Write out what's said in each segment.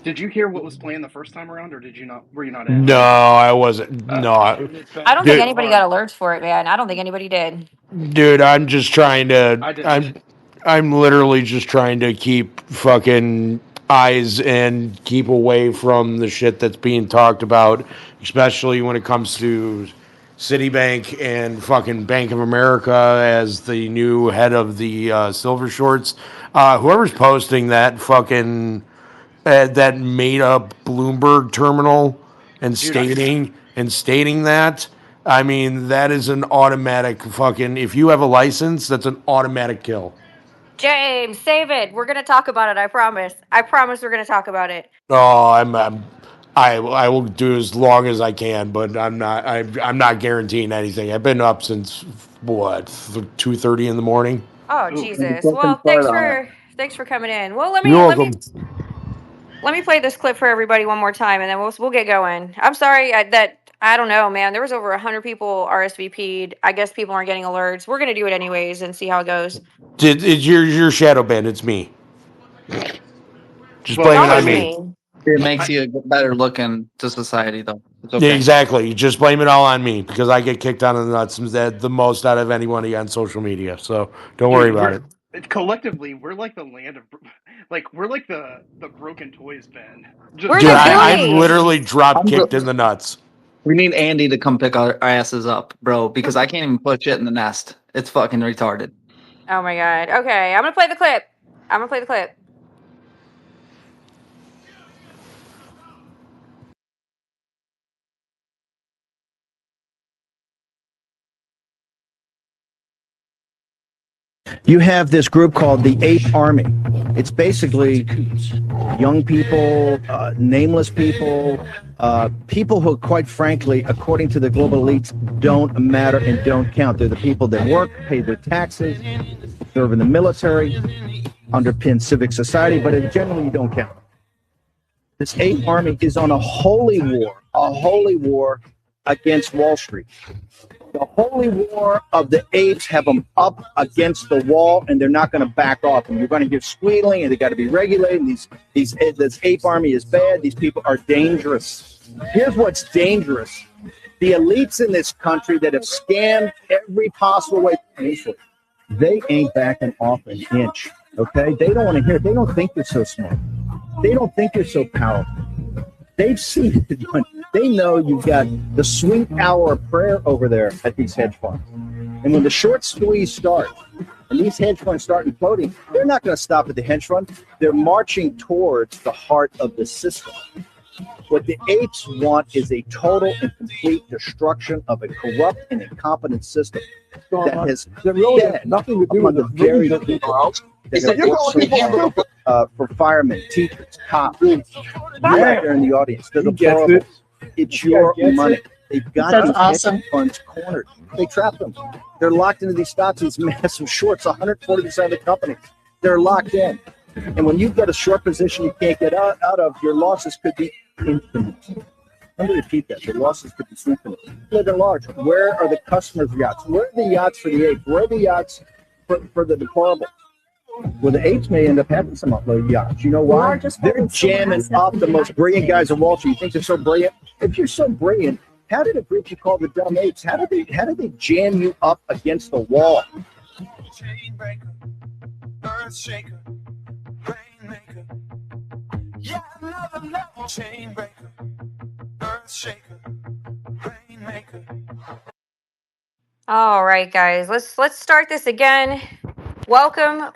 Did you hear what was playing the first time around, or did you not? Were you not in? No, I wasn't. No, Dude, it's I been don't think dude, so anybody hard. got alerts for it, man. I don't think anybody did. dude, I'm just trying to. I didn't. I'm literally just trying to keep fucking eyes and keep away from the shit that's being talked about, especially when it comes to Citibank and fucking Bank of America as the new head of the Silver Shorts. Whoever's posting that fucking that made up Bloomberg terminal and Dude, I stating that. I mean, that is an automatic fucking. If you have a license, that's an automatic kill. James, save it. We're gonna talk about it. I promise. I promise we're gonna talk about it. Oh, I will do as long as I can, but I'm not guaranteeing anything. I've been up since what 2:30 in the morning. Oh oof. Jesus. Looking Well, forward on it. thanks for coming in. Well, let You're me let welcome. me let me play this clip for everybody one more time, and then we'll get going. I'm sorry that I don't know, man. There was over 100 people RSVP'd. I guess people aren't getting alerts. We're gonna do it anyways and see how it goes. It's your shadow band. It's me. Just Well, blame It's it on always me. me. It I makes you a better look into society, though. It's Yeah, okay. exactly. Just blame it all on me because I get kicked out of the nuts the most out of anybody on social media. So don't worry dude, about it. collectively we're like the land of like we're like the broken toys bin. Just We're Dude, the fucking I'm bully. literally drop I'm kicked go- in the nuts. we need Andy to come pick our asses up, bro, because I can't even put shit in the nest. It's fucking retarded. Oh my god. Okay, I'm gonna play the clip. I'm gonna play the clip. You have this group called the Eighth Army. It's basically young people, nameless people, people who, quite frankly, according to the global elites, don't matter and don't count. They're the people that work, pay their taxes, serve in the military, underpin civic society, but generally you don't count. This Eighth Army is on a holy war against Wall Street. The holy war of the apes have them up against the wall, and they're not going to back off. And you're going to hear squealing, and they got to be regulated. This ape army is bad. These people are dangerous. Here's what's dangerous: the elites in this country that have scammed every possible way. They ain't backing off an inch. Okay, they don't want to hear it. They don't think they're so smart. They don't think they're so powerful. They've seen it. They know you've got the sweet hour of prayer over there at these hedge funds. And when the short squeeze starts, and these hedge funds start imploding, they're not going to stop at the hedge fund. They're marching towards the heart of the system. What the apes want is a total and complete destruction of a corrupt and incompetent system that has nothing to do with the very people that for firemen, teachers, cops. You're right there in the audience. They're the plurals. It's your money. They've got That's these awesome. hedge funds cornered. They trap them. They're locked into these stocks, these massive shorts, 140% of the companies. They're locked in. And when you've got a short position you can't get out of, your losses could be infinite. Let me repeat that. The losses could be infinite. Live and large. Where are the customers' yachts? Where are the yachts for the apes? Where are the yachts for the deplorable? Well, the apes may end up having some upload yachts. You know why? They're jamming up the most brilliant guys in Wall Street. You think they're so brilliant? If you're so brilliant, how did a group you call the dumb apes? How did they jam you up against the wall? Earth shaker, rainmaker. Yeah, another level chain breaker. Earth shaker, rainmaker. All right, guys. Let's start this again. Welcome.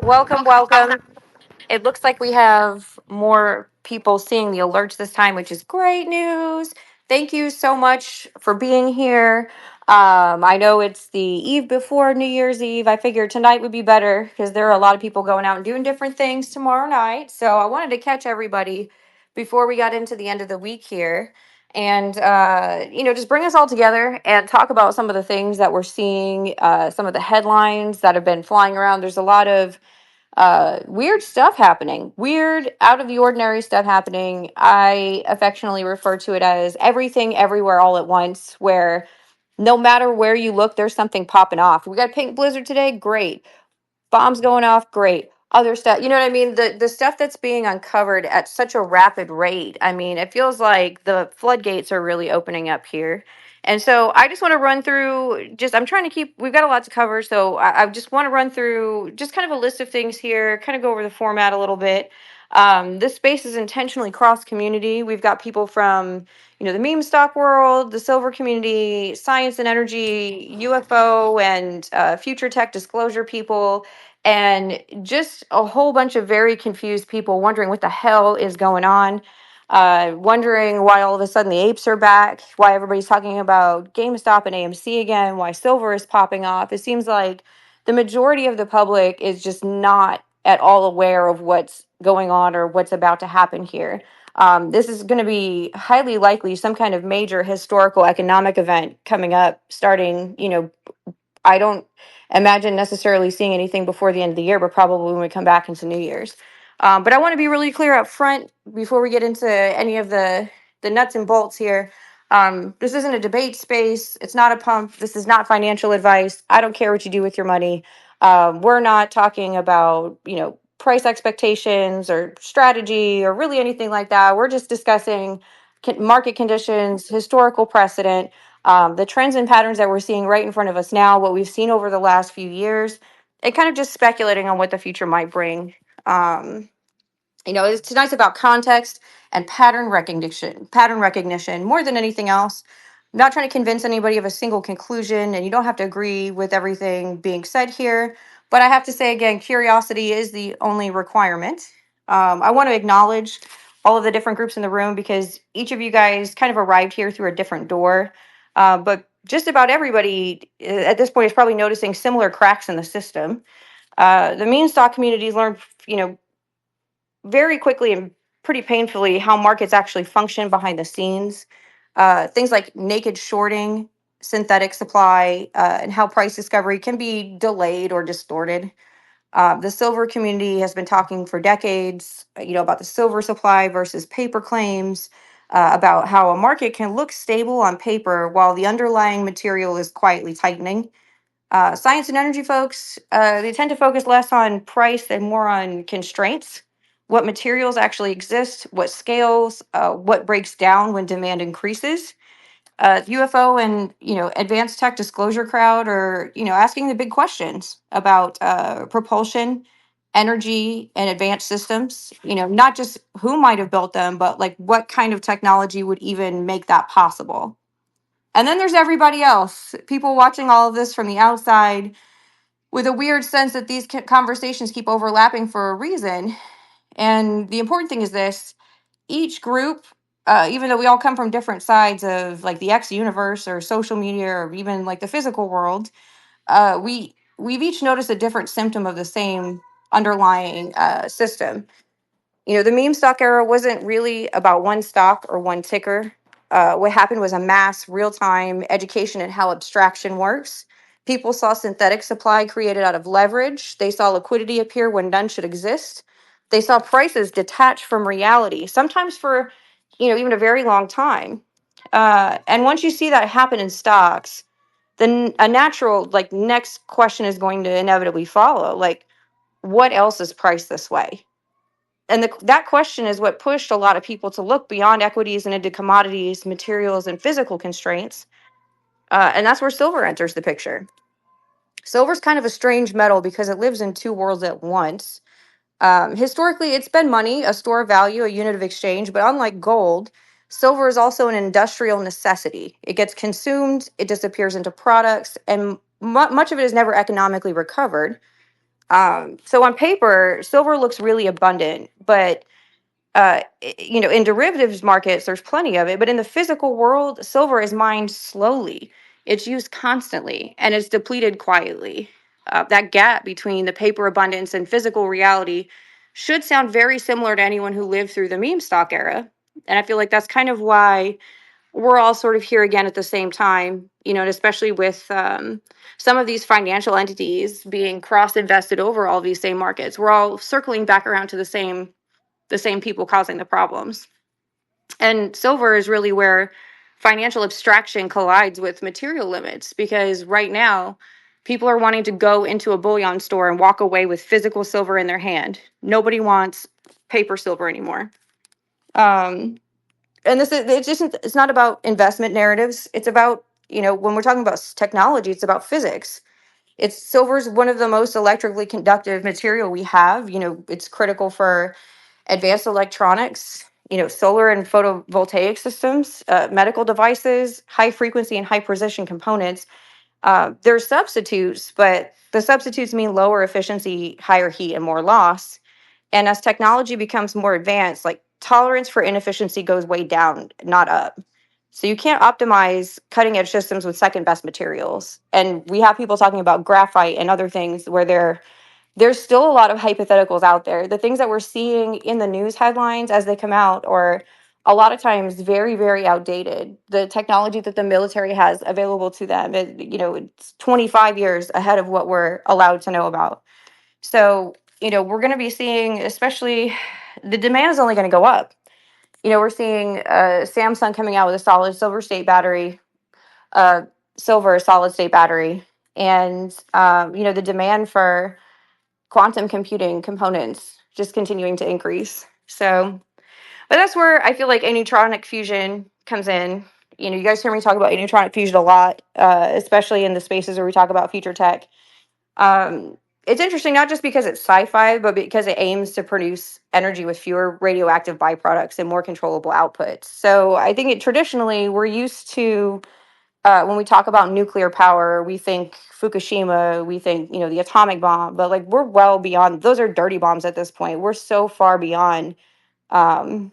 It looks like we have more people seeing the alerts this time, which is great news. Thank you so much for being here. I know it's the eve before New Year's Eve. I figured tonight would be better because there are a lot of people going out and doing different things tomorrow night. So I wanted to catch everybody before we got into the end of the week here and just bring us all together and talk about some of the things that we're seeing, some of the headlines that have been flying around. There's a lot of weird stuff happening, weird, out of the ordinary stuff happening. I affectionately refer to it as everything, everywhere, all at once, where no matter where you look, there's something popping off. We got a pink blizzard today, great. Bombs going off, great. other stuff. You know what I mean? The stuff that's being uncovered at such a rapid rate. I mean, it feels like the floodgates are really opening up here. And so I just want to run through just I'm trying to keep we've got a lot to cover, so I just want to run through just kind of a list of things here, kind of go over the format a little bit. This space is intentionally cross community. We've got people from the meme stock world, the silver community, science and energy, UFO, and future tech disclosure people, and just a whole bunch of very confused people wondering what the hell is going on, wondering why all of a sudden the apes are back, why everybody's talking about GameStop and AMC again, why silver is popping off. It seems like the majority of the public is just not at all aware of what's going on or what's about to happen here. This is going to be highly likely some kind of major historical economic event coming up starting, I don't imagine necessarily seeing anything before the end of the year, but probably when we come back into New Year's. But I want to be really clear up front before we get into any of the nuts and bolts here. This isn't a debate space. It's not a pump. This is not financial advice. I don't care what you do with your money. We're not talking about, price expectations or strategy or really anything like that. We're just discussing market conditions, historical precedent, the trends and patterns that we're seeing right in front of us now, what we've seen over the last few years, and kind of just speculating on what the future might bring. Um, tonight's about context and pattern recognition more than anything else. I'm not trying to convince anybody of a single conclusion, and you don't have to agree with everything being said here. But I have to say again, curiosity is the only requirement. I want to acknowledge all of the different groups in the room because each of you guys kind of arrived here through a different door. But just about everybody at this point is probably noticing similar cracks in the system. The meme stock communities learned, very quickly and pretty painfully how markets actually function behind the scenes. Things like naked shorting, synthetic supply, and how price discovery can be delayed or distorted. The silver community has been talking for decades, about the silver supply versus paper claims, about how a market can look stable on paper while the underlying material is quietly tightening. Science and energy folks, they tend to focus less on price and more on constraints. What materials actually exist, what scales, what breaks down when demand increases. UFO and advanced tech disclosure crowd are asking the big questions about propulsion, energy, and advanced systems. Not just who might have built them, but like what kind of technology would even make that possible. And then there's everybody else, people watching all of this from the outside with a weird sense that these conversations keep overlapping for a reason. And the important thing is this: each group, even though we all come from different sides of like the X universe or social media or even like the physical world, we've each noticed a different symptom of the same underlying system. The meme stock era wasn't really about one stock or one ticker. What happened was a mass, real time education in how abstraction works. People saw synthetic supply created out of leverage. They saw liquidity appear when none should exist. They saw prices detached from reality, sometimes for, even a very long time. And once you see that happen in stocks, then a natural, like, next question is going to inevitably follow. Like, what else is priced this way? And that question is what pushed a lot of people to look beyond equities and into commodities, materials, and physical constraints. And that's where silver enters the picture. Silver's kind of a strange metal because it lives in two worlds at once. Historically, it's been money, a store of value, a unit of exchange, but unlike gold, silver is also an industrial necessity. It gets consumed, it disappears into products, and much of it is never economically recovered. So on paper, silver looks really abundant, but in derivatives markets, there's plenty of it, but in the physical world, silver is mined slowly. It's used constantly and it's depleted quietly. That gap between the paper abundance and physical reality should sound very similar to anyone who lived through the meme stock era. And I feel like that's kind of why we're all sort of here again at the same time, and especially with some of these financial entities being cross invested over all these same markets. We're all circling back around to the same people causing the problems. And silver is really where financial abstraction collides with material limits because right now, People are wanting to go into a bullion store and walk away with physical silver in their hand. Nobody wants paper silver anymore. And it's not about investment narratives. It's about, when we're talking about technology, it's about physics. It's silver's one of the most electrically conductive material we have. It's critical for advanced electronics, solar and photovoltaic systems, medical devices, high frequency and high precision components. There's substitutes, but the substitutes mean lower efficiency, higher heat, and more loss. And as technology becomes more advanced, like tolerance for inefficiency goes way down, not up. So you can't optimize cutting edge systems with second best materials. And we have people talking about graphite and other things where there's still a lot of hypotheticals out there. The things that we're seeing in the news headlines as they come out are a lot of times very, very outdated. The technology that the military has available to them, it's 25 years ahead of what we're allowed to know about. So, we're going to be seeing, especially the demand is only going to go up. We're seeing Samsung coming out with a solid silver state battery, silver solid state battery. And, the demand for quantum computing components just continuing to increase. So, but that's where I feel like anetronic fusion comes in. You guys hear me talk about anetronic fusion a lot, especially in the spaces where we talk about future tech. It's interesting not just because it's sci-fi, but because it aims to produce energy with fewer radioactive byproducts and more controllable outputs. So I think traditionally we're used to when we talk about nuclear power, we think Fukushima, we think, the atomic bomb, but like we're well beyond, those are dirty bombs at this point. We're so far beyond, um,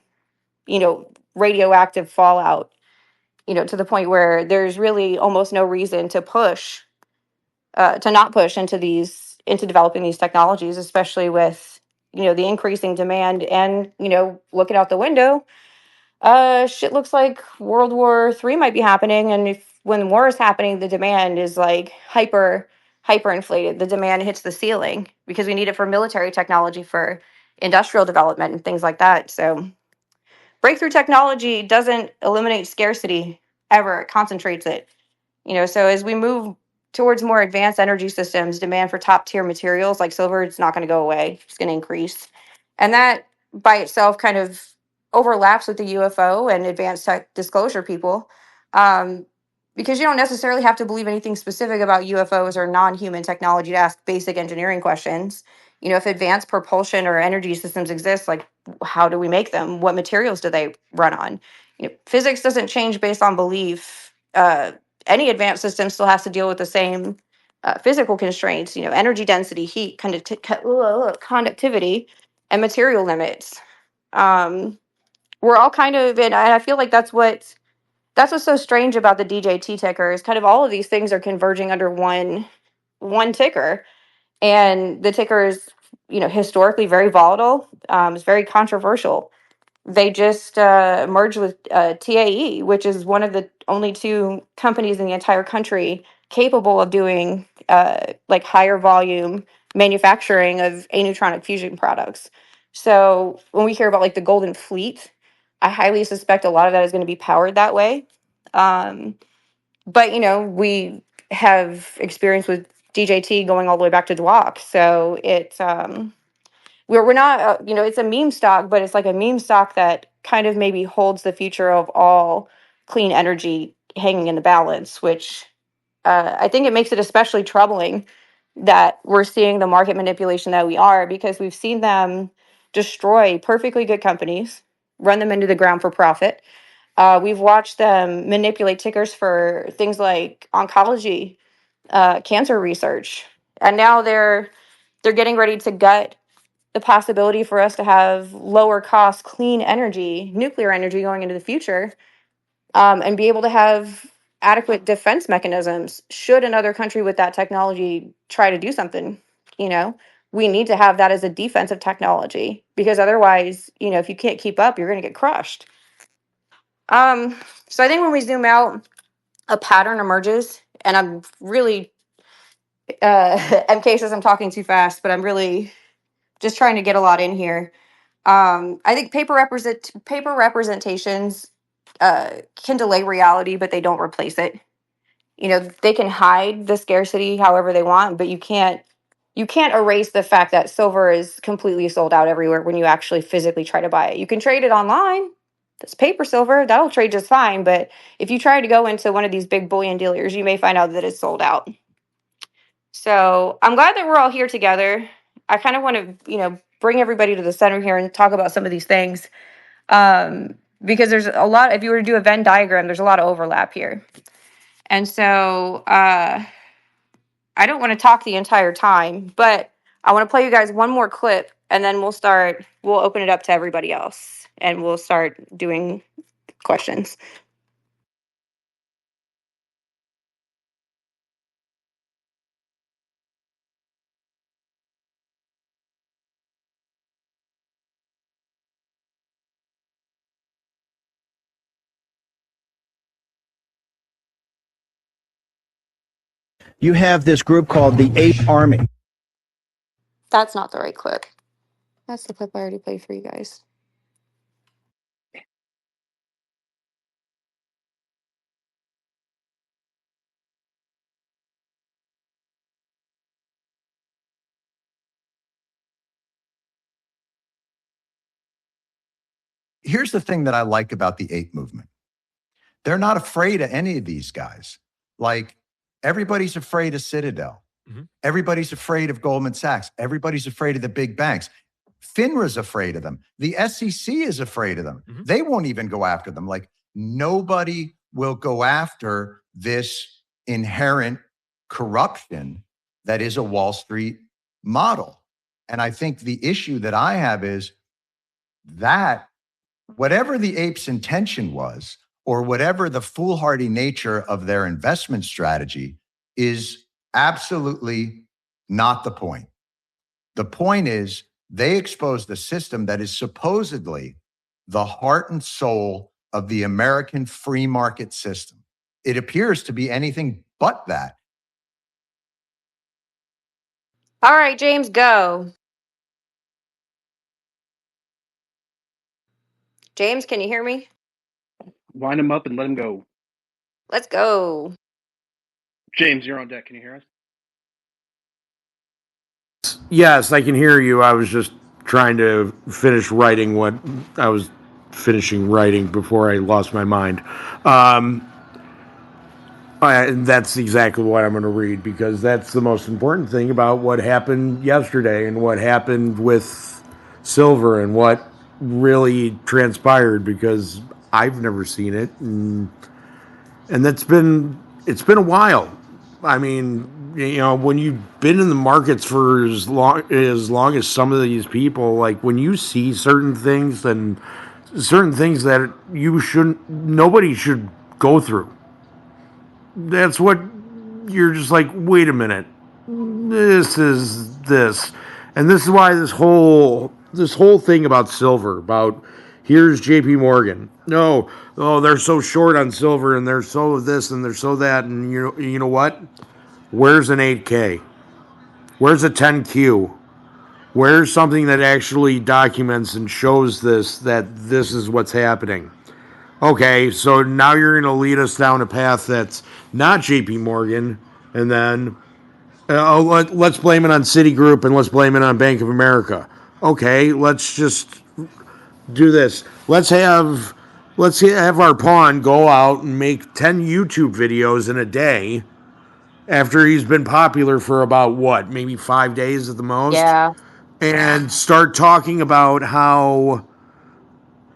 radioactive fallout, to the point where there's really almost no reason to not push into developing these technologies, especially with, the increasing demand and, looking out the window. Shit looks like World War III might be happening, and when war is happening, the demand is like hyper inflated. The demand hits the ceiling because we need it for military technology, for industrial development, and things like that. So, breakthrough technology doesn't eliminate scarcity ever; it concentrates it. So as we move towards more advanced energy systems, demand for top tier materials like silver, it's not going to go away. It's going to increase. And that by itself kind of overlaps with the UFO and advanced tech disclosure people. Um, because you don't necessarily have to believe anything specific about UFOs or non human technology to ask basic engineering questions. If advanced propulsion or energy systems exist, like how do we make them? What materials do they run on? Physics doesn't change based on belief. Any advanced system still has to deal with the same physical constraints, energy density, heat, conductivity, and material limits. Um, we're all kind of, and I feel like that's what's so strange about the DJT ticker is kind of all of these things are converging under one ticker, and the ticker is, historically very volatile. It's very controversial. They just merged with TAE, which is one of the only two companies in the entire country capable of doing like higher volume manufacturing of aneutronic fusion products. So when we hear about like the Golden Fleet, I highly suspect a lot of that is going to be powered that way. Um, but we have experience with DJT going all the way back to Dwok, so it's we're not it's a meme stock, but it's like a meme stock that kind of maybe holds the future of all clean energy hanging in the balance, which I think it makes it especially troubling that we're seeing the market manipulation that we are, because we've seen them destroy perfectly good companies, run them into the ground for profit. We've watched them manipulate tickers for things like oncology, cancer research, and now they're getting ready to gut the possibility for us to have lower cost, clean energy, nuclear energy going into the future, and be able to have adequate defense mechanisms should another country with that technology try to do something. You know, we need to have that as a defensive technology, because otherwise, if you can't keep up, you're going to get crushed. Um, so I think when we zoom out, a pattern emerges, and I'm really, MK says I'm talking too fast, but I'm really just trying to get a lot in here. I think paper representations can delay reality, but they don't replace it. they can hide the scarcity however they want, but you can't erase the fact that silver is completely sold out everywhere when you actually physically try to buy it. You can trade it online. That's paper silver. That'll trade just fine. But if you try to go into one of these big bullion dealers, you may find out that it's sold out. So I'm glad that we're all here together. I kind of want to, bring everybody to the center here and talk about some of these things. Because there's a lot, if you were to do a Venn diagram, there's a lot of overlap here. And so I don't want to talk the entire time, but I want to play you guys one more clip and then we'll open it up to everybody else and we'll start doing questions. You have this group called the Ape Army. That's not the right clip. That's the clip I already played for you guys. Here's the thing that I like about the ape movement. They're not afraid of any of these guys. Like, everybody's afraid of Citadel. Everybody's afraid of Goldman Sachs. Everybody's afraid of the big banks. FINRA's afraid of them. The SEC is afraid of them. They won't even go after them. Like, nobody will go after this inherent corruption that is a Wall Street model. And I think the issue that I have is that whatever the apes' intention was, or whatever the foolhardy nature of their investment strategy, is absolutely not the point. The point is they exposed the system that is supposedly the heart and soul of the American free market system. It appears to be anything but that. All right, James, go. James, can you hear me? Wind him up and let him go. Let's go. James, you're on deck. Can you hear us? Yes, I can hear you. I was just trying to finish writing what I was finishing writing before I lost my mind. That's exactly what I'm going to read, because that's the most important thing about what happened yesterday and what happened with silver and what really transpired, because I've never seen it, and it's been a while. I mean, when you've been in the markets for as long as some of these people, like, when you see certain things and certain things that nobody should go through. That's what you're just like, wait a minute, this is this. And this is why this whole thing about silver, about here's JP Morgan. No, oh, they're so short on silver and they're so this and they're so that. And you know what? Where's an 8K? Where's a 10Q? Where's something that actually documents and shows that this is what's happening? Okay, so now you're going to lead us down a path that's not JP Morgan, and then let's blame it on Citigroup and let's blame it on Bank of America. Okay, let's just do this. Let's have our pawn go out and make 10 YouTube videos in a day after he's been popular for about what, maybe 5 days at the most? Yeah. And start talking about how,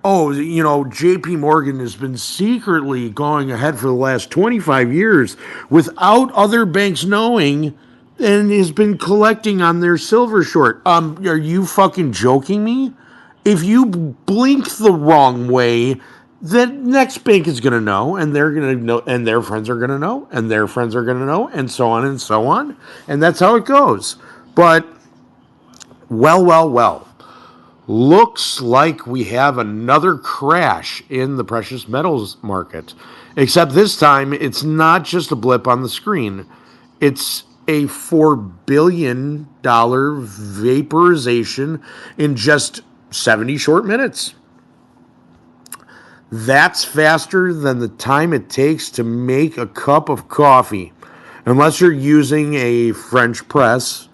JP Morgan has been secretly going ahead for the last 25 years without other banks knowing, and has been collecting on their silver short. Are you fucking joking me? If you blink the wrong way, the next bank is going to know, and they're going to know, and their friends are going to know, and their friends are going to know, and so on and so on. And that's how it goes. But, well. Looks like we have another crash in the precious metals market. Except this time, it's not just a blip on the screen. It's a $4 billion vaporization in just 70 short minutes. That's faster than the time it takes to make a cup of coffee. Unless you're using a French press,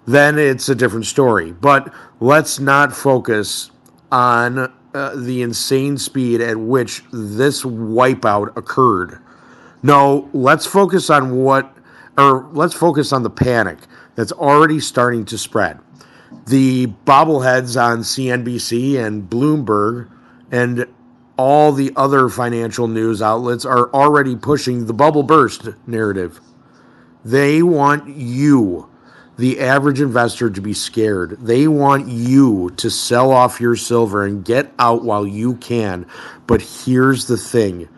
then it's a different story. But let's not focus on the insane speed at which this wipeout occurred. No, let's focus on let's focus on the panic that's already starting to spread. The bobbleheads on CNBC and Bloomberg and all the other financial news outlets are already pushing the bubble burst narrative. They want you, the average investor, to be scared. They want you to sell off your silver and get out while you can. But here's the thing,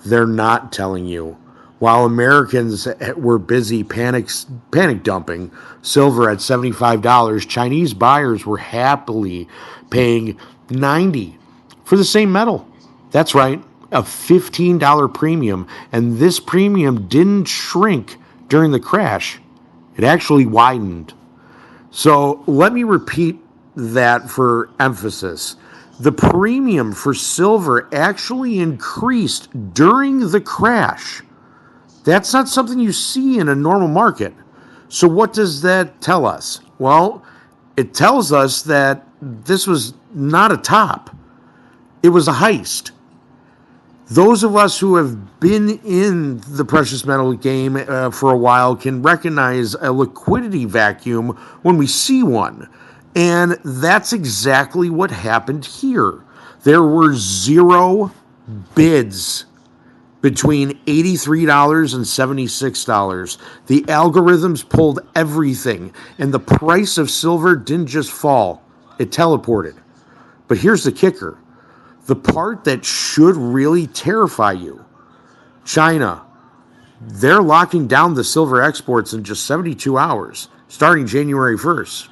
they're not telling you. While Americans were busy panic dumping silver at $75, Chinese buyers were happily paying $90 for the same metal. That's right, a $15 premium. And this premium didn't shrink during the crash. It actually widened. So let me repeat that for emphasis. The premium for silver actually increased during the crash. That's not something you see in a normal market. So what does that tell us? Well, it tells us that this was not a top. It was a heist. Those of us who have been in the precious metal game for a while can recognize a liquidity vacuum when we see one. And that's exactly what happened here. There were zero bids between $83 and $76. The algorithms pulled everything, and the price of silver didn't just fall, it teleported. But here's the kicker. The part that should really terrify you. China, they're locking down the silver exports in just 72 hours, starting January 1st.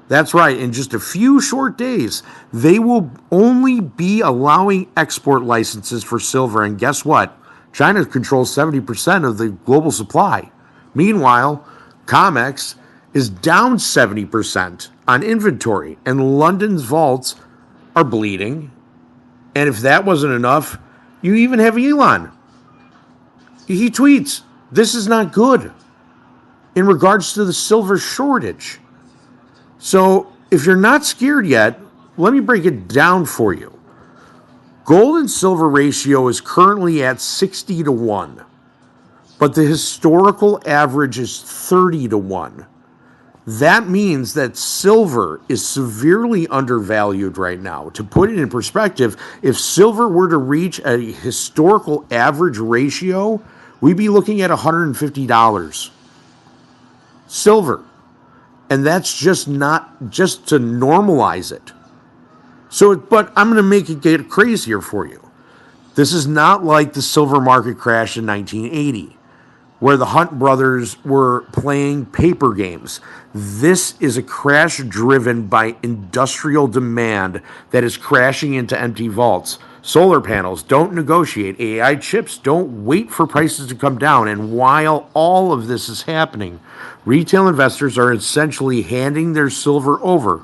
That's right, in just a few short days, they will only be allowing export licenses for silver. And guess what? China controls 70% of the global supply. Meanwhile, COMEX is down 70% on inventory, and London's vaults are bleeding. And if that wasn't enough, you even have Elon. He tweets, this is not good in regards to the silver shortage. So if you're not scared yet, let me break it down for you. Gold and silver ratio is currently at 60 to 1, but the historical average is 30 to 1. That means that silver is severely undervalued right now. To put it in perspective, if silver were to reach a historical average ratio, we'd be looking at $150. Silver. And that's just to normalize it. But I'm going to make it get crazier for you. This is not like the silver market crash in 1980, where the Hunt brothers were playing paper games. This is a crash driven by industrial demand that is crashing into empty vaults. Solar panels don't negotiate. AI chips don't wait for prices to come down. And while all of this is happening, retail investors are essentially handing their silver over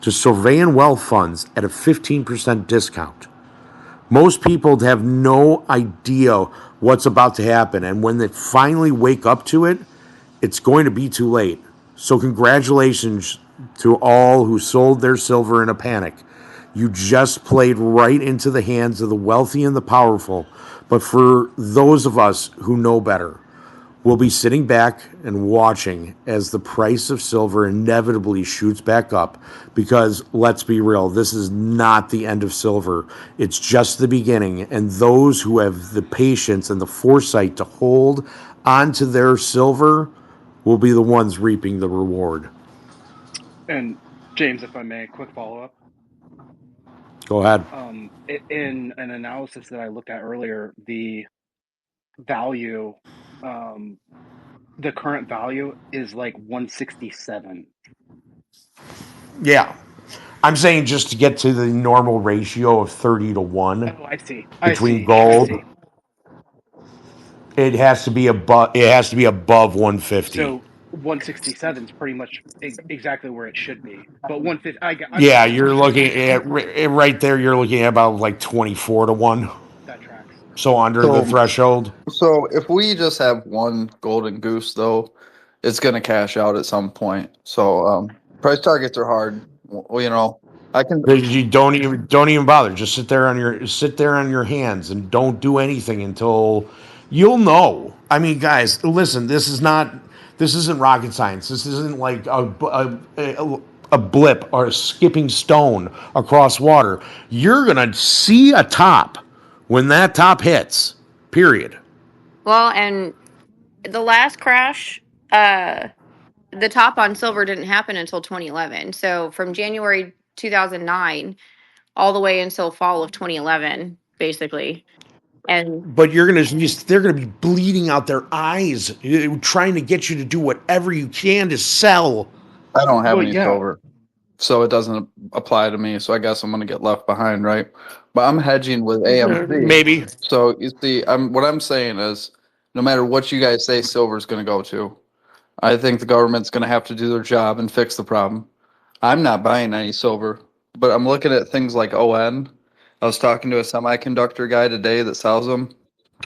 to sovereign wealth funds at a 15% discount. Most people have no idea what's about to happen, and when they finally wake up to it, it's going to be too late. So congratulations to all who sold their silver in a panic. You just played right into the hands of the wealthy and the powerful. But for those of us who know better, we'll be sitting back and watching as the price of silver inevitably shoots back up, because let's be real, this is not the end of silver. It's just the beginning, and those who have the patience and the foresight to hold onto their silver will be the ones reaping the reward. And James, if I may, quick follow-up. Go ahead. In an analysis that I looked at earlier, the value, the current value is like 167. Yeah. I'm saying just to get to the normal ratio of 30 to 1 Oh, I see. between gold, it has to be above 150. So 167 is pretty much exactly where it should be. But 150, Yeah, you're looking at right there. You're looking at about like 24 to 1. that tracks. So under the So, threshold. so if we just have one golden goose, though, it's going to cash out at some point. So, price targets are hard. Well, you know, I can. You don't even bother. Just sit there on your hands and don't do anything until you'll know. I mean, guys, listen. This isn't rocket science. This isn't like a blip or a skipping stone across water. You're gonna see a top when that top hits. Period. Well, and the last crash, the top on silver didn't happen until 2011. So from January 2009 all the way until fall of 2011, basically. And But they're gonna be bleeding out their eyes, trying to get you to do whatever you can to sell. I don't have Well, any yeah. silver, so it doesn't apply to me. So I guess I'm going to get left behind, right? But I'm hedging with AMC. Maybe. So you see, what I'm saying is, no matter what you guys say, silver's going to go to. I think the government's going to have to do their job and fix the problem. I'm not buying any silver, but I'm looking at things like ON. I was talking to a semiconductor guy today that sells them.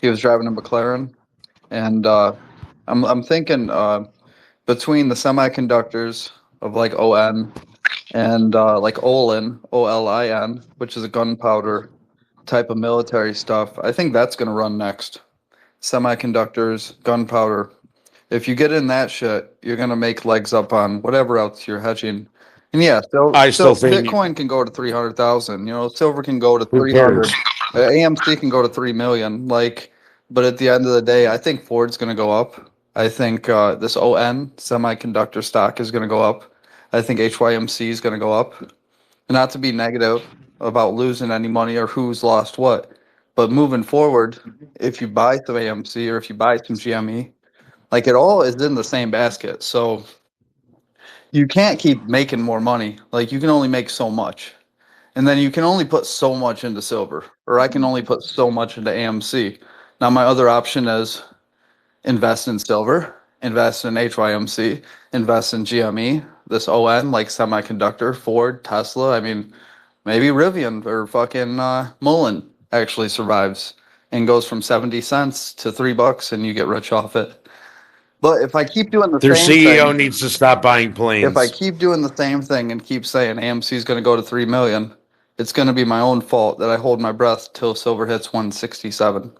He was driving a McLaren, and I'm thinking between the semiconductors of like ON and like Olin, OLIN, which is a gunpowder type of military stuff. I think that's going to run next. Semiconductors, gunpowder. If you get in that shit, you're going to make legs up on whatever else you're hedging. And yeah, I still so think Bitcoin can go to 300,000. You know, silver can go to who 300. cares? AMC can go to 3 million. Like, but at the end of the day, I think Ford's going to go up. I think this ON semiconductor stock is going to go up. I think HYMC is going to go up. Not to be negative about losing any money or who's lost what, but moving forward, if you buy some AMC or if you buy some GME, like it all is in the same basket. So you can't keep making more money. Like you can only make so much. And then you can only put so much into silver, or I can only put so much into AMC. Now my other option is invest in silver, invest in HYMC, invest in GME, this ON like semiconductor, Ford, Tesla. I mean, maybe Rivian or fucking Mullen actually survives and goes from 70 cents to $3 and you get rich off it. But if I keep doing the Their same CEO thing, needs to stop buying if I planes. keep doing the same thing and keep saying AMC is going to go to 3 million, it's going to be my own fault that I hold my breath till silver hits 167.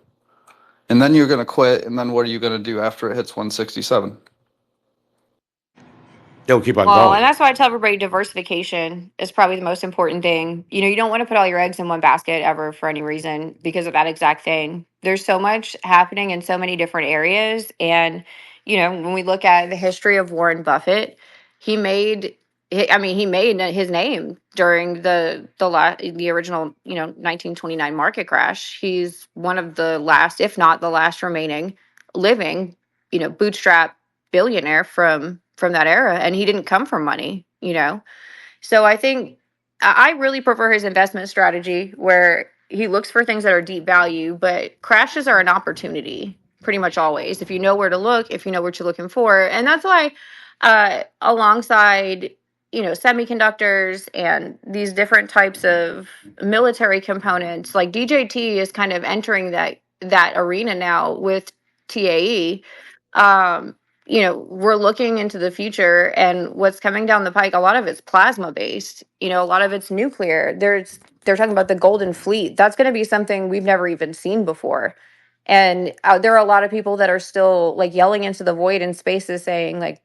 And then you're going to quit. And then what are you going to do after it hits 167? They'll keep on well, and going. that's why I tell everybody diversification is probably the most important thing. You know, you don't want to put all your eggs in one basket ever for any reason because of that exact thing. There's so much happening in so many different areas. And, you know, when we look at the history of Warren Buffett, he made he made his name during the original, 1929 market crash. He's one of the last, if not the last remaining living, bootstrap billionaire from that era, and he didn't come from money. So I think I really prefer his investment strategy where he looks for things that are deep value, but crashes are an opportunity pretty much always if you know where to look, if you know what you're looking for. And that's why alongside semiconductors and these different types of military components, like DJT is kind of entering that arena now with TAE. um we're looking into the future, and what's coming down the pike, a lot of it's plasma based, a lot of it's nuclear. They're talking about the golden fleet. That's going to be something we've never even seen before. And there are a lot of people that are still like yelling into the void in spaces saying like,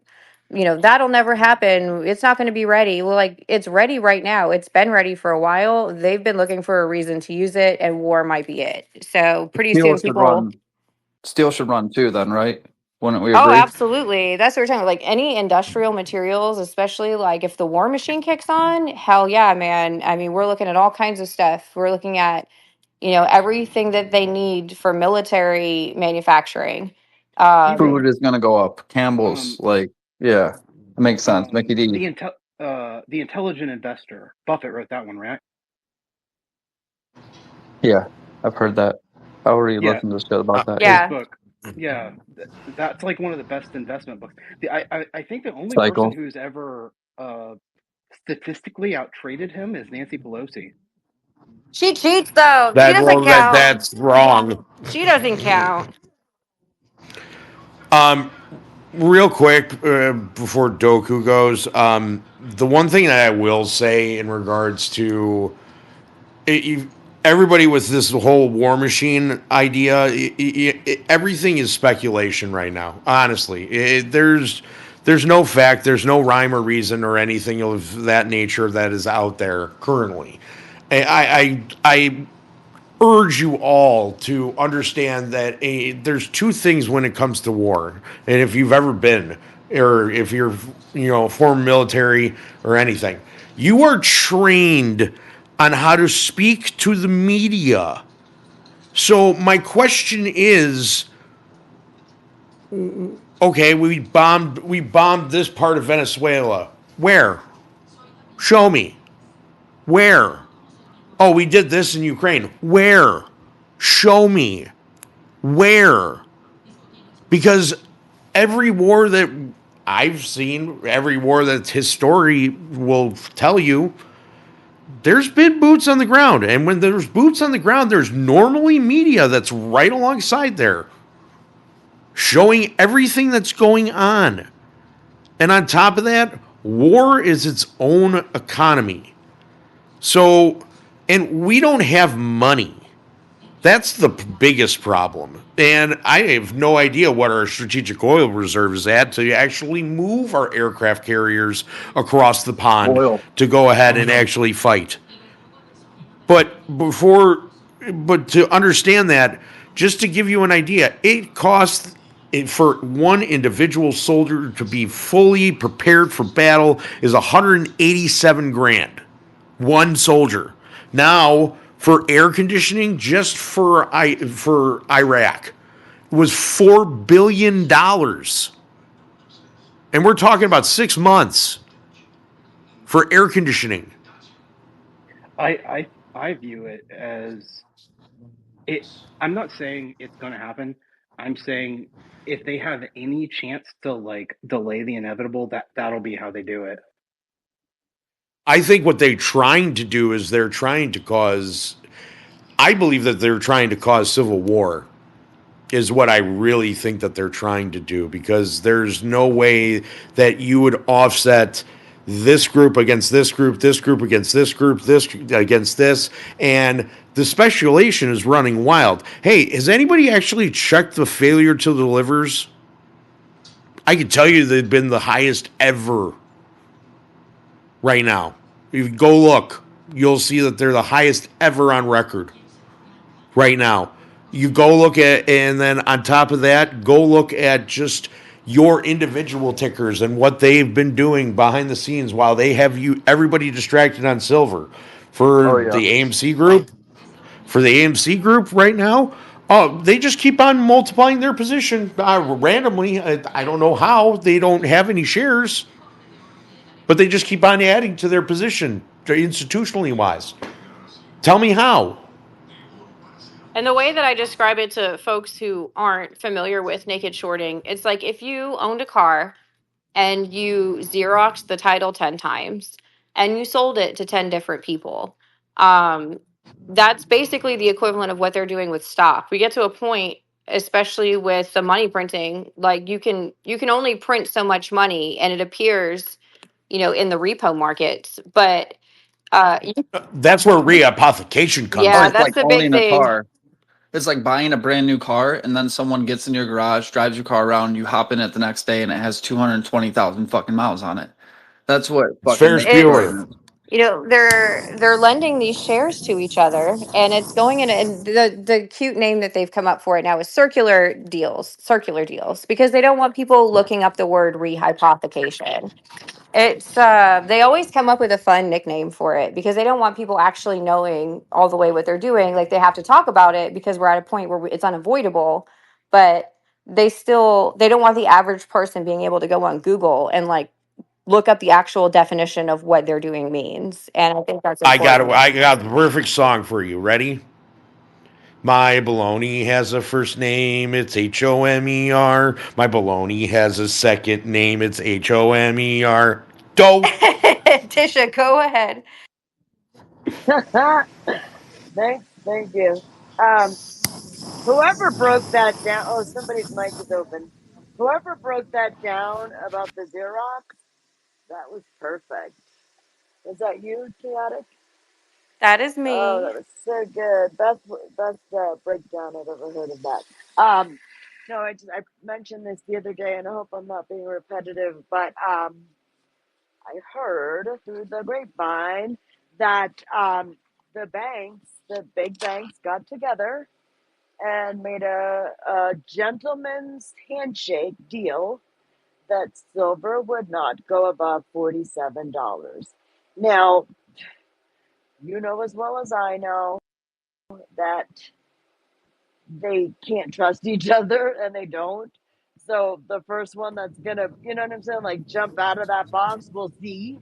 that'll never happen, it's not going to be ready. Well, like, it's ready right now. It's been ready for a while. They've been looking for a reason to use it, and war might be it. So pretty Steel soon should people. run. Steel should run too, then, right? Wouldn't we Oh, agree? absolutely. That's what we're talking about. Like any industrial materials, especially like if the war machine kicks on, hell yeah, man. I mean, we're looking at all kinds of stuff. We're looking at, everything that they need for military manufacturing. Even Food is going to go up. Campbell's, like, yeah, it makes sense. Mickey D. the intelligent investor, Buffett wrote that one, right? Yeah, I've heard that. I already Yeah, listened to shit about that. his Yeah. book. Yeah, that's like one of the best investment books. I think the only person Cycle. who's ever statistically out traded him is Nancy Pelosi. She cheats though. She That doesn't well, count. that's wrong. She doesn't count. Real quick, before Doku goes, the one thing that I will say in regards to everybody with this whole war machine idea, everything is speculation right now. Honestly, there's no fact, there's no rhyme or reason or anything of that nature that is out there currently. I urge you all to understand that there's two things when it comes to war. And if you've ever been, or if you're, former military or anything, you are trained on how to speak to the media. So my question is, okay, we bombed this part of Venezuela. Where? Show me. Where? Oh, we did this in Ukraine. Where? Show me. Where? Because every war that I've seen, every war that history will tell you, there's been boots on the ground. And when there's boots on the ground, there's normally media that's right alongside there, showing everything that's going on. And on top of that, war is its own economy. So, and we don't have money. That's the biggest problem. And I have no idea what our strategic oil reserve is at to actually move our aircraft carriers across the pond Oil. to go ahead and actually fight. But to understand that, just to give you an idea, it costs for one individual soldier to be fully prepared for battle is 187 grand. One soldier. Now, for air conditioning, just for Iraq, was $4 billion, and we're talking about 6 months for air conditioning. I view it as it. I'm not saying it's going to happen. I'm saying if they have any chance to like delay the inevitable, that'll be how they do it. I think what they're trying to do is I believe that they're trying to cause civil war, is what I really think that they're trying to do, because there's no way that you would offset this group against this group against this group, this against this, and the speculation is running wild. Hey, has anybody actually checked the failure to delivers? I can tell you they've been the highest ever right now. If you go look, you'll see that they're the highest ever on record right now. You go look at, and then on top of that, go look at just your individual tickers and what they've been doing behind the scenes while they have everybody distracted on silver. Oh For yeah. the AMC group, right now, oh, they just keep on multiplying their position randomly. I don't know how. They don't have any shares, but they just keep on adding to their position institutionally wise. Tell me how. And the way that I describe it to folks who aren't familiar with naked shorting, it's like if you owned a car and you Xeroxed the title 10 times and you sold it to 10 different people. That's basically the equivalent of what they're doing with stock. We get to a point, especially with the money printing, like you can only print so much money and it appears, in the repo markets. But That's where reapplication comes Or yeah, in. it's that's like the big owning a thing. car. It's like buying a brand new car and then someone gets in your garage, drives your car around, you hop in it the next day and it has 220,000 fucking miles on it. That's what It's fucking Ferris naked It's Bueller. shorting is. they're lending these shares to each other, and it's going in. And the cute name that they've come up for it now is circular deals, because they don't want people looking up the word rehypothecation. It's they always come up with a fun nickname for it because they don't want people actually knowing all the way what they're doing. Like they have to talk about it because we're at a point where it's unavoidable, but they don't want the average person being able to go on Google and like look up the actual definition of what they're doing means. And I think that's I got important. I got the perfect song for you. Ready? My baloney has a first name, it's Homer. My baloney has a second name, it's Homer. Go. Tisha, go ahead. Thank you. Um, whoever broke that down. Oh, somebody's mic is open. Whoever broke that down about the Xerox, that was perfect. Was that you, Chaotic? That is Oh, me. that was so good. Best breakdown I've ever heard of that. Um, no, I mentioned this the other day, and I hope I'm not being repetitive, but I heard through the grapevine that the banks, the big banks, got together and made a gentleman's handshake deal that silver would not go above $47. Now, you know as well as I know that they can't trust each other and they don't. So the first one that's gonna, you know what I'm saying, like jump out of that box, we'll see.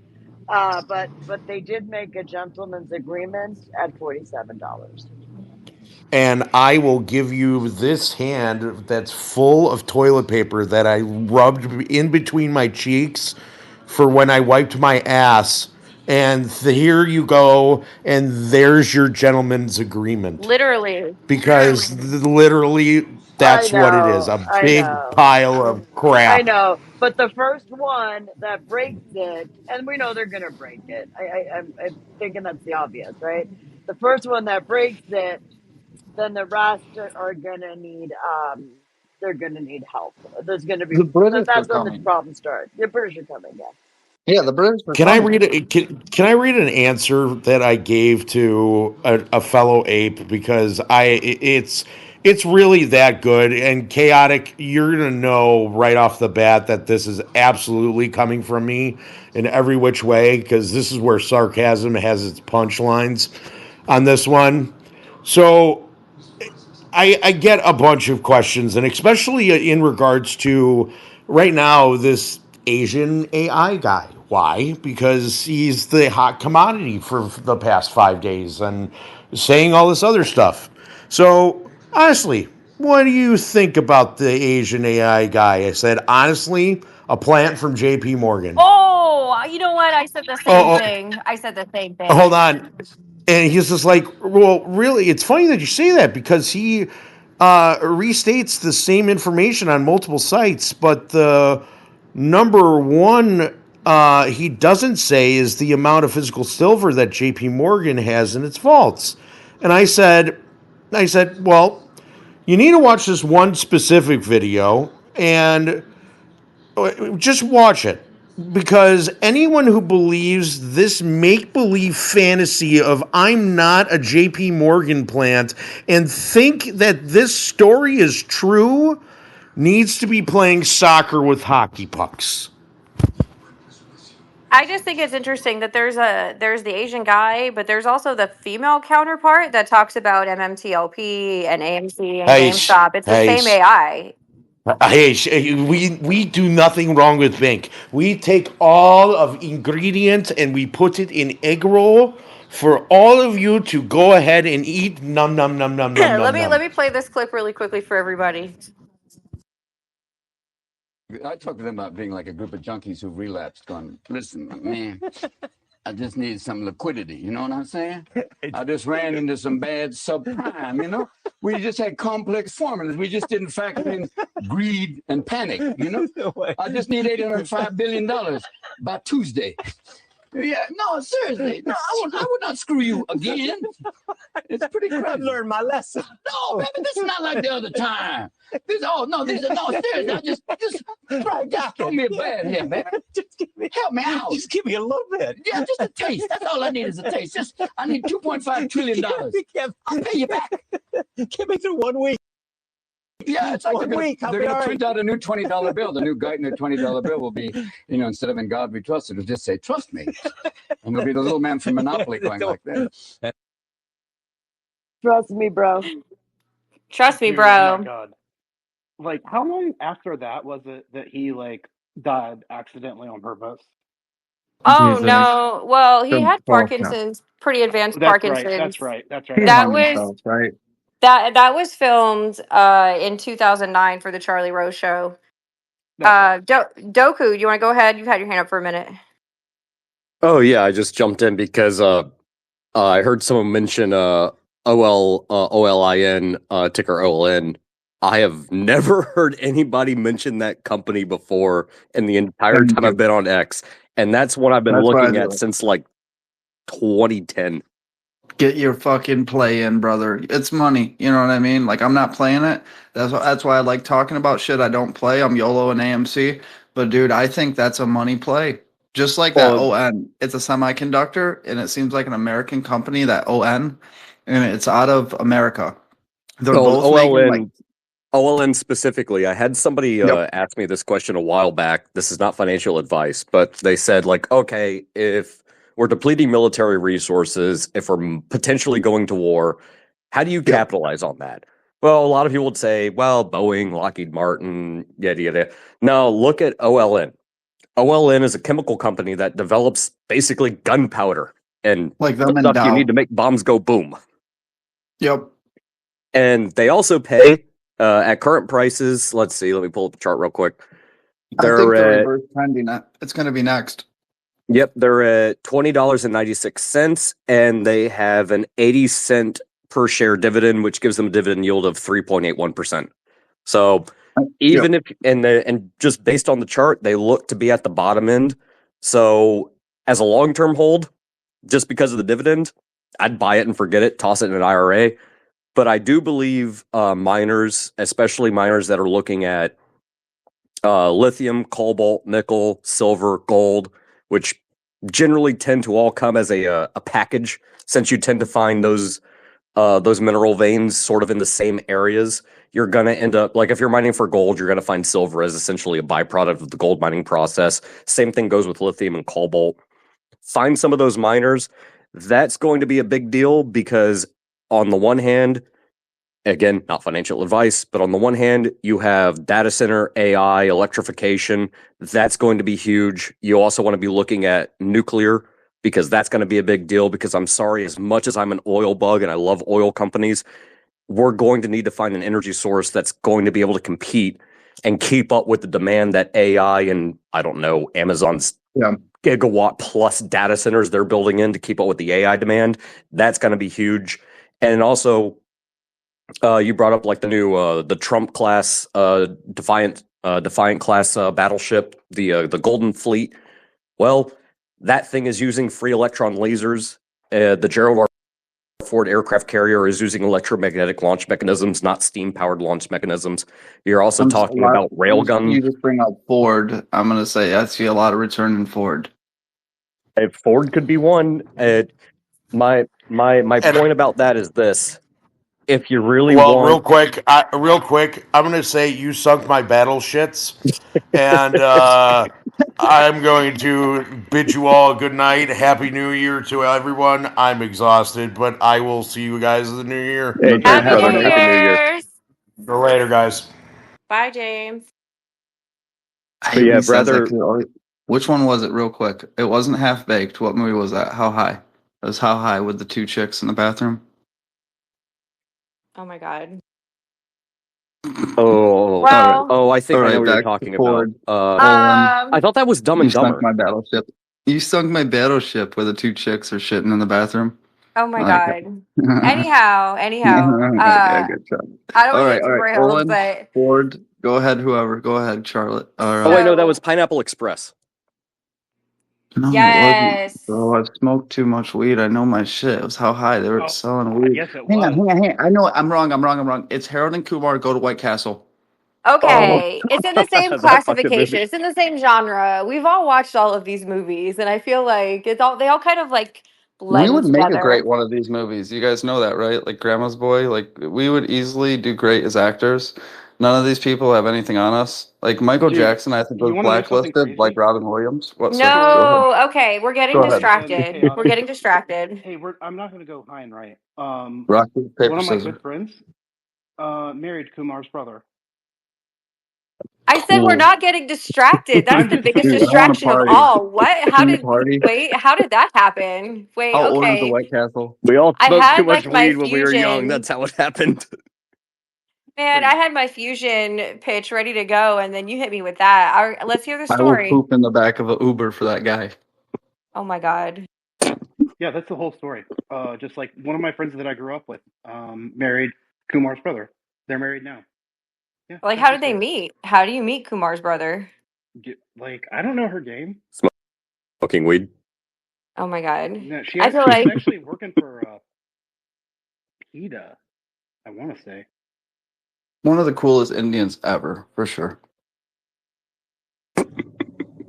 But they did make a gentleman's agreement at $47. And I will give you this hand that's full of toilet paper that I rubbed in between my cheeks for when I wiped my ass. And here you go, and there's your gentleman's agreement. Literally. Because literally, I that's what it is, a I big know. pile of I crap. know, but the first one that breaks it, and we know they're gonna break it. I'm thinking that's the obvious, right? The first one that breaks it, then the rest are gonna need they're gonna need help. There's gonna be The British are that's when the coming. problems start. The British are coming, yeah. Yeah, the British are Can I coming. read it? Can I read an answer that I gave to a fellow ape because it's really that good and chaotic. You're gonna know right off the bat that this is absolutely coming from me in every which way because this is where sarcasm has its punchlines on this one. So I get a bunch of questions, and especially in regards to right now this Asian AI guy. Why? Because he's the hot commodity for the past 5 days and saying all this other stuff. So, honestly, what do you think about the Asian AI guy? I said, honestly, a plant from JP Morgan. Oh, you know what? I said the same Oh, thing. I said the same hold thing. on. And he's just like, well, really, it's funny that you say that because he restates the same information on multiple sites, but the number one he doesn't say is the amount of physical silver that JP Morgan has in its vaults. And I said, well, you need to watch this one specific video and just watch it because anyone who believes this make believe fantasy of I'm not a JP Morgan plant and think that this story is true needs to be playing soccer with hockey pucks. I just think it's interesting that there's the Asian guy, but there's also the female counterpart that talks about MMTLP and AMC and Hey, GameStop. It's the hey, same AI. we do nothing wrong with Bink. We take all of ingredients and we put it in egg roll for all of you to go ahead and eat. Num num num num num let num me num. let me play this clip really quickly for everybody. I talk to them about being like a group of junkies who relapsed, going, listen, man, I just need some liquidity. You know what I'm saying? I just ran into some bad subprime, you know? We just had complex formulas. We just didn't factor in greed and panic, you know? I just need $805 billion by Tuesday. Yeah, no, seriously. No, I would not screw you again. It's pretty crazy. I've learned my lesson. No, baby, this is not like the other time. No, seriously. Just throw me a bad here, baby. Help me out. Just give me a little bit. Yeah, just a taste. That's all I need is a taste. I need $2.5 trillion. I'll pay you back. Get me through 1 week. Yeah, it's like they're going to print out a new $20 bill. The new Geithner $20 bill will be, instead of "In God We Trust," it'll just say "Trust me," and it'll be the little man from Monopoly going like that. Trust me, bro. Trust me, Dude, oh my bro. God. Like, how long after that was it that he, like, died accidentally on purpose? Oh Jesus. no. Well, he had Well, no. Parkinson's, pretty advanced That's right. That's Parkinson's. right. That's right. He I remember That hung that. was himself, right? That was filmed in 2009 for the Charlie Rose show. Okay. Doku, do you want to go ahead? You've had your hand up for a minute. Oh yeah, I just jumped in because I heard someone mention OLIN ticker OLN. I have never heard anybody mention that company before in the entire Thank time I've you. been on X, and that's what I've been That's why I looking do at it. since like 2010. Get your fucking play in, brother. It's money. You know what I mean? Like I'm not playing it. That's why I like talking about shit I don't play. I'm YOLO and AMC. But dude, I think that's a money play. Just like that Well, ON. It's a semiconductor and it seems like an American company, that ON, and it's out of America. They're well, both making like OLN specifically, I had somebody yep. ask me this question a while back. This is not financial advice, but they said, like, okay, if we're depleting military resources, if we're potentially going to war, how do you Yep. capitalize on that? Well, a lot of people would say, well, Boeing, Lockheed Martin, yada, yada. No, look at OLN. OLN is a chemical company that develops basically gunpowder and Like the them and stuff you Dow. need to make bombs go boom. Yep. And they also pay at current prices. Let's see. Let me pull up the chart real quick. I think They're they're at reverse trending. It's going to be next. yep. They're at $20.96, and they have an 80 cent per share dividend, which gives them a dividend yield of 3.81%. So even Yep. if and just based on the chart, they look to be at the bottom end. So as a long term hold, just because of the dividend, I'd buy it and forget it, toss it in an IRA. But I do believe miners, especially miners that are looking at lithium, cobalt, nickel, silver, gold, which generally tend to all come as a package, since you tend to find those mineral veins sort of in the same areas. You're going to end up, like if you're mining for gold, you're going to find silver as essentially a byproduct of the gold mining process. Same thing goes with lithium and cobalt. Find some of those miners. That's going to be a big deal because on the one hand, again, not financial advice, but on the one hand, you have data center, AI, electrification. That's going to be huge. You also want to be looking at nuclear because that's going to be a big deal. Because I'm sorry, as much as I'm an oil bug and I love oil companies, we're going to need to find an energy source that's going to be able to compete and keep up with the demand that AI and, I don't know, Amazon's gigawatt plus data centers they're building in to keep up with the AI demand. That's going to be huge. And also, you brought up like the new the Trump class Defiant class battleship, the Golden Fleet. Well, that thing is using free electron lasers. The Gerald R. Ford aircraft carrier is using electromagnetic launch mechanisms, not steam powered launch mechanisms. You're also talking about railgun. You just bring up Ford. I'm going to say I see a lot of return in Ford. If Ford could be one. My point about that is this: if you really Well, want, real quick, I'm going to say you sunk my battle shits, and I'm going to bid you all a good night. Happy New Year to everyone. I'm exhausted, but I will see you guys in the new year. hey, thanks, Happy brother. New Happy New Year. Year's. See you later, guys. Bye, James. I But hate when yeah, he says that brother. 'cause which one was it, real quick? It wasn't Half Baked. What movie was that? How High? It was How High with the two chicks in the bathroom. Oh my God. Oh, Well, I think All I know right, what you're back to talking about. Ford. I I thought that was Dumb You and sunk Dumber. my battleship. You sunk my battleship where the two chicks are shitting in the bathroom. oh my Okay. God. Anyhow, Yeah, good job. I don't All want to right, get all too right. railed, Owen, but Ford, go ahead, whoever. Go ahead, Charlotte. Oh wait, no, that was so Pineapple Express. No, it wasn't. yes. Bro, I smoked too much weed. I know my shit. It was How High. They were Oh, selling I weed. guess it Hang on, was. hang on. I know it. I'm wrong. It's Harold and Kumar Go to White Castle. Oh, Okay, it's in the same that fucking classification. movie. It's in the same genre. We've all watched all of these movies, and I feel like they all kind of like We blend would make a together. great one of these movies. You guys know that, right? Like Grandma's Boy. Like we would easily do great as actors. None of these people have anything on us. Like Michael Dude, Jackson, I think you was want to know something blacklisted, like crazy? Robin Williams. What, sir? Go Troy ahead. No, okay, we're getting Go ahead. and distracted. We're Chaotic. getting distracted. Hey, I'm not going to go high and right. Rock, paper, One of my scissors. good friends married Kumar's brother. I said we're Cool. not getting distracted. That's I'm the just biggest Dude, I want to distraction of party. all. What? How Can we did party? wait? How did that happen? Wait, I'll order the okay. White Castle. We all I smoked too had much like my weed when we were young. fusion. That's how it happened. Man, I had my fusion pitch ready to go, and then you hit me with that. Let's hear the I will story. poop in the back of an Uber for that guy. Oh my God. Yeah, that's the whole story. Just like one of my friends that I grew up with, married Kumar's brother. They're married now. Yeah, Like, that's how the did they story. meet? How do you meet Kumar's brother? Like, I don't know her game. Smoking weed. Oh my God. No, I feel she was like actually working for PETA, I want to say. One of the coolest Indians ever, for sure.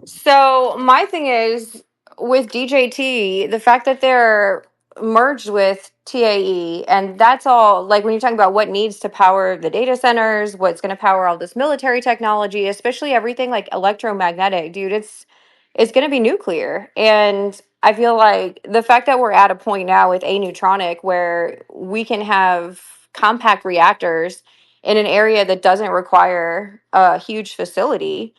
so. My thing is with DJT, the fact that they're merged with TAE, and that's all like when you're talking about what needs to power the data centers, what's going to power all this military technology, especially everything like electromagnetic, dude, it's going to be nuclear. And I feel like the fact that we're at a point now with a neutronic where we can have compact reactors in an area that doesn't require a huge facility.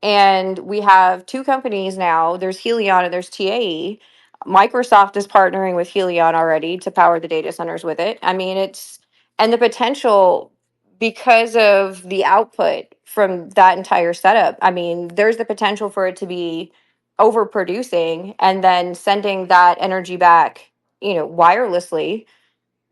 And we have two companies now. There's Helion and there's TAE. Microsoft is partnering with Helion already to power the data centers with it. I mean, it's and the potential because of the output from that entire setup. I mean, there's the potential for it to be overproducing and then sending that energy back, wirelessly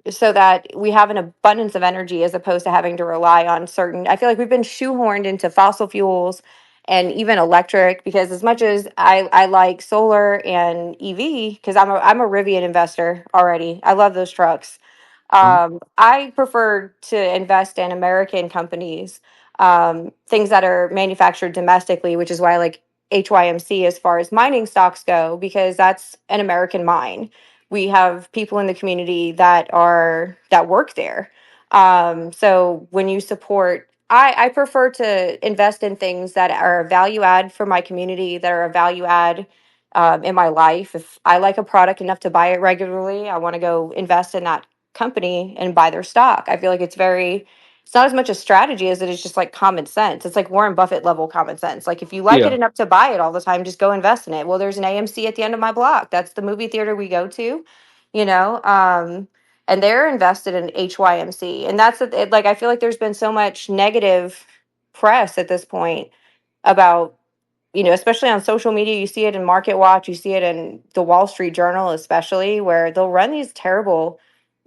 so that we have an abundance of energy as opposed to having to rely on certain. I feel like we've been shoehorned into fossil fuels and even electric because as much as I like solar and EV because I'm a Rivian investor already. I love those trucks. I prefer to invest in American companies, things that are manufactured domestically, which is why I like HYMC as far as mining stocks go, because that's an American mine. We have people in the community that work there. So when you support, I prefer to invest in things that are a value add for my community, that are a value add in my life. If I like a product enough to buy it regularly, I want to go invest in that company and buy their stock. I feel like it's not as much a strategy as it is just like common sense. It's like Warren Buffett level common sense. Like if you like it Yeah. enough to buy it all the time, just go invest in it. Well, there's an AMC at the end of my block. That's the movie theater we go to, you know. And they're invested in HYMC. And like I feel like there's been so much negative press at this point about especially on social media, you see it in Market Watch, you see it in the Wall Street Journal, especially where they'll run these terrible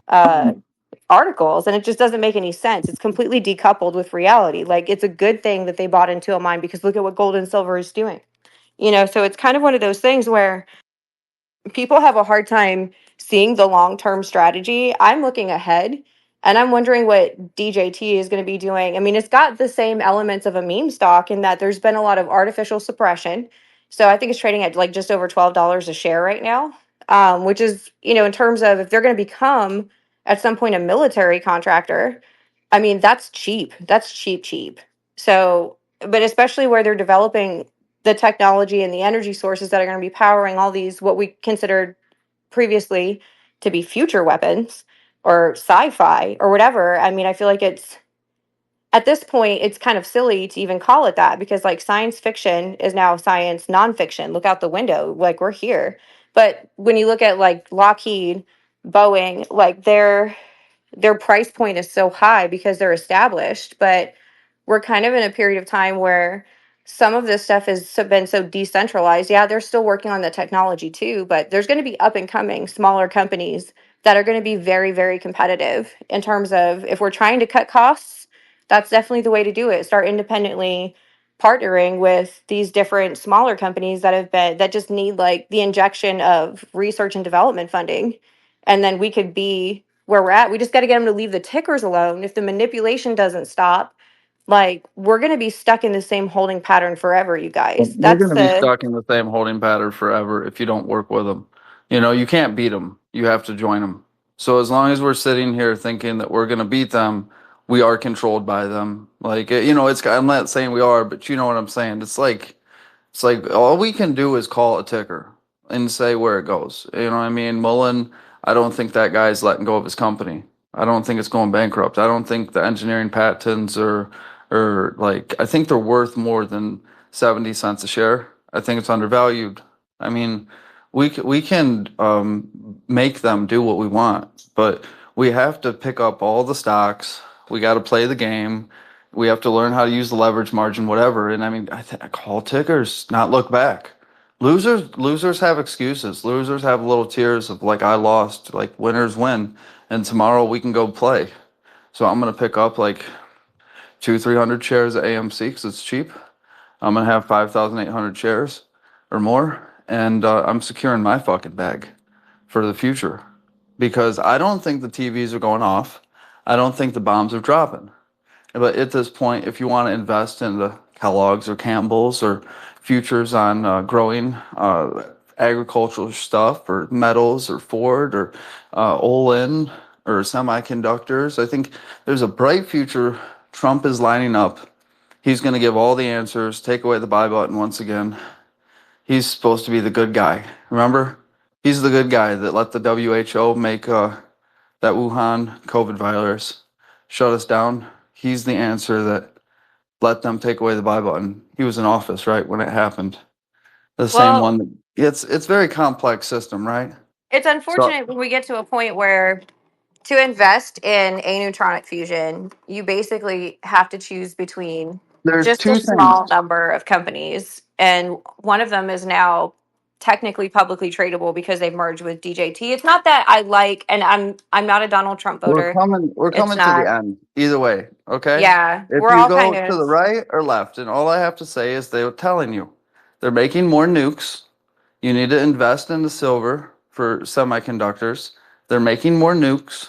uh, articles and it just doesn't make any sense. It's completely decoupled with reality. Like it's a good thing that they bought into a mine because look at what gold and silver is doing. So it's kind of one of those things where people have a hard time seeing the long-term strategy. I'm looking ahead and I'm wondering what DJT is going to be doing. I mean, it's got the same elements of a meme stock in that there's been a lot of artificial suppression. So I think it's trading at like just over $12 a share right now, which is, in terms of if they're going to become at some point a military contractor, I mean, that's cheap. That's cheap, cheap. So, but especially where they're developing the technology and the energy sources that are going to be powering all these what we considered previously to be future weapons or sci-fi or whatever. I mean, I feel like it's at this point it's kind of silly to even call it that because like science fiction is now science nonfiction. Look out the window, like we're here. But when you look at like Lockheed, Boeing, like their price point is so high because they're established, but we're kind of in a period of time where some of this stuff has been so decentralized. Yeah, they're still working on the technology too, but there's going to be up and coming smaller companies that are going to be very, very competitive in terms of if we're trying to cut costs, that's definitely the way to do it. Start independently partnering with these different smaller companies that just need like the injection of research and development funding. And then we could be where we're at. We just got to get them to leave the tickers alone. If the manipulation doesn't stop, like we're going to be stuck in the same holding pattern forever, you guys. You're going That's to be the stuck in the same holding pattern forever if you don't work with them. You can't beat them. You have to join them. So as long as we're sitting here thinking that we're going to beat them, we are controlled by them. Like, I'm not saying we are, but you know what I'm saying. It's like all we can do is call a ticker and say where it goes. You know what I mean? Mullen, I don't think that guy's letting go of his company. I don't think it's going bankrupt. I don't think the engineering patents or like I think they're worth more than 70 cents a share. I think it's undervalued. I mean, we can make them do what we want, but we have to pick up all the stocks. We got to play the game. We have to learn how to use the leverage margin, whatever. And I mean, I call tickers, not look back. Losers have excuses. Losers have little tears of like I lost. Like winners win, and tomorrow we can go play. So I'm gonna pick up like 300 shares of AMC because it's cheap. I'm gonna have 5,800 shares or more, and I'm securing my fucking bag for the future because I don't think the TVs are going off. I don't think the bombs are dropping. But at this point, if you want to invest in the Kellogg's or Campbell's or futures on growing agricultural stuff or metals or Ford or Olin or semiconductors, I think there's a bright future. Trump is lining up. He's going to give all the answers, take away the buy button once again. He's supposed to be the good guy. Remember? He's the good guy that let the WHO make that Wuhan COVID virus shut us down. He's the answer that let them take away the buy button. He was in office, right, when it happened. The same Well, one. It's very complex system, right? it's So unfortunate when we get to a point where to invest in a neutronic fusion, you basically have to choose between there's just a two things. small number of companies, and one of them is now technically publicly tradable because they've merged with DJT. It's not that I like, and I'm not a Donald Trump voter. We're It's coming to the not. end. Either way, okay? Yeah, If we're you all kind go to of the right or left, and all I have to say is they're telling you they're making more nukes. You need to invest in the silver for semiconductors. They're making more nukes.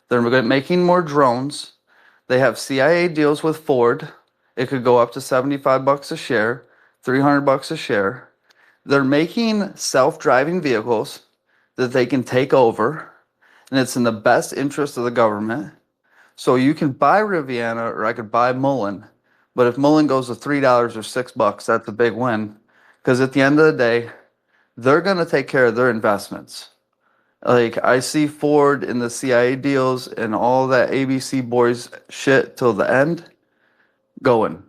They're making more drones. They have CIA deals with Ford. It could go up to $75 a share, $300 a share. They're making self-driving vehicles that they can take over, and it's in the best interest of the government. So you can buy Riviana or I could buy Mullen, but if Mullen goes to $3 or $6, that's a big win. Because at the end of the day, they're gonna take care of their investments. Like I see Ford in the CIA deals and all that ABC boys shit till the end going.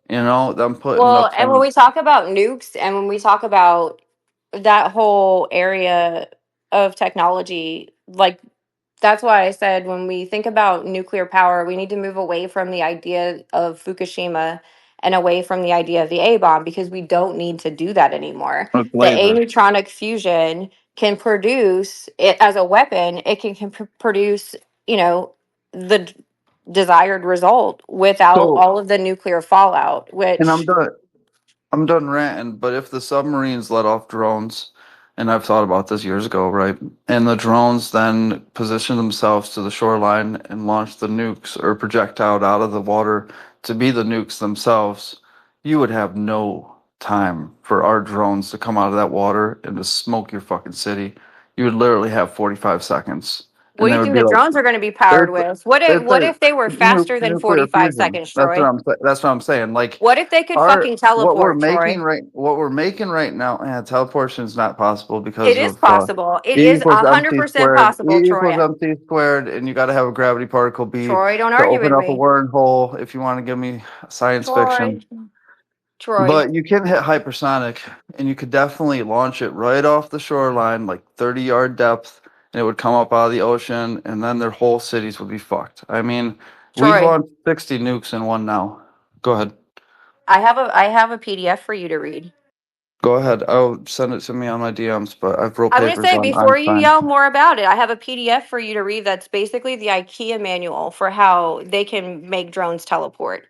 You know, them putting well, up and when some. we talk about nukes and when we talk about that whole area of technology, like that's why I said when we think about nuclear power, we need to move away from the idea of Fukushima and away from the idea of the A bomb because we don't need to do that anymore. It's The A laser. neutronic fusion can produce it as a weapon, it can produce, you know, the desired result without So, all of the nuclear fallout, and I'm which done. I'm done ranting, but if the submarines let off drones, and I've thought about this years ago, right? And the drones then position themselves to the shoreline and launch the nukes or projectile out of the water to be the nukes themselves, you would have no time for our drones to come out of that water and to smoke your fucking city. You would literally have 45 seconds. what And do they you would think be the like, drones are going to be powered it's, with? it's What like if they were faster than nuclear 45 fusion. seconds, Troy? That's what I'm saying. Like, What if they could our fucking teleport, Troy? what we're making right now, teleportation is not possible It because is of possible. It E is equals MC 100% squared. possible, E equals Troy. MC squared, and you got to have a gravity particle B Troy, don't to argue open with up a me. wormhole. If you want to give me science Troy. fiction, Troy. but you can hit hypersonic, and you could definitely launch it right off the shoreline, like 30-yard depth, and it would come up out of the ocean, and then their whole cities would be fucked. I mean, we've Troy. launched 60 nukes in one now. Go ahead. I have a PDF for you to read. Go ahead. I'll send it to me on my DMs, but I've wrote I'm going to papers say on before you Einstein. yell more about it, I have a PDF for you to read that's basically the IKEA manual for how they can make drones teleport.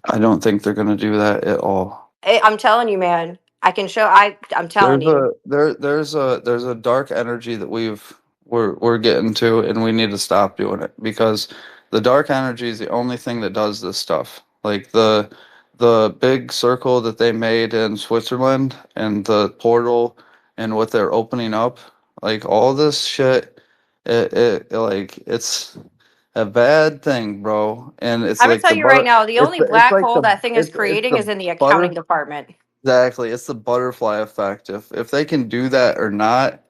I don't think they're going to do that at all. I'm telling you, man. I can show I'm telling There's you. there's a dark energy that we're getting to, and we need to stop doing it because the dark energy is the only thing that does this stuff. Like the big circle that they made in Switzerland and the portal and what they're opening up, like all this shit, it like it's a bad thing, bro. And it's I'm going to like tell you right now, the only it's black like hole that thing is it's creating is the in the accounting butter department. exactly. It's the butterfly effect. If they can do that or not,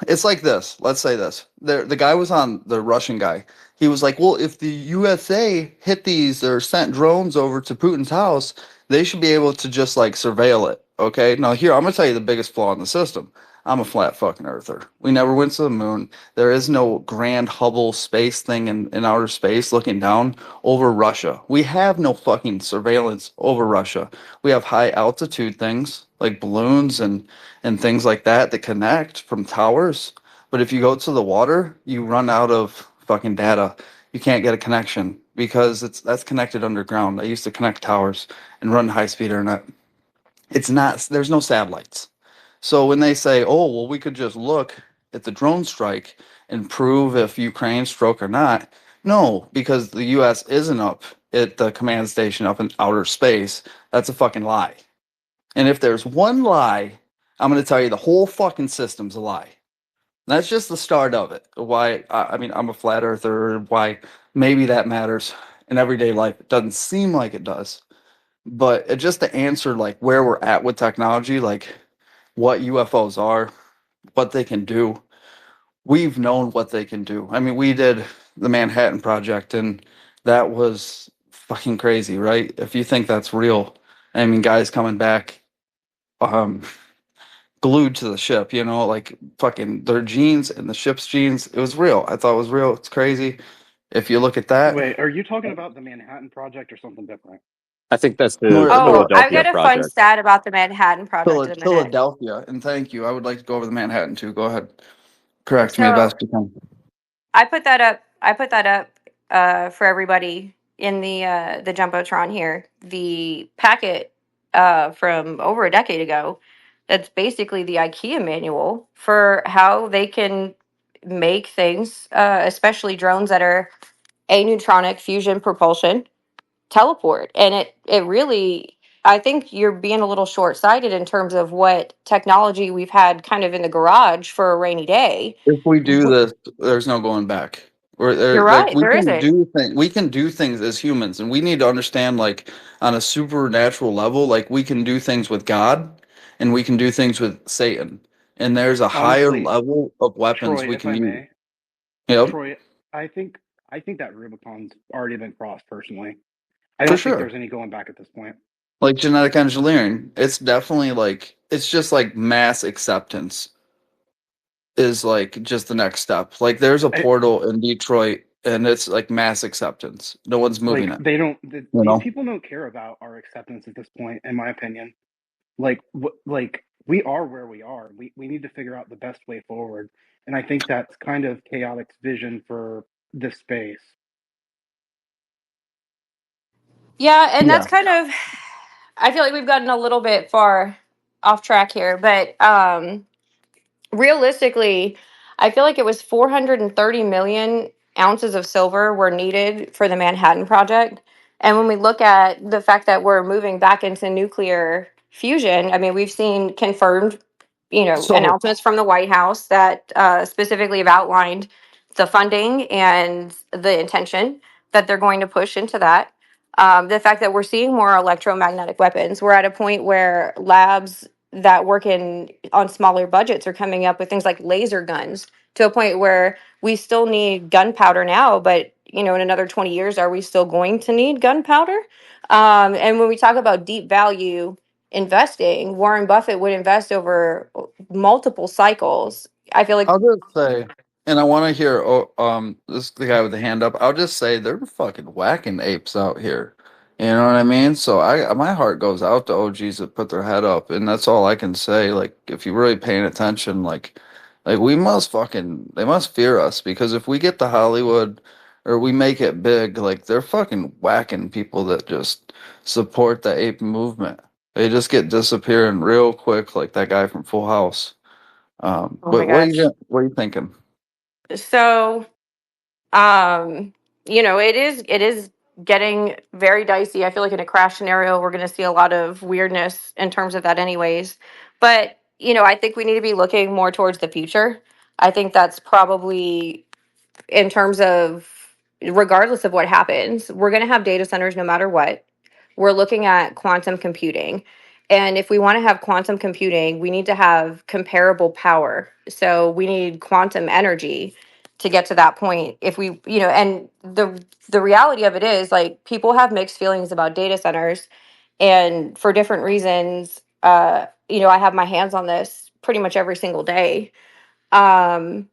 It's like this. Let's say this. The guy was on the Russian guy. He was like, well, if the USA hit these or sent drones over to Putin's house, they should be able to just like surveil it. Okay. Now, here, I'm going to tell you the biggest flaw in the system. I'm a flat fucking earther. We never went to the moon. There is no grand Hubble space thing in outer space looking down over Russia. We have no fucking surveillance over Russia. We have high altitude things like balloons and things like that that connect from towers. But if you go to the water, you run out of fucking data. You can't get a connection because that's connected underground. I used to connect towers and run high speed internet. It's not, there's no satellites. So when they say, oh, well, we could just look at the drone strike and prove if Ukraine struck or not, no, because the US isn't up at the command station up in outer space. That's a fucking lie. And if there's one lie, I'm going to tell you the whole fucking system's a lie. That's just the start of it. Why, I mean, I'm a flat earther, why maybe that matters in everyday life. It doesn't seem like it does. But it just to answer like where we're at with technology, like what UFOs are, what they can do. We've known what they can do. I mean, we did the Manhattan Project, and that was fucking crazy, right? If you think that's real, I mean, guys coming back, um, glued to the ship, you know, like fucking their genes and the ship's genes. It was real. I thought it was real. It's crazy. If you look at that, Wait, are you talking about the Manhattan Project or something different? I think that's the Oh, I've Philadelphia got a fun project. stat about the Manhattan Project in a minute. Philadelphia, and thank you. I would like to go over the Manhattan too. Go ahead. Correct me So best you can. I put that up. For everybody in the jumbotron here. The packet from over a decade ago. That's basically the IKEA manual for how they can make things, especially drones that are aneutronic fusion propulsion teleport. And it really, I think you're being a little short sighted in terms of what technology we've had kind of in the garage for a rainy day. If we do W- this, there's no going back. We're You're there, like right, there isn't. we can do things as humans, and we need to understand like on a supernatural level, like we can do things with God, and we can do things with Satan, and there's a higher Honestly, level of weapons Troy, we if can I use. may, Yep, Troy, I think I think that Rubicon's already been crossed personally. I for don't think sure. there's any going back at this point. Like genetic engineering, it's definitely like it's just like mass acceptance is like just the next step. Like there's a I, portal in Detroit, and it's like mass acceptance. No one's moving like it. they don't You these know. people don't care about our acceptance at this point, in my opinion. Like we are where we are. We need to figure out the best way forward, and I think that's kind of chaotic's vision for this space. Yeah, and Yeah. that's kind of, I feel like we've gotten a little bit far off track here, but realistically, I feel like it was 430 million ounces of silver were needed for the Manhattan Project. And when we look at the fact that we're moving back into nuclear fusion, I mean, we've seen confirmed, So announcements from the White House that specifically have outlined the funding and the intention that they're going to push into that. The fact that we're seeing more electromagnetic weapons, we're at a point where labs that work in on smaller budgets are coming up with things like laser guns to a point where we still need gunpowder now, but in another 20 years, are we still going to need gunpowder? And when we talk about deep value investing, Warren Buffett would invest over multiple cycles. I feel like I'll just say, and I want to hear, this the guy with the hand up. I'll just say they're fucking whacking apes out here. You know what I mean? So my heart goes out to OGs that put their head up, and that's all I can say. Like, if you're really paying attention, like we must fucking, they must fear us because if we get to Hollywood or we make it big, like they're fucking whacking people that just support the ape movement. They just get disappearing real quick, like that guy from Full House. oh my What are gosh. what are you thinking? So it is getting very dicey. I feel like in a crash scenario, we're going to see a lot of weirdness in terms of that, anyways. But I think we need to be looking more towards the future. I think that's probably in terms of regardless of what happens, we're going to have data centers no matter what. We're looking at quantum computing. And if we want to have quantum computing, we need to have comparable power. So we need quantum energy to get to that point. If we, and the reality of it is like people have mixed feelings about data centers and for different reasons. I have my hands on this pretty much every single day. Um,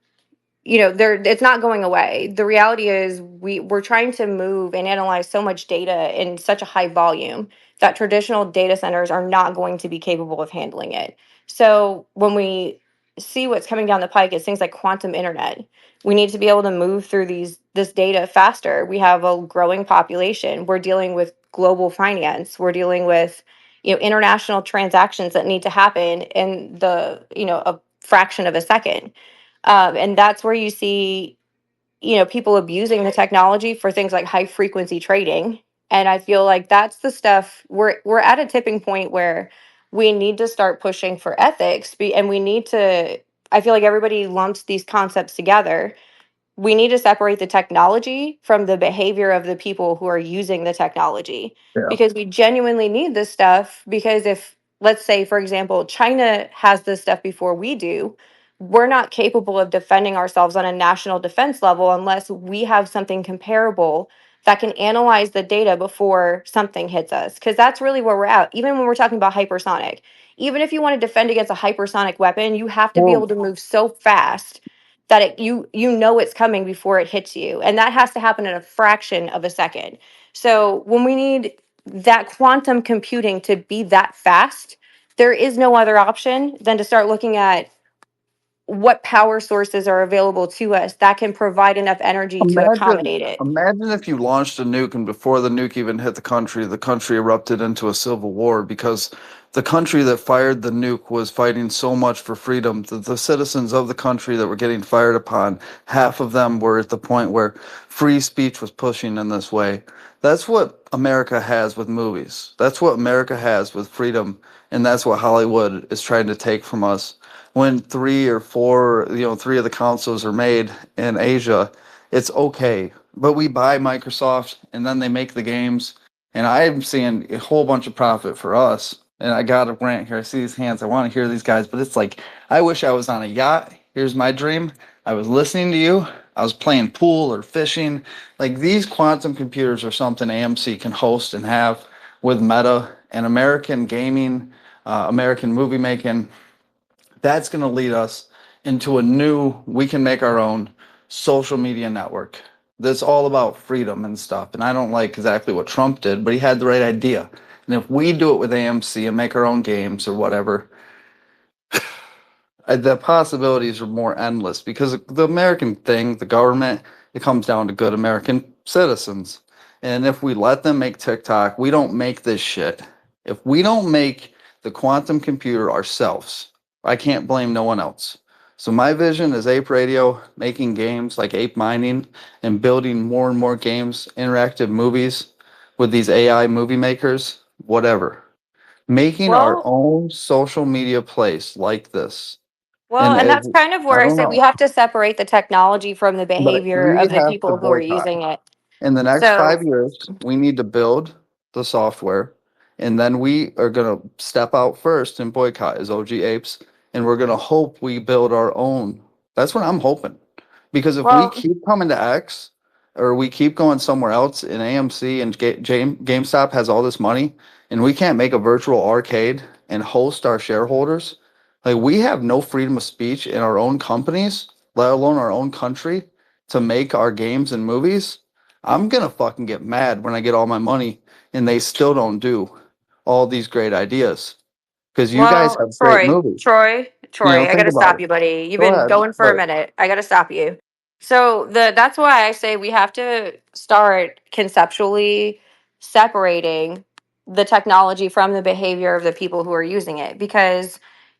there it's not going away. The reality is we're trying to move and analyze so much data in such a high volume that traditional data centers are not going to be capable of handling it. So when we see what's coming down the pike, it's things like quantum internet. We need to be able to move through this data faster. We have a growing population. We're dealing with global finance. We're dealing with international transactions that need to happen in a fraction of a second. And that's where you see, people abusing the technology for things like high frequency trading. And I feel like that's the stuff we're at a tipping point where we need to start pushing for ethics. And we need to, I feel like everybody lumps these concepts together. We need to separate the technology from the behavior of the people who are using the technology Yeah. because we genuinely need this stuff. Because if, let's say, for example, China has this stuff before we do, we're not capable of defending ourselves on a national defense level unless we have something comparable that can analyze the data before something hits us. Because that's really where we're at. Even when we're talking about hypersonic, even if you want to defend against a hypersonic weapon, you have to be Well, able to move so fast that you know it's coming before it hits you, and that has to happen in a fraction of a second. So when we need that quantum computing to be that fast, there is no other option than to start looking at what power sources are available to us that can provide enough energy to imagine, accommodate it. imagine if you launched a nuke and before the nuke even hit the country erupted into a civil war because the country that fired the nuke was fighting so much for freedom that the citizens of the country that were getting fired upon, half of them were at the point where free speech was pushing in this way. That's what America has with movies. That's what America has with freedom, and that's what Hollywood is trying to take from us. When three or four, three of the consoles are made in Asia, it's okay. But we buy Microsoft and then they make the games. And I'm seeing a whole bunch of profit for us. And I got a rant here. I see these hands. I want to hear these guys. But it's like, I wish I was on a yacht. Here's my dream. I was listening to you. I was playing pool or fishing. Like these quantum computers are something AMC can host and have with Meta and American gaming, American movie making. That's going to lead us into a new, we can make our own social media network that's all about freedom and stuff. And I don't like exactly what Trump did, but he had the right idea. And if we do it with AMC and make our own games or whatever, the possibilities are more endless because the American thing, the government, it comes down to good American citizens. And if we let them make TikTok, we don't make this shit. If we don't make the quantum computer ourselves, I can't blame no one else. So my vision is Ape Radio making games like Ape Mining and building more and more games, interactive movies with these AI movie makers, whatever. Making our Well, own social media place like this. well, And and that's kind of I where I don't say we know, have to separate the technology from the but behavior we of the have to people who are boycott. using it. In the next So, 5 years, we need to build the software, and then we are going to step out first and boycott as OG Apes, and we're going to hope we build our own. That's what I'm hoping. Because if we well, keep coming to X or we keep going somewhere else in AMC and GameStop has all this money and we can't make a virtual arcade and host our shareholders, like we have no freedom of speech in our own companies, let alone our own country to make our games and movies. I'm gonna fucking get mad when I get all my money and they still don't do all these great ideas because you guys Well, have great movies. Troy, I Think gotta about stop it. you, buddy. You've Go been ahead, going for a but minute. I gotta stop you. So that's why I say we have to start conceptually separating the technology from the behavior of the people who are using it because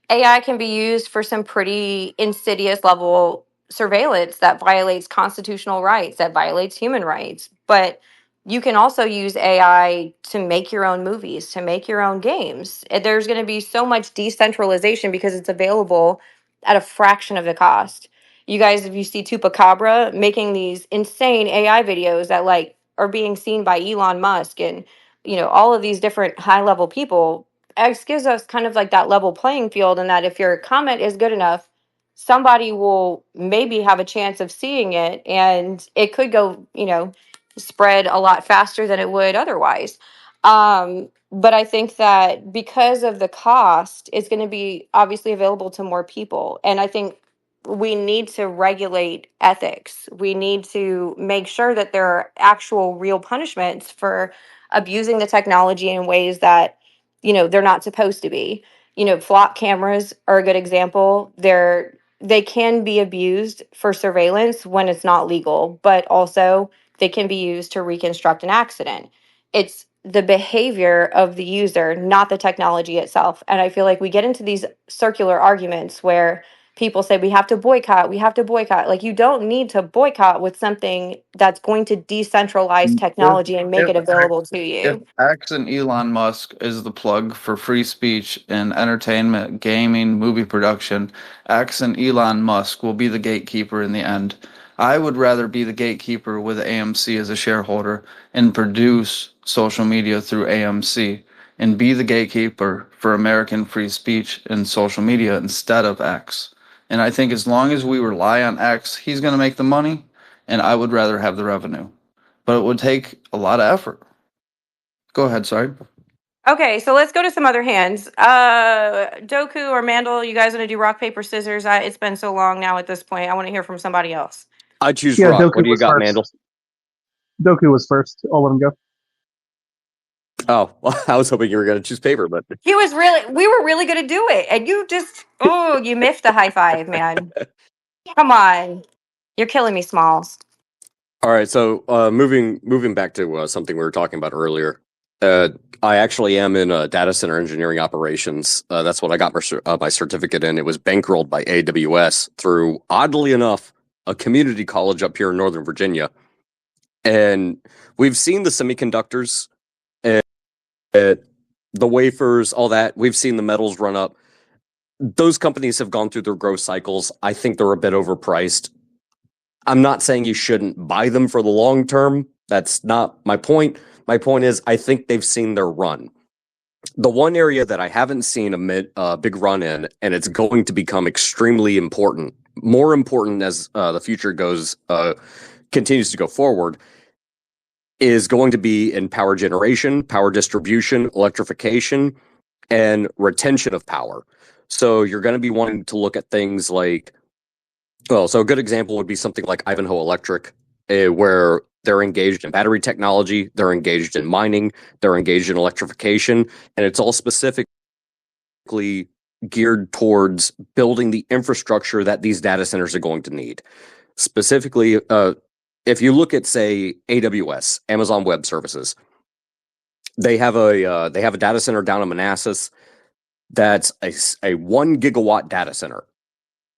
AI can be used for some pretty insidious level surveillance that violates constitutional rights, that violates human rights. But you can also use AI to make your own movies, to make your own games. There's going to be so much decentralization because it's available at a fraction of the cost. You guys, if you see Tupacabra making these insane AI videos that like are being seen by Elon Musk and all of these different high level people, X gives us kind of like that level playing field, and that if your comment is good enough, somebody will maybe have a chance of seeing it, and it could go, spread a lot faster than it would otherwise. But I think that because of the cost, it's going to be obviously available to more people. And I think we need to regulate ethics. We need to make sure that there are actual real punishments for abusing the technology in ways that, they're not supposed to be. Flock cameras are a good example. They can be abused for surveillance when it's not legal, but also they can be used to reconstruct an accident. It's the behavior of the user, not the technology itself. And I feel like we get into these circular arguments where people say we have to boycott, we have to boycott. Like, you don't need to boycott with something that's going to decentralize If technology and make if it available to if you. X and Elon Musk is the plug for free speech in entertainment, gaming, movie production, X and Elon Musk will be the gatekeeper in the end. I would rather be the gatekeeper with AMC as a shareholder and produce social media through AMC and be the gatekeeper for American free speech and social media instead of X. And I think as long as we rely on X, he's going to make the money, and I would rather have the revenue. But it would take a lot of effort. Go ahead, sorry. Okay, so let's go to some other hands. Doku or Mandel, you guys want to do rock, paper, scissors? It's been so long now at this point. I want to hear from somebody else. I choose Yeah, rock. Doku What do you was got, first. Mandel? Doku was first. I'll let him go. Oh, well, I was hoping you were going to choose paper, but We were really going to do it. And you just, you miffed the high five, man. Come on. You're killing me, Smalls. all right. So moving back to something we were talking about earlier. I actually am in data center engineering operations. That's what I got my certificate in. It was bankrolled by AWS through, oddly enough, a community college up here in Northern Virginia. And we've seen the semiconductors and the wafers, all that. We've seen the metals run up. Those companies have gone through their growth cycles. I think they're a bit overpriced. I'm not saying you shouldn't buy them for the long term. That's not my point. My point is, I think they've seen their run. The one area that I haven't seen a big run in, and it's going to become extremely important, more important as the future continues to go forward, is going to be in power generation, power distribution, electrification, and retention of power. So you're going to be wanting to look at things like, so a good example would be something like Ivanhoe Electric, where they're engaged in battery technology, they're engaged in mining, they're engaged in electrification, and it's all specifically geared towards building the infrastructure that these data centers are going to need. Specifically, if you look at, say, AWS, Amazon Web Services, they have a data center down in Manassas that's a 1 gigawatt data center.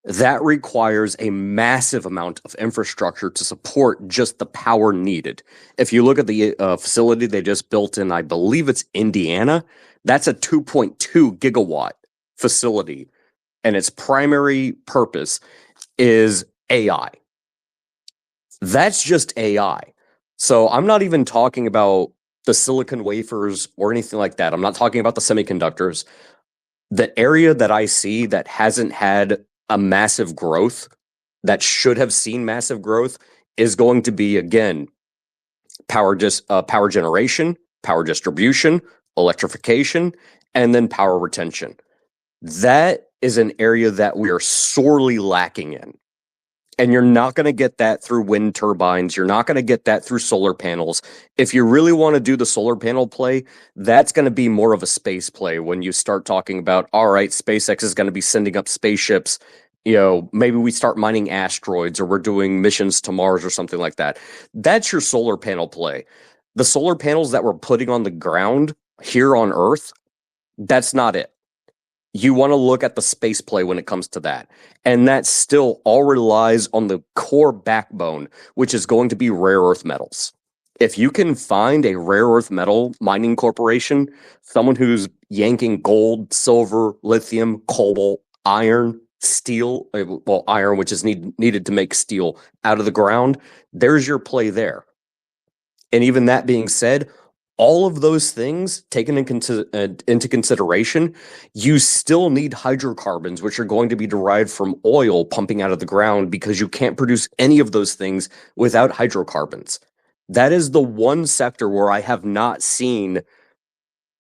That requires a massive amount of infrastructure to support just the power needed. If you look at the facility they just built in, I believe it's Indiana, that's a 2.2 gigawatt facility, and its primary purpose is AI. That's just AI. So I'm not even talking about the silicon wafers or anything like that. I'm not talking about the semiconductors. The area that I see that hasn't had a massive growth, that should have seen massive growth, is going to be, again, power generation, power distribution, electrification, and then power retention. That is an area that we are sorely lacking in. And you're not going to get that through wind turbines. You're not going to get that through solar panels. If you really want to do the solar panel play, that's going to be more of a space play when you start talking about, all right, SpaceX is going to be sending up spaceships. Maybe we start mining asteroids, or we're doing missions to Mars or something like that. That's your solar panel play. The solar panels that we're putting on the ground here on Earth, that's not it. You want to look at the space play when it comes to that. And that still all relies on the core backbone, which is going to be rare earth metals. If you can find a rare earth metal mining corporation, someone who's yanking gold, silver, lithium, cobalt, iron, steel, iron, which is needed to make steel, out of the ground, there's your play there. And even that being said, all of those things taken into consideration, you still need hydrocarbons, which are going to be derived from oil pumping out of the ground, because you can't produce any of those things without hydrocarbons. That is the one sector where I have not seen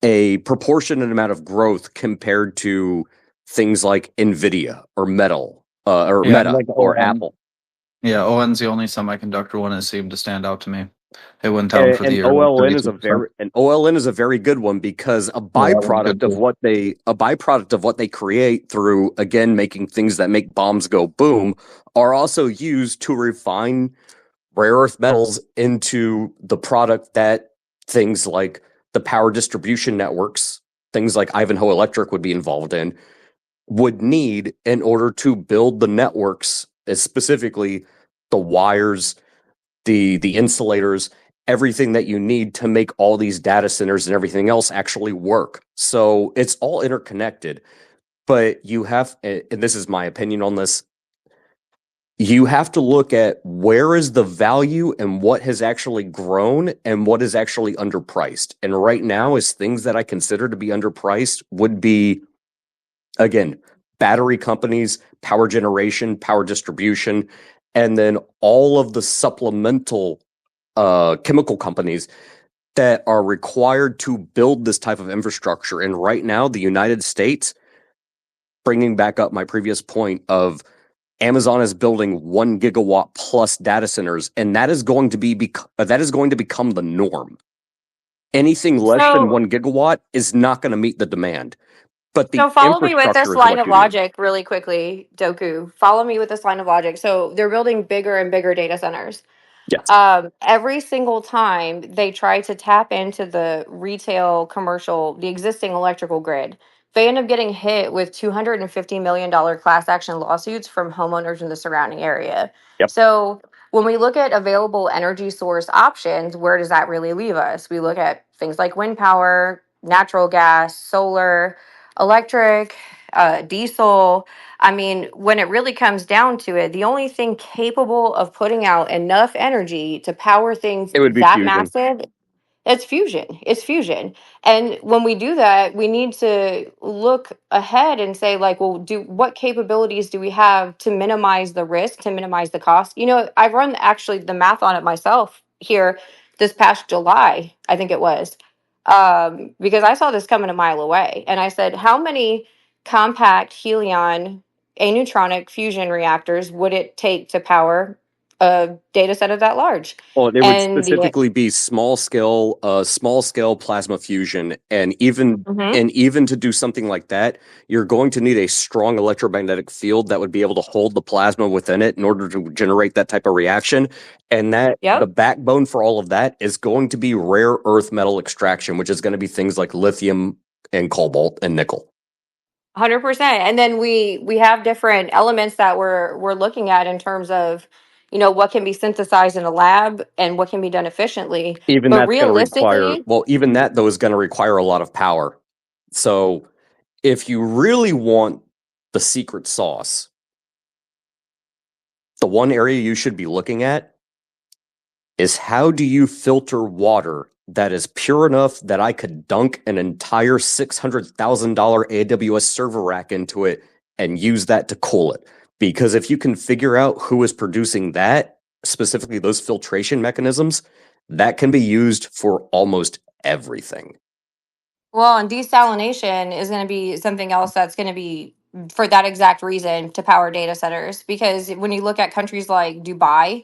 a proportionate amount of growth compared to things like Nvidia or Meta like or ON. Apple. Yeah, ON's the only semiconductor one that seemed to stand out to me. It went down for the And year. OLN is a very good one, because a byproduct of what they create through, again, making things that make bombs go boom, are also used to refine rare earth metals into the product that things like the power distribution networks, things like Ivanhoe Electric would be involved in, would need in order to build the networks, specifically the wires, the insulators, everything that you need to make all these data centers and everything else actually work. So it's all interconnected. But you have, and this is my opinion on this, you have to look at where is the value and what has actually grown and what is actually underpriced. And right now, is things that I consider to be underpriced would be, again, battery companies, power generation, power distribution, and then all of the supplemental chemical companies that are required to build this type of infrastructure. And right now, the United States, bringing back up my previous point of Amazon is building 1 gigawatt plus data centers, and that is going to become the norm. Anything less than 1 gigawatt is not going to meet the demand. But the So follow me with infrastructure this is line what of you need. logic really quickly, Doku. Follow me with this line of logic. So they're building bigger and bigger data centers. Yes. Every single time they try to tap into the retail, commercial, the existing electrical grid, they end up getting hit with $250 million class action lawsuits from homeowners in the surrounding area. Yep. So when we look at available energy source options, where does that really leave us? We look at things like wind power, natural gas, solar, electric, diesel. I mean, when it really comes down to it, the only thing capable of putting out enough energy to power things It would be that fusion. massive, it's fusion. It's fusion. And when we do that, we need to look ahead and say, like, well, what capabilities do we have to minimize the risk, to minimize the cost? You know, I run actually the math on it myself here this past July, I think it was, because I saw this coming a mile away. And I said, how many compact Helion aneutronic fusion reactors would it take to power a data center that large? Well, it would And specifically be small scale plasma fusion, and even to do something like that, you're going to need a strong electromagnetic field that would be able to hold the plasma within it in order to generate that type of reaction. And that the backbone for all of that is going to be rare earth metal extraction, which is going to be things like lithium and cobalt and nickel. 100%. And then we have different elements that we're looking at in terms of, you know, what can be synthesized in a lab and what can be done efficiently. Even But that's going to require, realistically, even that though is going to require a lot of power. So if you really want the secret sauce, the one area you should be looking at is how do you filter water that is pure enough that I could dunk an entire $600,000 AWS server rack into it and use that to cool it. Because if you can figure out who is producing that, specifically those filtration mechanisms, that can be used for almost everything. well, and desalination is going to be something else that's going to be for that exact reason to power data centers. Because when you look at countries like Dubai,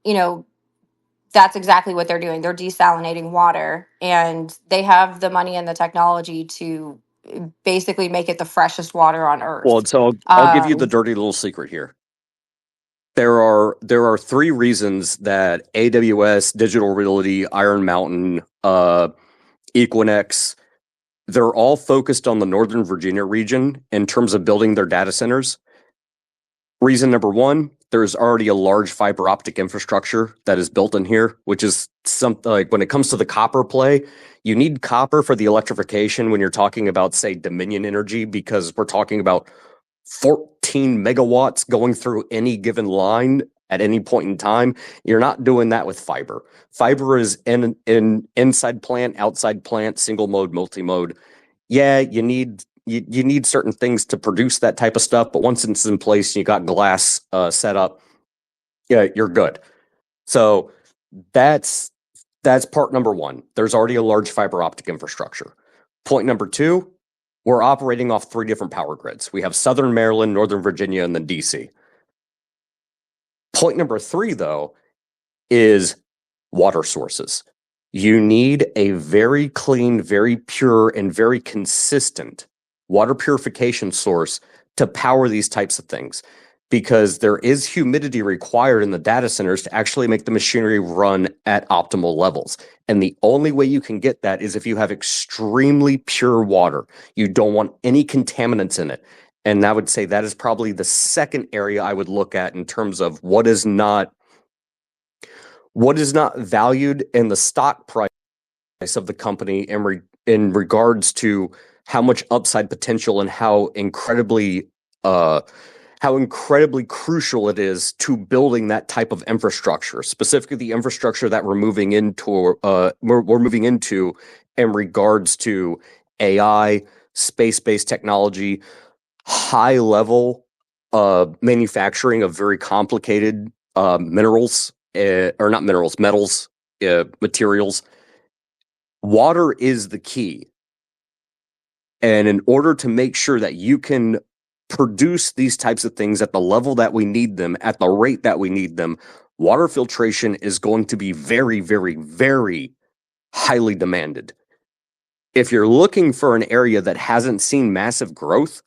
you know, that's exactly what they're doing. They're desalinating water, and they have the money and the technology to basically make it the freshest water on earth. Well, so I'll give you the dirty little secret here. There are 3 reasons that AWS, Digital Realty, Iron Mountain, Equinix, they're all focused on the Northern Virginia region in terms of building their data centers. Reason number 1, there's already a large fiber optic infrastructure that is built in here, which is something like when it comes to the copper play, you need copper for the electrification when you're talking about, say, Dominion Energy, because we're talking about 14 megawatts going through any given line at any point in time. You're not doing that with fiber. Fiber is in inside plant, outside plant, single mode, multi-mode. Yeah, you need certain things to produce that type of stuff, but once it's in place, you got glass set up, yeah, you're good. So that's part number one. There's already a large fiber optic infrastructure. Point number two, we're operating off 3 different power grids. We have Southern Maryland, Northern Virginia, and then DC. Point number 3, though, is water sources. You need a very clean, very pure, and very consistent water purification source to power these types of things, because there is humidity required in the data centers to actually make the machinery run at optimal levels. And the only way you can get that is if you have extremely pure water. You don't want any contaminants in it. And I would say that is probably the second area I would look at in terms of what is not valued in the stock price of the company in regards to how much upside potential and how incredibly crucial it is to building that type of infrastructure, specifically the infrastructure that we're moving into in regards to AI, space-based technology, high level manufacturing of very complicated metals, materials. Water is the key. And in order to make sure that you can produce these types of things at the level that we need them, at the rate that we need them, water filtration is going to be very, very, very highly demanded. If you're looking for an area that hasn't seen massive growth,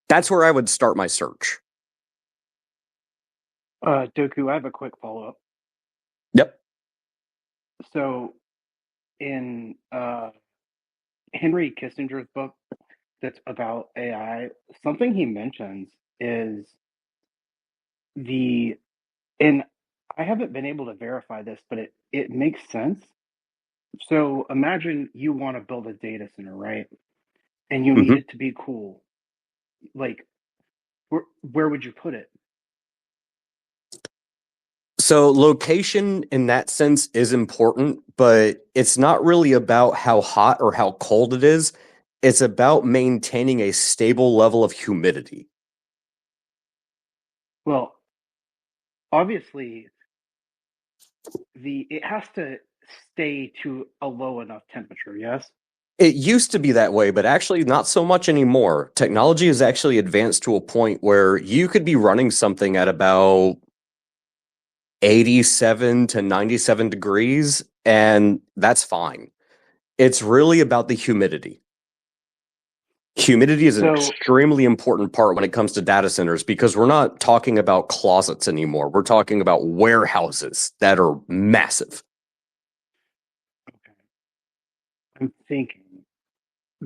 that's where I would start my search. Doku, I have a quick follow-up. Yep. So in Henry Kissinger's book that's about AI, something he mentions is and I haven't been able to verify this, but it makes sense. So imagine you want to build a data center, right? And you need it to be cool. Like, where would you put it? So location in that sense is important, but it's not really about how hot or how cold it is. It's about maintaining a stable level of humidity. Well, obviously, it has to stay to a low enough temperature, yes? It used to be that way, but actually not so much anymore. Technology has actually advanced to a point where you could be running something at about 87 to 97 degrees, and that's fine. It's really about the humidity. Humidity is an extremely important part when it comes to data centers, because we're not talking about closets anymore. We're talking about warehouses that are massive. Okay. I'm thinking,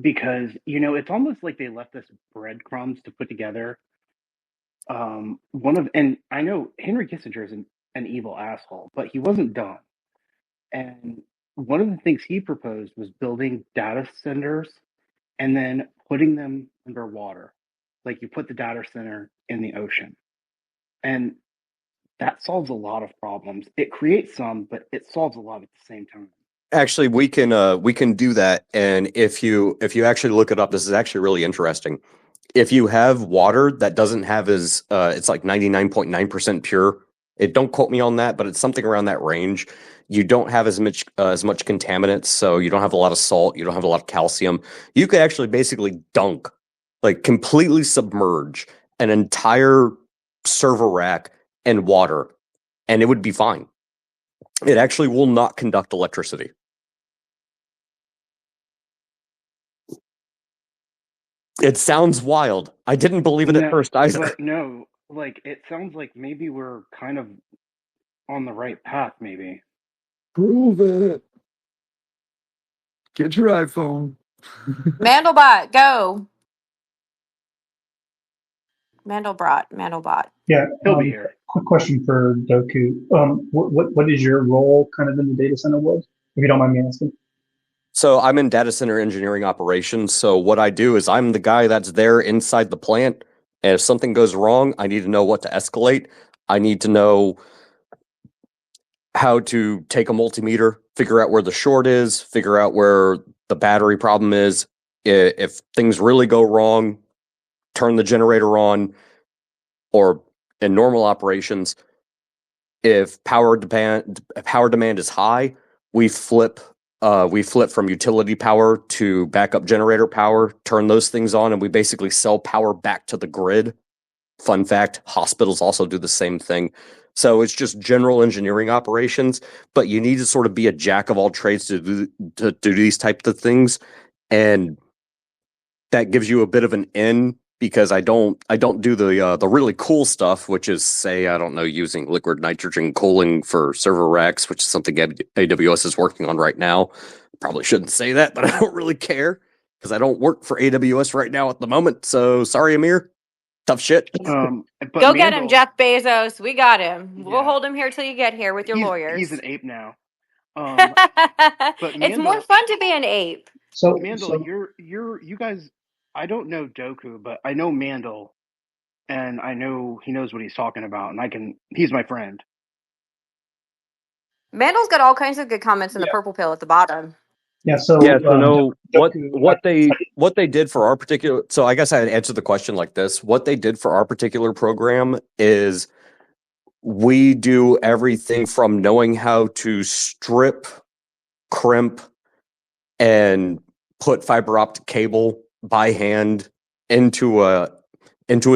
because, it's almost like they left us breadcrumbs to put together. And I know Henry Kissinger is an evil asshole, but he wasn't dumb. And one of the things he proposed was building data centers and then putting them underwater. Like, you put the data center in the ocean. And that solves a lot of problems. It creates some, but it solves a lot at the same time. Actually, we can do that. And if you actually look it up, this is actually really interesting. If you have water that doesn't have it's like 99.9% pure. Don't quote me on that, but it's something around that range. You don't have as much contaminants, so you don't have a lot of salt. You don't have a lot of calcium. You could actually basically dunk, like completely submerge an entire server rack in water, and it would be fine. It actually will not conduct electricity. It sounds wild. I didn't believe it at first either. But no, it sounds like maybe we're kind of on the right path, maybe. Prove it. Get your iPhone. Mandelbot, go. Mandelbot. Yeah, He'll be here. Quick question for Doku. What is your role kind of in the data center world, if you don't mind me asking? So I'm in data center engineering operations. So what I do is I'm the guy that's there inside the plant. And if something goes wrong, I need to know what to escalate. I need to know how to take a multimeter, figure out where the short is, figure out where the battery problem is. If things really go wrong, turn the generator on, or in normal operations, if power demand is high, we flip from utility power to backup generator power, turn those things on, and we basically sell power back to the grid. Fun fact, hospitals also do the same thing. So it's just general engineering operations, but you need to sort of be a jack of all trades to do these types of things. And that gives you a bit of an in, because I don't do the really cool stuff, which is, say, I don't know, using liquid nitrogen cooling for server racks, which is something AWS is working on right now. Probably shouldn't say that, but I don't really care because I don't work for AWS right now at the moment. So sorry, Amir. Tough shit. But Go get him, Jeff Bezos. We got him. Yeah. We'll hold him here till you get here with your lawyers. He's an ape now. But it's more fun to be an ape. So Mandel, you guys. I don't know Doku, but I know Mandel, and I know he knows what he's talking about, and he's my friend. Mandel's got all kinds of good comments in the purple pill at the bottom. Yeah. So no, what they did for our particular. So I guess I'd answer the question like this: what they did for our particular program is we do everything from knowing how to strip, crimp, and put fiber optic cable by hand into a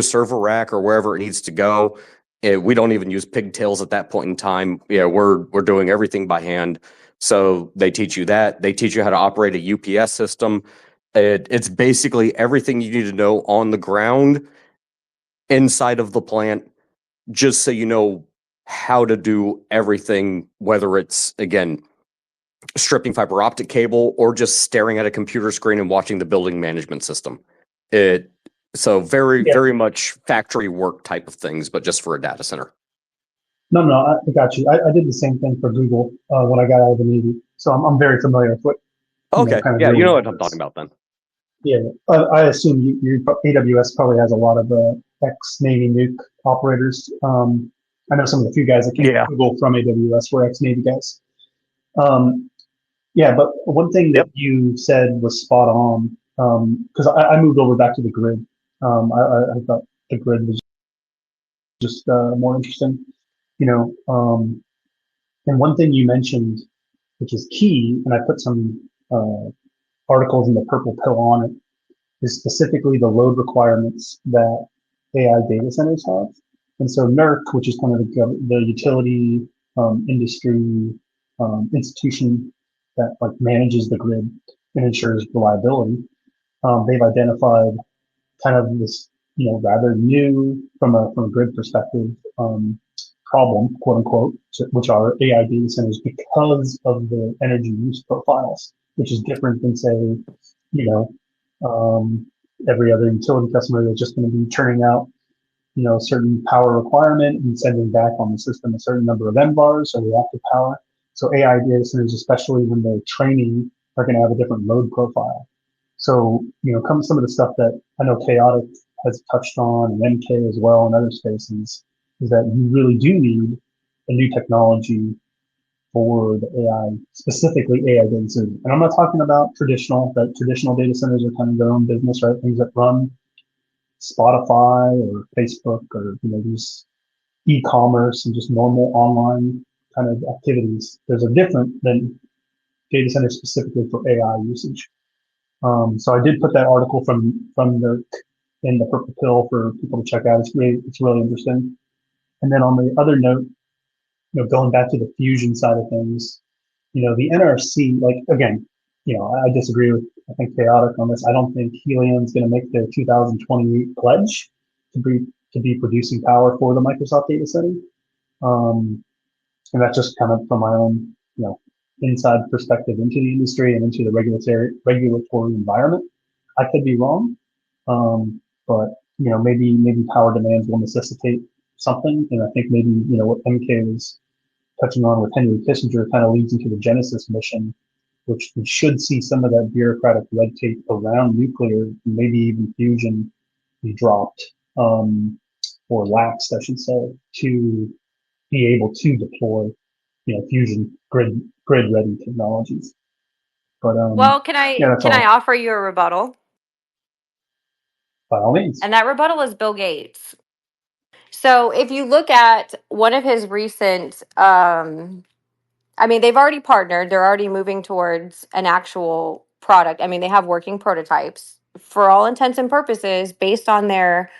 server rack or wherever it needs to go. We don't even use pigtails at that point in time. Yeah, we're doing everything by hand. So they teach you that. They teach you how to operate a UPS system. It's basically everything you need to know on the ground inside of the plant, just so you know how to do everything, whether it's, again, stripping fiber optic cable or just staring at a computer screen and watching the building management system. So very much factory work type of things, but just for a data center. No, I got you. I did the same thing for Google when I got out of the Navy, so I'm very familiar with what. Okay, you know what I'm talking about then. Yeah, I assume you AWS probably has a lot of ex-Navy nuke operators. I know some of the few guys that came to Google from AWS were ex-Navy guys. But one thing that you said was spot on, because I moved over back to the grid. I thought the grid was just more interesting, and one thing you mentioned, which is key, and I put some articles in the purple pill on it, is specifically the load requirements that AI data centers have. And so NERC, which is kind of the utility industry institution that like manages the grid and ensures reliability, they've identified kind of this, rather new from a grid perspective problem, quote unquote, which are AI data centers because of the energy use profiles, which is different than say, every other utility customer that's just going to be turning out, a certain power requirement and sending back on the system a certain number of MVARs or reactive power. So AI data centers, especially when they're training, are going to have a different load profile. So, come some of the stuff that I know Chaotic has touched on, and MK as well, and other spaces, is that you really do need a new technology for the AI, specifically AI data centers. And I'm not talking about traditional data centers are kind of their own business, right? Things that run Spotify or Facebook or, these e-commerce and just normal online kind of activities. Those are different than data centers specifically for AI usage. So I did put that article from the in the purple pill for people to check out. It's really interesting. And then on the other note, going back to the fusion side of things, the NRC, like again, I disagree with I think Chaotic on this. I don't think Helium's going to make their 2028 pledge to be producing power for the Microsoft data center. And that's just kind of from my own, inside perspective into the industry and into the regulatory environment. I could be wrong, but maybe power demands will necessitate something. And I think maybe what MK was touching on with Henry Kissinger kind of leads into the Genesis mission, which we should see some of that bureaucratic red tape around nuclear, maybe even fusion, be dropped. or laxed, I should say, to be able to deploy, fusion grid ready technologies. But Well, can yeah, I that's can I all. offer you a rebuttal? By all means. And that rebuttal is Bill Gates. So if you look at one of his recent, I mean, they've already partnered. They're already moving towards an actual product. I mean, they have working prototypes for all intents and purposes based on their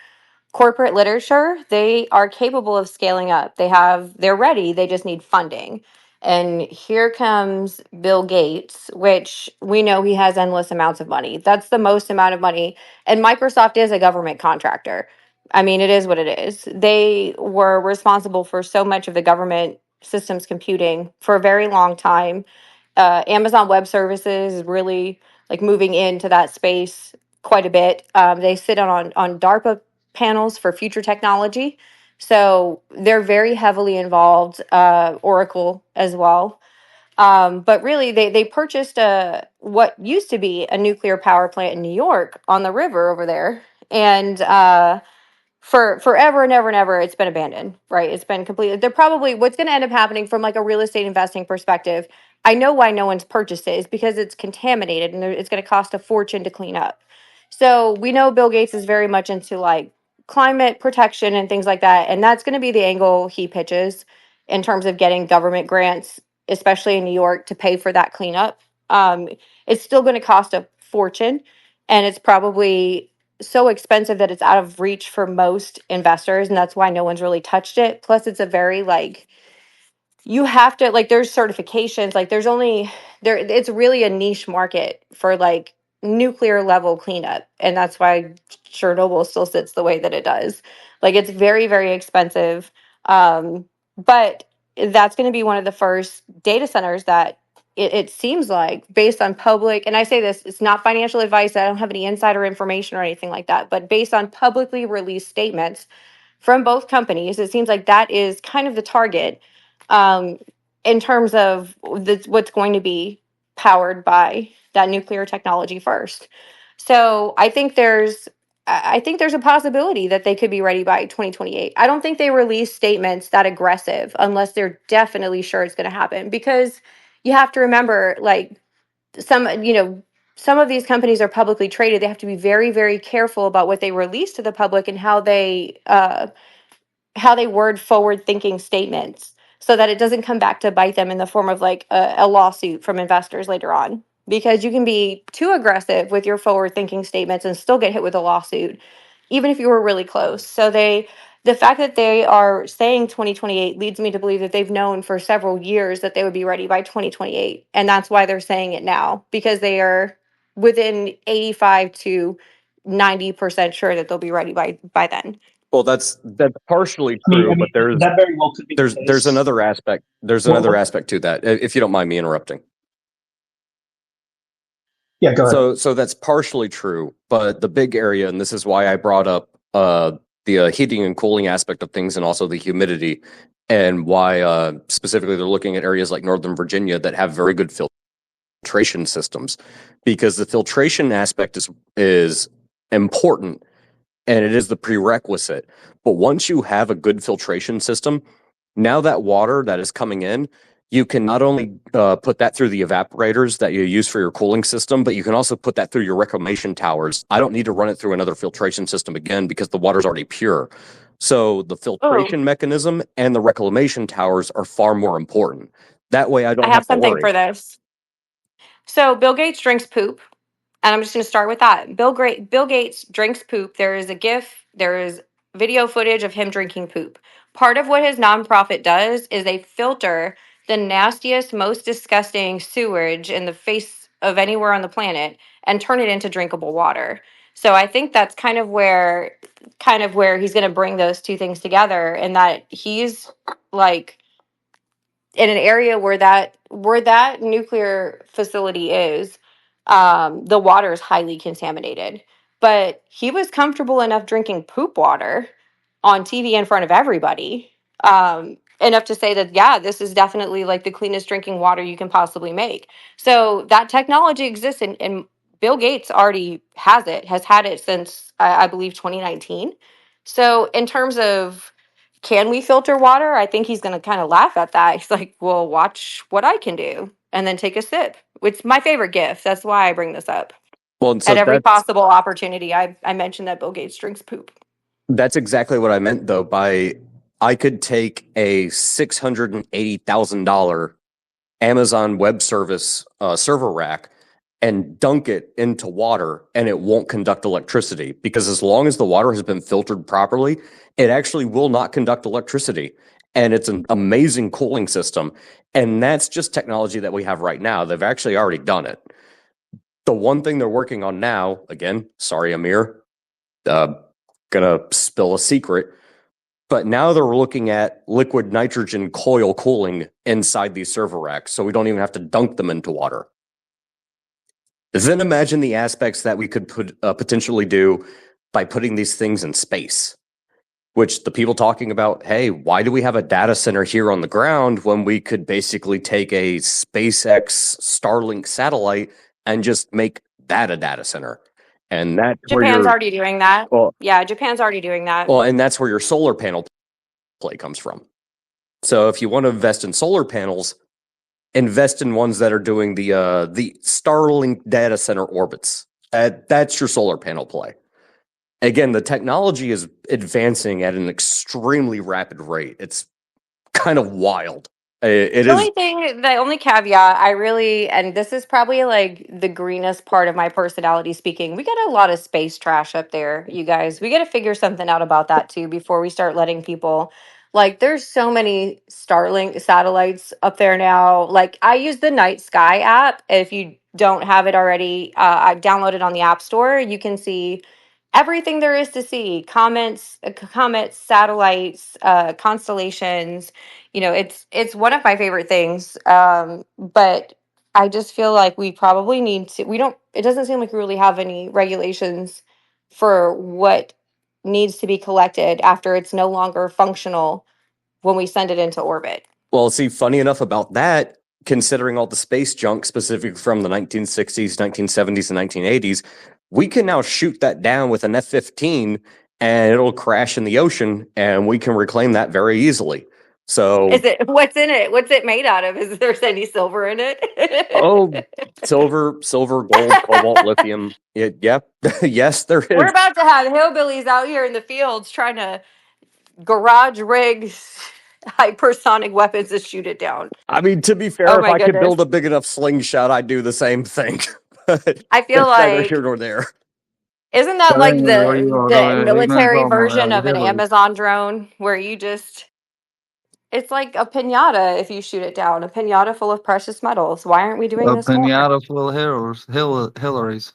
corporate literature. They are capable of scaling up. They're ready. They just need funding. And here comes Bill Gates, which we know he has endless amounts of money. That's the most amount of money. And Microsoft is a government contractor. I mean, it is what it is. They were responsible for so much of the government systems computing for a very long time. Amazon Web Services is really like moving into that space quite a bit. They sit on DARPA panels for future technology. So they're very heavily involved, Oracle as well. But really, they purchased what used to be a nuclear power plant in New York on the river over there. And for forever and ever and ever, it's been abandoned, right? It's been completely, they're probably, what's going to end up happening from like a real estate investing perspective, I know why no one's purchased it is because it's contaminated and it's going to cost a fortune to clean up. So we know Bill Gates is very much into like climate protection and things like that, and that's going to be the angle he pitches in terms of getting government grants, especially in New York, to pay for that cleanup. um, it's still going to cost a fortune, and it's probably so expensive that it's out of reach for most investors, and that's why no one's really touched it. Plus, it's a very like, you have to like, there's certifications, like there's only there, it's really a niche market for like nuclear level cleanup, and that's why Chernobyl still sits the way that it does. Like it's very, very expensive. But that's going to be one of the first data centers that it seems like, based on public, and I say this, it's not financial advice, I don't have any insider information or anything like that, but based on publicly released statements from both companies, it seems like that is kind of the target, um, in terms of what's going to be powered by that nuclear technology first. So I think there's a possibility that they could be ready by 2028. I don't think they release statements that aggressive unless they're definitely sure it's going to happen, because you have to remember, like, some of these companies are publicly traded. They have to be very, very careful about what they release to the public and how they word forward thinking statements so that it doesn't come back to bite them in the form of like a lawsuit from investors later on, because you can be too aggressive with your forward thinking statements and still get hit with a lawsuit even if you were really close. So the fact that they are saying 2028 leads me to believe that they've known for several years that they would be ready by 2028, and that's why they're saying it now, because they are within 85 to 90% sure that they'll be ready by then. Well, that's partially I mean, true, but there's that very well could be the there's case. another aspect. There's Well, another aspect to that, if you don't mind me interrupting. yeah, go ahead. So that's partially true, but the big area, and this is why I brought up the heating and cooling aspect of things, and also the humidity, and why specifically they're looking at areas like Northern Virginia that have very good filtration systems, because the filtration aspect is important, and it is the prerequisite. But once you have a good filtration system, now that water that is coming in, you can not only put that through the evaporators that you use for your cooling system, but you can also put that through your reclamation towers. I don't need to run it through another filtration system again because the water's already pure. So the Oh, filtration mechanism and the reclamation towers are far more important. That way I I don't have have to something worry. for this. So Bill Gates drinks poop, and I'm just going to start with that. Bill Gates drinks poop. There is a GIF. There is video footage of him drinking poop. Part of what his nonprofit does is they filter the nastiest, most disgusting sewage in the face of anywhere on the planet and turn it into drinkable water. So I think that's kind of where he's going to bring those two things together, and that he's like in an area where that nuclear facility is, the water is highly contaminated. But he was comfortable enough drinking poop water on TV in front of everybody, enough to say that, yeah, this is definitely like the cleanest drinking water you can possibly make. So that technology exists, and Bill Gates already has had it since I believe 2019. So in terms of can we filter water, I think he's going to kind of laugh at that. He's like, well, watch what I can do, and then take a sip. It's my favorite gift. That's why I bring this up. Well, and At so every possible opportunity, I mentioned that Bill Gates drinks poop. that's exactly what I meant, though. I could take a $680,000 Amazon Web Service server rack and dunk it into water, and it won't conduct electricity, because as long as the water has been filtered properly, it actually will not conduct electricity. And it's an amazing cooling system. And that's just technology that we have right now. They've actually already done it. The one thing they're working on now, again, sorry, Amir, gonna spill a secret, but now they're looking at liquid nitrogen coil cooling inside these server racks, so we don't even have to dunk them into water. Then imagine the aspects that we could potentially do by putting these things in space, which the people talking about, hey, why do we have a data center here on the ground when we could basically take a SpaceX Starlink satellite and just make that a data center? And that's where Japan's already doing that. well, Yeah, Japan's already doing that. well, and that's where your solar panel play comes from. So if you want to invest in solar panels, invest in ones that are doing the Starlink data center orbits. That's your solar panel play. Again, the technology is advancing at an extremely rapid rate. It's kind of wild. The only caveat I really, and this is probably like the greenest part of my personality speaking, we got a lot of space trash up there, you guys. We got to figure something out about that too before we start letting people, like, there's so many Starlink satellites up there now. Like, I use the Night Sky app. If you don't have it already, I've downloaded on the App Store. You can see everything there is to see: comets, satellites, constellations. It's one of my favorite things. But I just feel like we probably need to, we don't, it doesn't seem like we really have any regulations for what needs to be collected after it's no longer functional when we send it into orbit. Well, see, funny enough about that, considering all the space junk specifically from the 1960s, 1970s, and 1980s, we can now shoot that down with an F-15 and it'll crash in the ocean, and we can reclaim that very easily. So, What's in it? What's it made out of? Is there any silver in it? silver, gold, cobalt, lithium. Yeah. Yes, there is. We're about to have hillbillies out here in the fields trying to garage rig hypersonic weapons to shoot it down. I mean, to be fair, if I could build a big enough slingshot, I'd do the same thing. I feel it's like neither here nor there. Isn't that like the military version of an Amazon drone where you just, it's like a pinata if you shoot it down, a pinata full of precious metals. Why aren't we doing this more? A pinata full of Hillarys.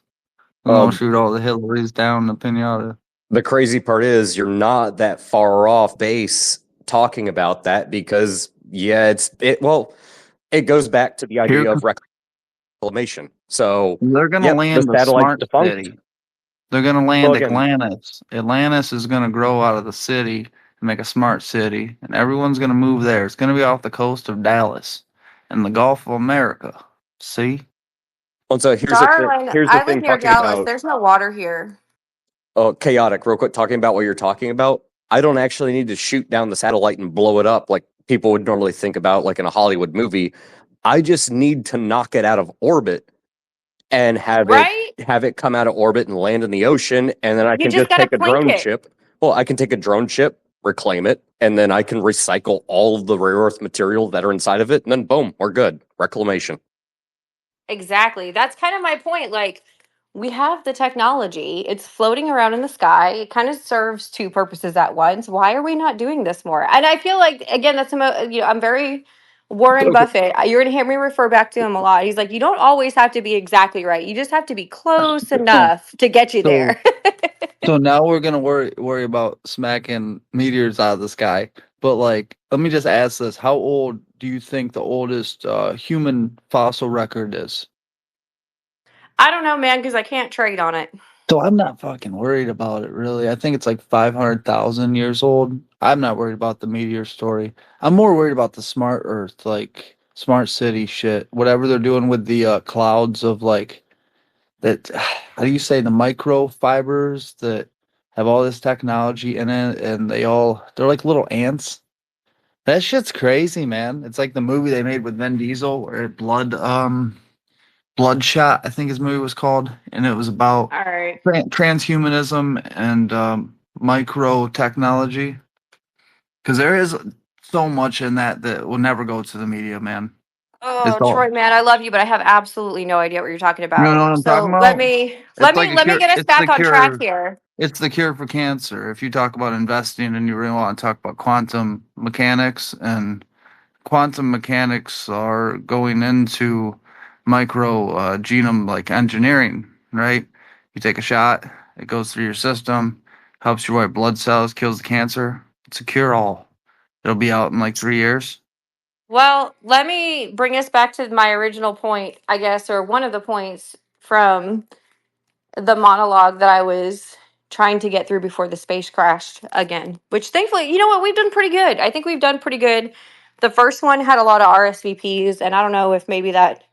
We're going to shoot all the Hillarys down the pinata. The crazy part is you're not that far off base talking about that, because it goes back to the idea of reclamation. So they're going to land a smart city. They're going to land Atlantis. Atlantis is going to grow out of the city and make a smart city, and everyone's going to move there. It's going to be off the coast of Dallas and the Gulf of America. See? Well, so here's the thing. Near Dallas. There's no water here. Oh, chaotic. Real quick, talking about what you're talking about. I don't actually need to shoot down the satellite and blow it up like people would normally think about, like in a Hollywood movie. I just need to knock it out of orbit and have it come out of orbit and land in the ocean, and then I can just take a drone ship. Well, I can take a drone ship, reclaim it, and then I can recycle all of the rare earth material that are inside of it, and then boom, we're good. Reclamation. Exactly. That's kind of my point. Like, we have the technology. It's floating around in the sky. It kind of serves two purposes at once. Why are we not doing this more? And I feel like, again, I'm very Warren Buffett. You're going to hear me refer back to him a lot. He's like, you don't always have to be exactly right. You just have to be close enough to get you there. So now we're going to worry about smacking meteors out of the sky. But like, let me just ask this. How old do you think the oldest human fossil record is? I don't know, man, because I can't trade on it. So I'm not fucking worried about it, really. I think it's like 500,000 years old. I'm not worried about the meteor story. I'm more worried about the smart Earth, like smart city shit. Whatever they're doing with the clouds of like that. How do you say the microfibers that have all this technology in it, and they're like little ants. That shit's crazy, man. It's like the movie they made with Vin Diesel, where Bloodshot, I think his movie was called, and it was about All right. transhumanism and micro technology. Because there is so much in that will never go to the media, man. It's Oh, all Troy, man, I love you, but I have absolutely no idea what you're talking you know about. what I'm talking So let about. me let It's me like a let me cure. get us It's the back on track cure. here. It's the cure for cancer. If you talk about investing and you really want to talk about quantum mechanics, and quantum mechanics are going into micro genome like engineering, right? You take a shot, it goes through your system, helps your white blood cells, kills the cancer. It's a cure all. It'll be out in like 3 years. Well, let me bring us back to my original point, I guess, or one of the points from the monologue that I was trying to get through before the space crashed again, which thankfully, you know what, we've done pretty good. I think we've done pretty good. The first one had a lot of RSVPs, and I don't know if maybe that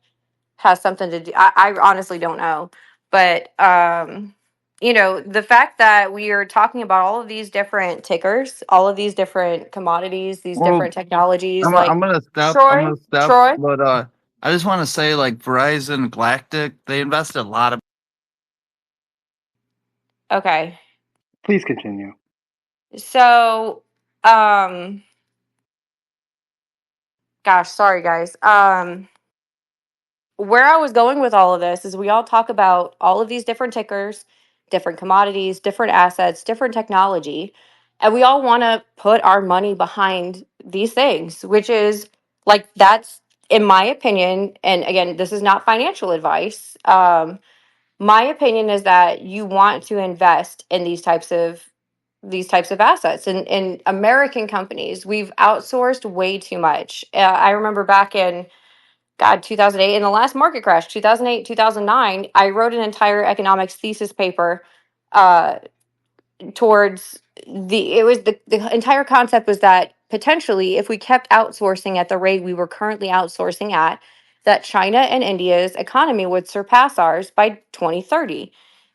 has something to do. I honestly don't know. But the fact that we are talking about all of these different tickers, all of these different commodities, these Well, different technologies, I'm like gonna step. I'm Troy, gonna step. Troy. But I just want to say, like Verizon, Galactic, they invested a lot of. Okay. Please continue. So, gosh, sorry guys. Where I was going with all of this is we all talk about all of these different tickers, different commodities, different assets, different technology, and we all want to put our money behind these things, which is like that's in my opinion, and again, this is not financial advice. My opinion is that you want to invest in these types of assets and American companies. We've outsourced way too much. I remember back in God, 2008, in the last market crash, 2008, 2009, I wrote an entire economics thesis paper uh, towards the entire concept was that potentially if we kept outsourcing at the rate we were currently outsourcing at, that China and India's economy would surpass ours by 2030.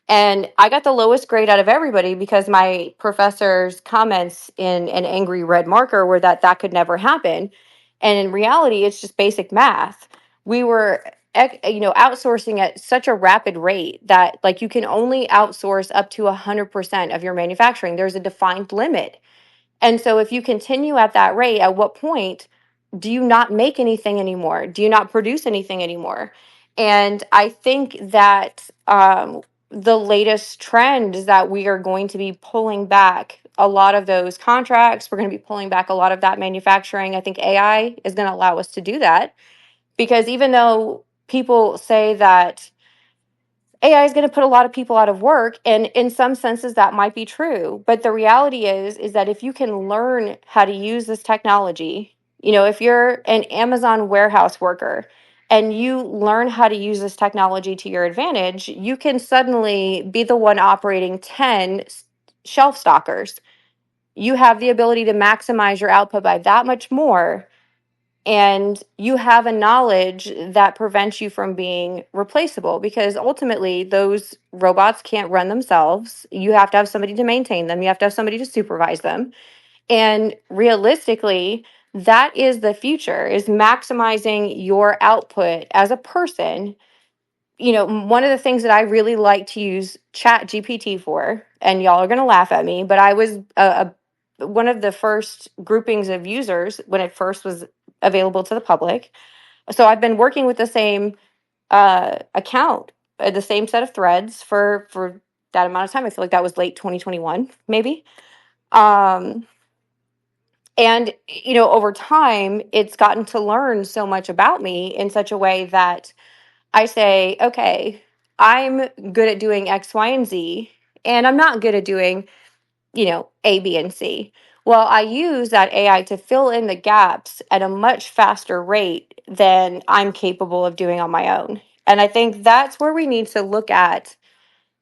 And I got the lowest grade out of everybody because my professor's comments in an angry red marker were that that could never happen. And in reality, it's just basic math. We were outsourcing at such a rapid rate that like you can only outsource up to 100% of your manufacturing. There's a defined limit. And so if you continue at that rate, at what point do you not make anything anymore? Do you not produce anything anymore? And I think that the latest trend is that we are going to be pulling back a lot of those contracts. We're going to be pulling back a lot of that manufacturing. I think AI is going to allow us to do that because even though people say that AI is going to put a lot of people out of work, and in some senses that might be true, but the reality is that if you can learn how to use this technology, if you're an Amazon warehouse worker and you learn how to use this technology to your advantage, you can suddenly be the one operating 10 shelf stockers. You have the ability to maximize your output by that much more, and you have a knowledge that prevents you from being replaceable because ultimately those robots can't run themselves. You have to have somebody to maintain them, you have to have somebody to supervise them. And realistically, that is the future, is maximizing your output as a person. One of the things that I really like to use Chat GPT for, and y'all are going to laugh at me, but I was one of the first groupings of users when it first was available to the public. So I've been working with the same account, the same set of threads for that amount of time. I feel like that was late 2021, maybe. Um, and over time, it's gotten to learn so much about me in such a way that I say, okay, I'm good at doing X, Y, and Z, and I'm not good at doing, A, B, and C. Well, I use that AI to fill in the gaps at a much faster rate than I'm capable of doing on my own. And I think that's where we need to look at,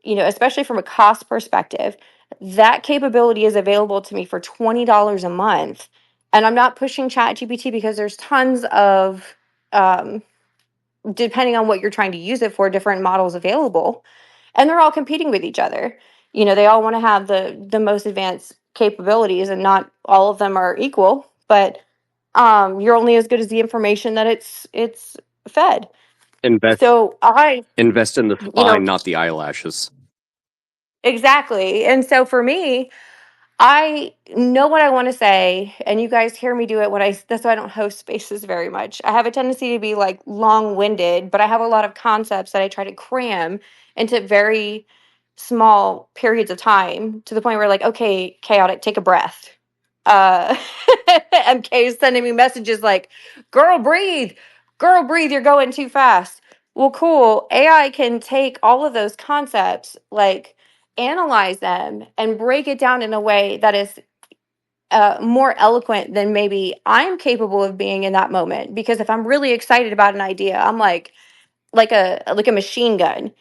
especially from a cost perspective. That capability is available to me for $20 a month. And I'm not pushing ChatGPT because there's tons of depending on what you're trying to use it for, different models available. And they're all competing with each other. They all want to have the most advanced capabilities, and not all of them are equal, but you're only as good as the information that it's fed. Invest So invest in the you know, spine, not the eyelashes. exactly. And so for me, I know what I want to say, and you guys hear me do it that's why I don't host spaces very much. I have a tendency to be like long-winded, but I have a lot of concepts that I try to cram into very small periods of time, to the point where, like, okay, chaotic, take a breath. Uh MK is sending me messages like, girl, breathe, you're going too fast. Well, cool. AI can take all of those concepts, like, analyze them and break it down in a way that is more eloquent than maybe I'm capable of being in that moment. Because if I'm really excited about an idea, I'm like a machine gun.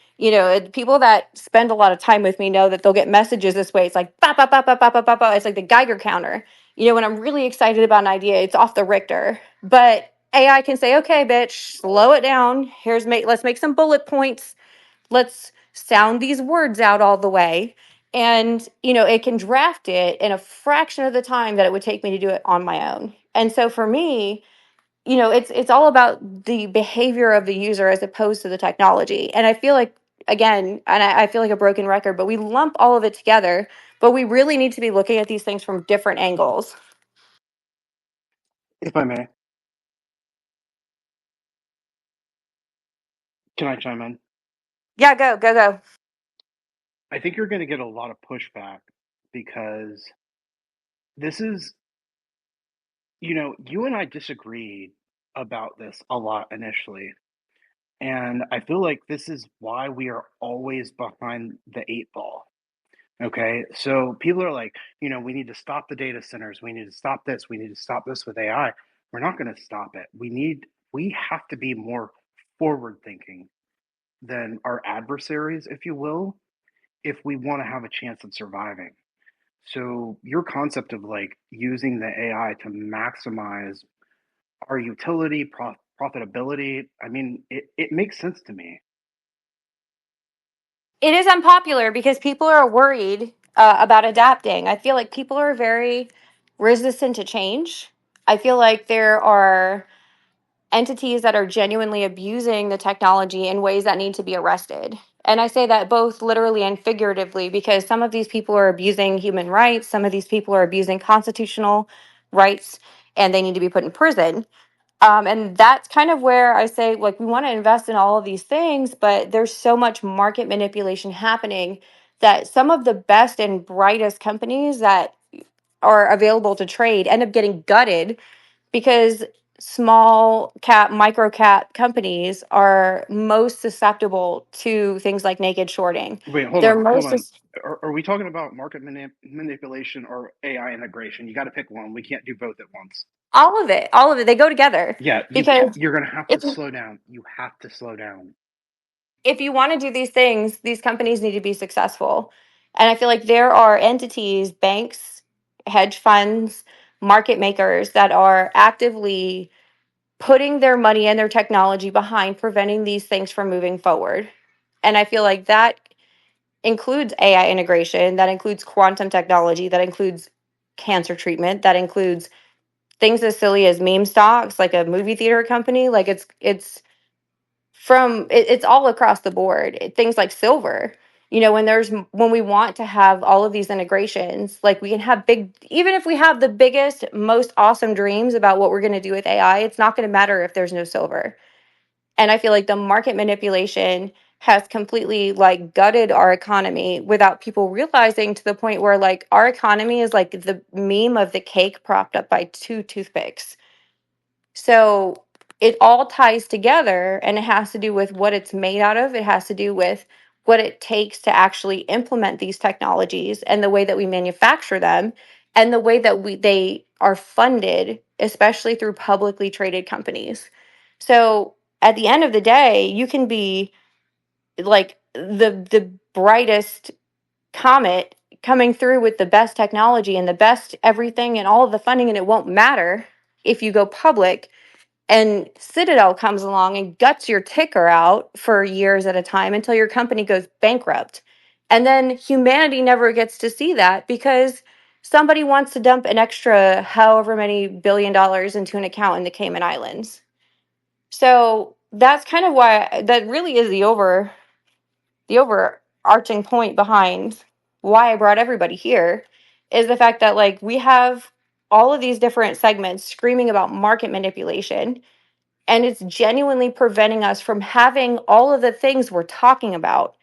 People that spend a lot of time with me know that they'll get messages this way. It's like ba ba ba ba ba ba ba ba. It's like the Geiger counter. When I'm really excited about an idea, it's off the Richter. But AI can say, "Okay, bitch, slow it down. Let's make some bullet points. Let's sound these words out all the way." And it can draft it in a fraction of the time that it would take me to do it on my own. And so for me, it's all about the behavior of the user as opposed to the technology. And I feel like, again, and I feel like a broken record, but we lump all of it together. But we really need to be looking at these things from different angles. If I may, can I chime in? Yeah, go, go, go. I think you're going to get a lot of pushback because this is, you and I disagreed about this a lot initially. And I feel like this is why we are always behind the eight ball. Okay. So people are like, we need to stop the data centers. We need to stop this. We need to stop this with AI. We're not going to stop it. We have to be more forward thinking than our adversaries, if you will, if we want to have a chance of surviving. So your concept of like using the AI to maximize our utility, profitability, I mean, it makes sense to me. It is unpopular because people are worried about adapting. I feel like people are very resistant to change. I feel like there are entities that are genuinely abusing the technology in ways that need to be arrested. And I say that both literally and figuratively, because some of these people are abusing human rights, some of these people are abusing constitutional rights, and they need to be put in prison. And that's kind of where I say, like, we want to invest in all of these things, but there's so much market manipulation happening that some of the best and brightest companies that are available to trade end up getting gutted because small cap, micro cap companies are most susceptible to things like naked shorting. Wait, hold They're on, hold most on. Are we talking about market manipulation or AI integration? You got to pick one. We can't do both at once. all of it. They go together Yeah, because you're going to have to if slow down. You have to slow down. if you want to do these things, these companies need to be successful. And I feel like there are entities, banks, hedge funds, market makers that are actively putting their money and their technology behind preventing these things from moving forward. And I feel like that includes AI integration, that includes quantum technology, that includes cancer treatment, that includes things as silly as meme stocks, like a movie theater company. Like it's all across the board. Things like silver. When we want to have all of these integrations, like, we can have even if we have the biggest, most awesome dreams about what we're going to do with AI, it's not going to matter if there's no silver. And I feel like the market manipulation has completely, like, gutted our economy without people realizing, to the point where, like, our economy is like the meme of the cake propped up by two toothpicks. So it all ties together, and it has to do with what it's made out of. It has to do with what it takes to actually implement these technologies, and the way that we manufacture them, and the way that they are funded, especially through publicly traded companies. So at the end of the day, you can be like the brightest comet coming through with the best technology and the best everything and all of the funding, and it won't matter if you go public and Citadel comes along and guts your ticker out for years at a time until your company goes bankrupt. And then humanity never gets to see that because somebody wants to dump an extra however many $1 billion into an account in the Cayman Islands. So that's kind of why that really is the overarching point behind why I brought everybody here is the fact that like we have all of these different segments screaming about market manipulation, and it's genuinely preventing us from having all of the things we're talking about.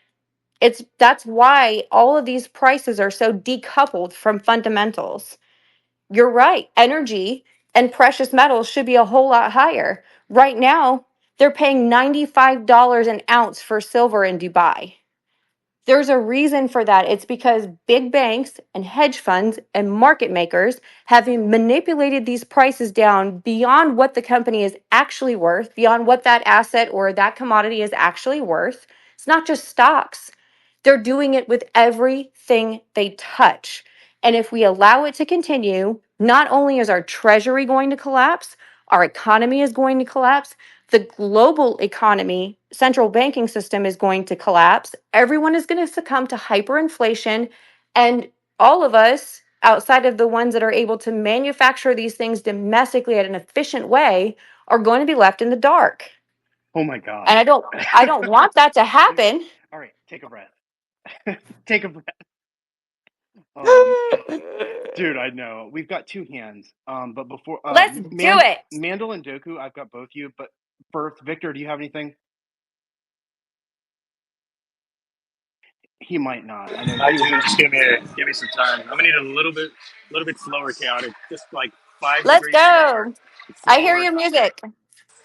That's why all of these prices are so decoupled from fundamentals. You're right. Energy and precious metals should be a whole lot higher. Right now, they're paying $95 an ounce for silver in Dubai. There's a reason for that. It's because big banks and hedge funds and market makers have manipulated these prices down beyond what the company is actually worth, beyond what that asset or that commodity is actually worth. It's not just stocks. They're doing it with everything they touch. And if we allow it to continue, not only is our treasury going to collapse, our economy is going to collapse, the global economy, central banking system is going to collapse. Everyone is going to succumb to hyperinflation. And all of us, outside of the ones that are able to manufacture these things domestically at an efficient way, are going to be left in the dark. Oh my God. And I don't want that to happen. All right, take a breath. Take a breath. Dude, I know. We've got two hands. But before Let's do it. Mandel and Doku, I've got both you, but first, Victor, do you have anything? He might not. I know. Not even. Just give me some time. I'm gonna need a little bit slower, chaotic. Just like 5 Let's degrees slower. go. I hear Slower. your music. Sorry,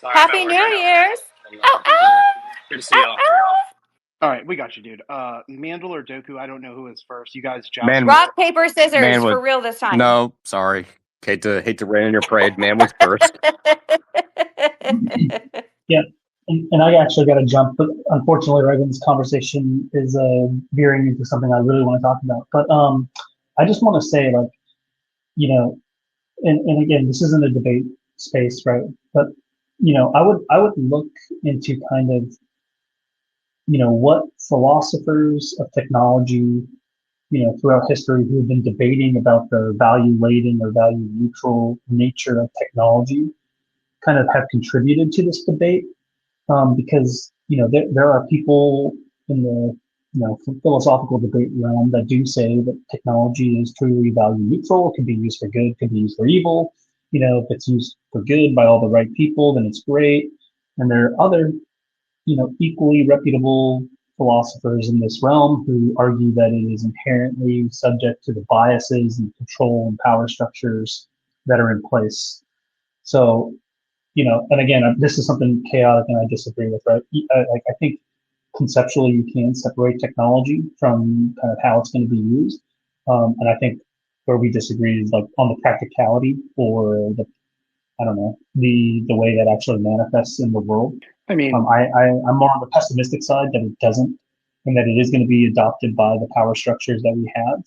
I'm at Happy work New right now. Year's. And, Ow, ow, good to see ow, y'all. ow. All right, we got you, dude. Mandel or Doku, I don't know who is first. You guys joust. Man, Rock, paper, scissors man for was real this time. no, sorry. Hate to rain in your parade. Man was first. Yeah, and I actually got to jump, but unfortunately, right when this conversation is veering into something I really want to talk about. But I just want to say, like, you know, and again, this isn't a debate space, right? But I would look into kind of what philosophers of technology throughout history who have been debating about the value laden or value neutral nature of technology kind of have contributed to this debate, because there are people in the philosophical debate realm that do say that technology is truly value neutral. It can be used for good, it can be used for evil. If it's used for good by all the right people, then it's great. And there are other equally reputable philosophers in this realm who argue that it is inherently subject to the biases and control and power structures that are in place. So, and again, this is something chaotic and I disagree with, right? I think conceptually you can separate technology from kind of how it's going to be used. And I think where we disagree is like on the practicality or the way that actually manifests in the world. I mean, I'm more on the pessimistic side that it doesn't, and that it is going to be adopted by the power structures that we have.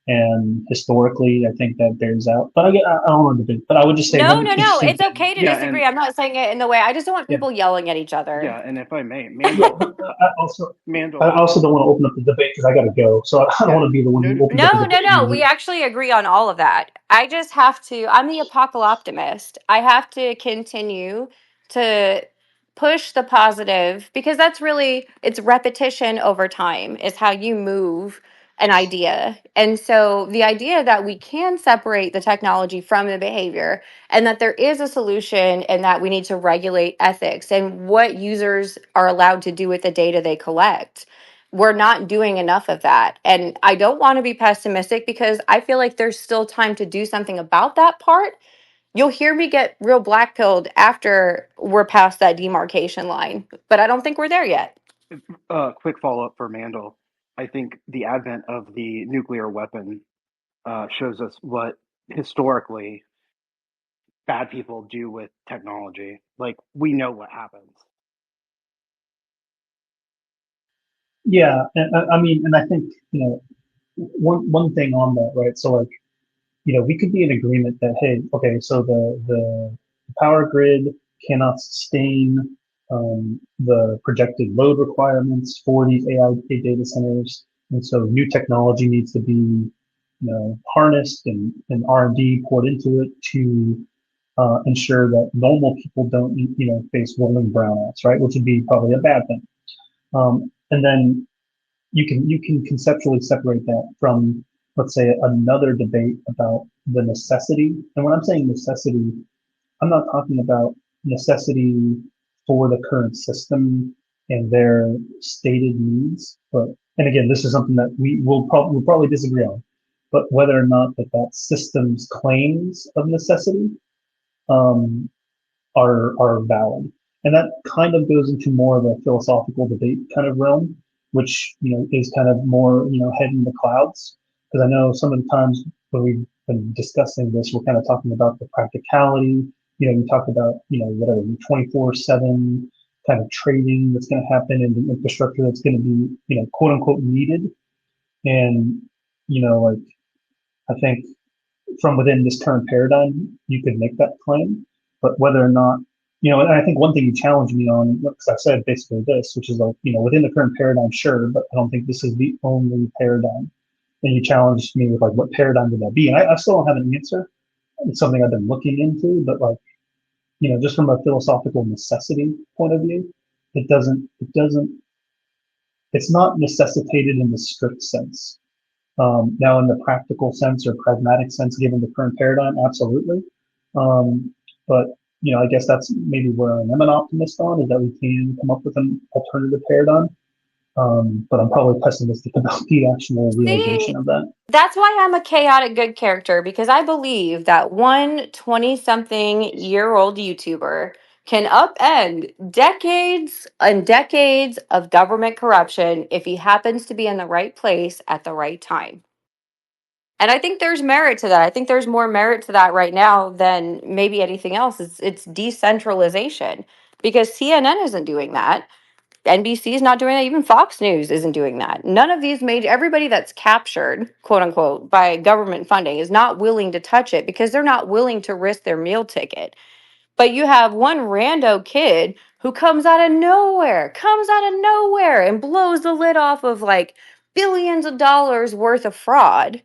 And historically, I think that bears out. But I don't want to debate. But I would just say No. It's okay to Yeah, disagree. I'm not saying it in the way. I just don't want people yelling at each other. yeah, and if I may, but I also Mandel, don't want to open up the debate because I got to go. So I don't want to be the one who opens up the debate. No. We actually agree on all of that. I just have to, I'm the apocalyptimist. I have to continue to push the positive because that's really, it's repetition over time is how you move an idea. And so the idea that we can separate the technology from the behavior and that there is a solution and that we need to regulate ethics and what users are allowed to do with the data they collect. We're not doing enough of that. And I don't want to be pessimistic because I feel like there's still time to do something about that part. You'll hear me get real blackpilled after we're past that demarcation line, but I don't think we're there yet. quick follow up for Mandel. I think the advent of the nuclear weapon shows us what historically bad people do with technology. Like, we know what happens. Yeah, and I mean, and I think one thing on that, right? So like, we could be in agreement that hey, okay, so the power grid cannot sustain the projected load requirements for these AI data centers. And so new technology needs to be, harnessed and R&D poured into it to ensure that normal people don't, face rolling brownouts, right? Which would be probably a bad thing. And then you can conceptually separate that from, let's say, another debate about the necessity. And when I'm saying necessity, I'm not talking about necessity for the current system and their stated needs, but and again, this is something that we'll probably disagree on. But whether or not that system's claims of necessity um, are valid. And that kind of goes into more of a philosophical debate kind of realm, which, is kind of more, head in the clouds. Because I know some of the times when we've been discussing this, we're kind of talking about the practicality. We talked about, whatever, 24/7 kind of trading that's going to happen and the infrastructure that's going to be, quote unquote needed. And, like, I think from within this current paradigm, you could make that claim. But whether or not, and I think one thing you challenged me on, because I said basically this, which is like, within the current paradigm, sure, but I don't think this is the only paradigm. And you challenged me with like, what paradigm would that be? And I still don't have an answer. It's something I've been looking into, but like, just from a philosophical necessity point of view, it's not necessitated in the strict sense. Now, in the practical sense or pragmatic sense, given the current paradigm, absolutely. But I guess that's maybe where I am an optimist on, is that we can come up with an alternative paradigm. But I'm probably pessimistic about the actual See, realization of that. that's why I'm a chaotic good character, because I believe that one 20-something-year-old YouTuber can upend decades and decades of government corruption if he happens to be in the right place at the right time. And I think there's merit to that. I think there's more merit to that right now than maybe anything else. It's decentralization, because CNN isn't doing that. NBC is not doing that. Even Fox News isn't doing that. None of these major, everybody that's captured, quote unquote, by government funding is not willing to touch it because they're not willing to risk their meal ticket. But you have one rando kid who comes out of nowhere and blows the lid off of like billions of dollars worth of fraud.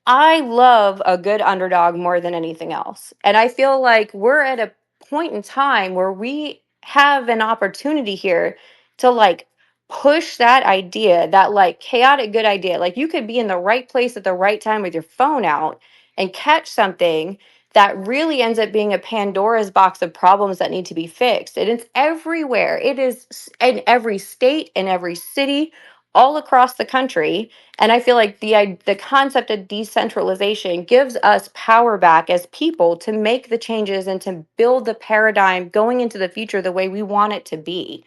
I love a good underdog more than anything else. And I feel like we're at a point in time where we have an opportunity here to like push that idea, that like chaotic good idea. Like you could be in the right place at the right time with your phone out and catch something that really ends up being a Pandora's box of problems that need to be fixed. And it's everywhere. It is in every state, in every city, all across the country. And I feel like the concept of decentralization gives us power back as people to make the changes and to build the paradigm going into the future the way we want it to be.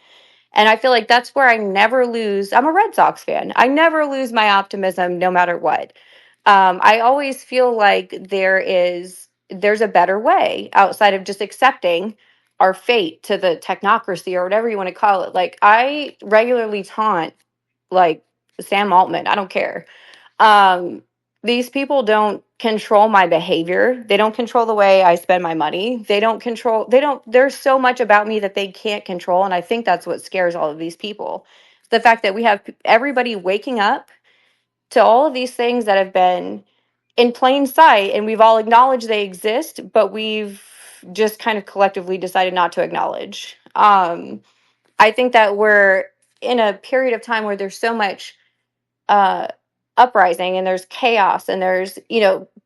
And I feel like that's where I never lose. I'm a Red Sox fan. I never lose my optimism no matter what. I always feel like there's a better way outside of just accepting our fate to the technocracy or whatever you want to call it. Like I regularly taunt like Sam Altman. I don't care. These people don't control my behavior. They don't control the way I spend my money. There's so much about me that they can't control. And I think that's what scares all of these people. The fact that we have everybody waking up to all of these things that have been in plain sight and we've all acknowledged they exist, but we've just kind of collectively decided not to acknowledge. I think that we're in a period of time where there's so much uh, uprising and there's chaos and there's,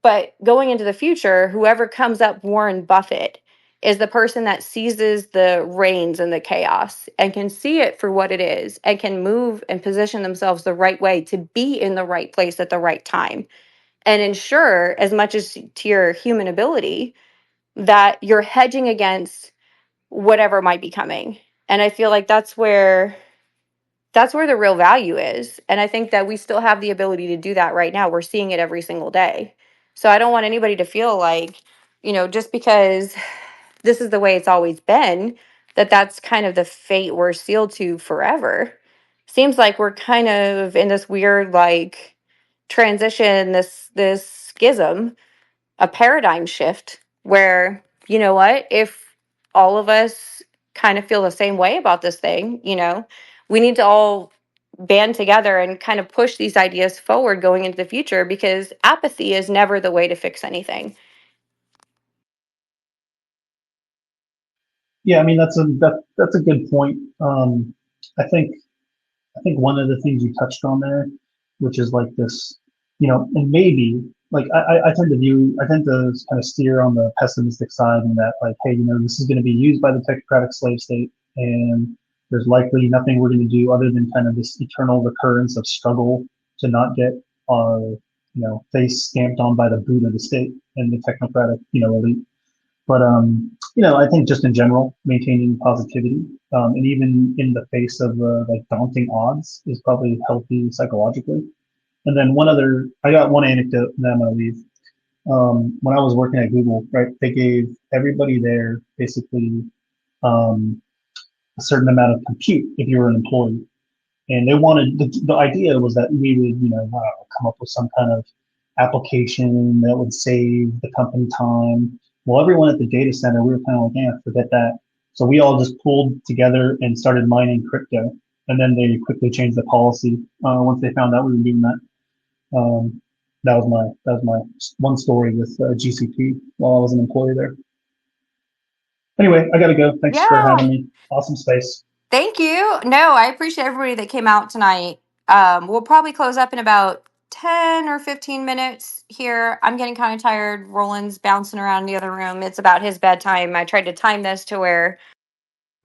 but going into the future, whoever comes up, Warren Buffett, is the person that seizes the reins and the chaos and can see it for what it is and can move and position themselves the right way to be in the right place at the right time and ensure, as much as to your human ability, that you're hedging against whatever might be coming. And I feel like that's where the real value is. And I think that we still have the ability to do that right now. We're seeing it every single day. So I don't want anybody to feel like, just because this is the way it's always been, that's kind of the fate we're sealed to forever. Seems like we're kind of in this weird like transition, this schism, a paradigm shift where, you know what, if all of us kind of feel the same way about this thing, we need to all band together and kind of push these ideas forward going into the future, because apathy is never the way to fix anything. Yeah, I mean that's a good point. I think I think one of the things you touched on there, which is like this, and maybe like I tend to kind of steer on the pessimistic side, and that like, hey, this is going to be used by the technocratic slave state, and there's likely nothing we're going to do other than kind of this eternal recurrence of struggle to not get our face stamped on by the boot of the state and the technocratic elite. But I think just in general, maintaining positivity, and even in the face of like daunting odds, is probably healthy psychologically. And then I got one anecdote, and then I'm gonna leave. When I was working at Google, right, they gave everybody there basically a certain amount of compute if you were an employee, and they wanted the idea was that we would come up with some kind of application that would save the company time. Well, everyone at the data center, we were kind of like, yeah, forget that. So we all just pulled together and started mining crypto, and then they quickly changed the policy once they found out we were doing that. That was my one story with GCP while I was an employee there. Anyway, I gotta go. Thanks for Yeah. having me. Awesome space. Thank you. No, I appreciate everybody that came out tonight. We'll probably close up in about 10 or 15 minutes here. I'm getting kind of tired. Roland's bouncing around in the other room. It's about his bedtime. I tried to time this to where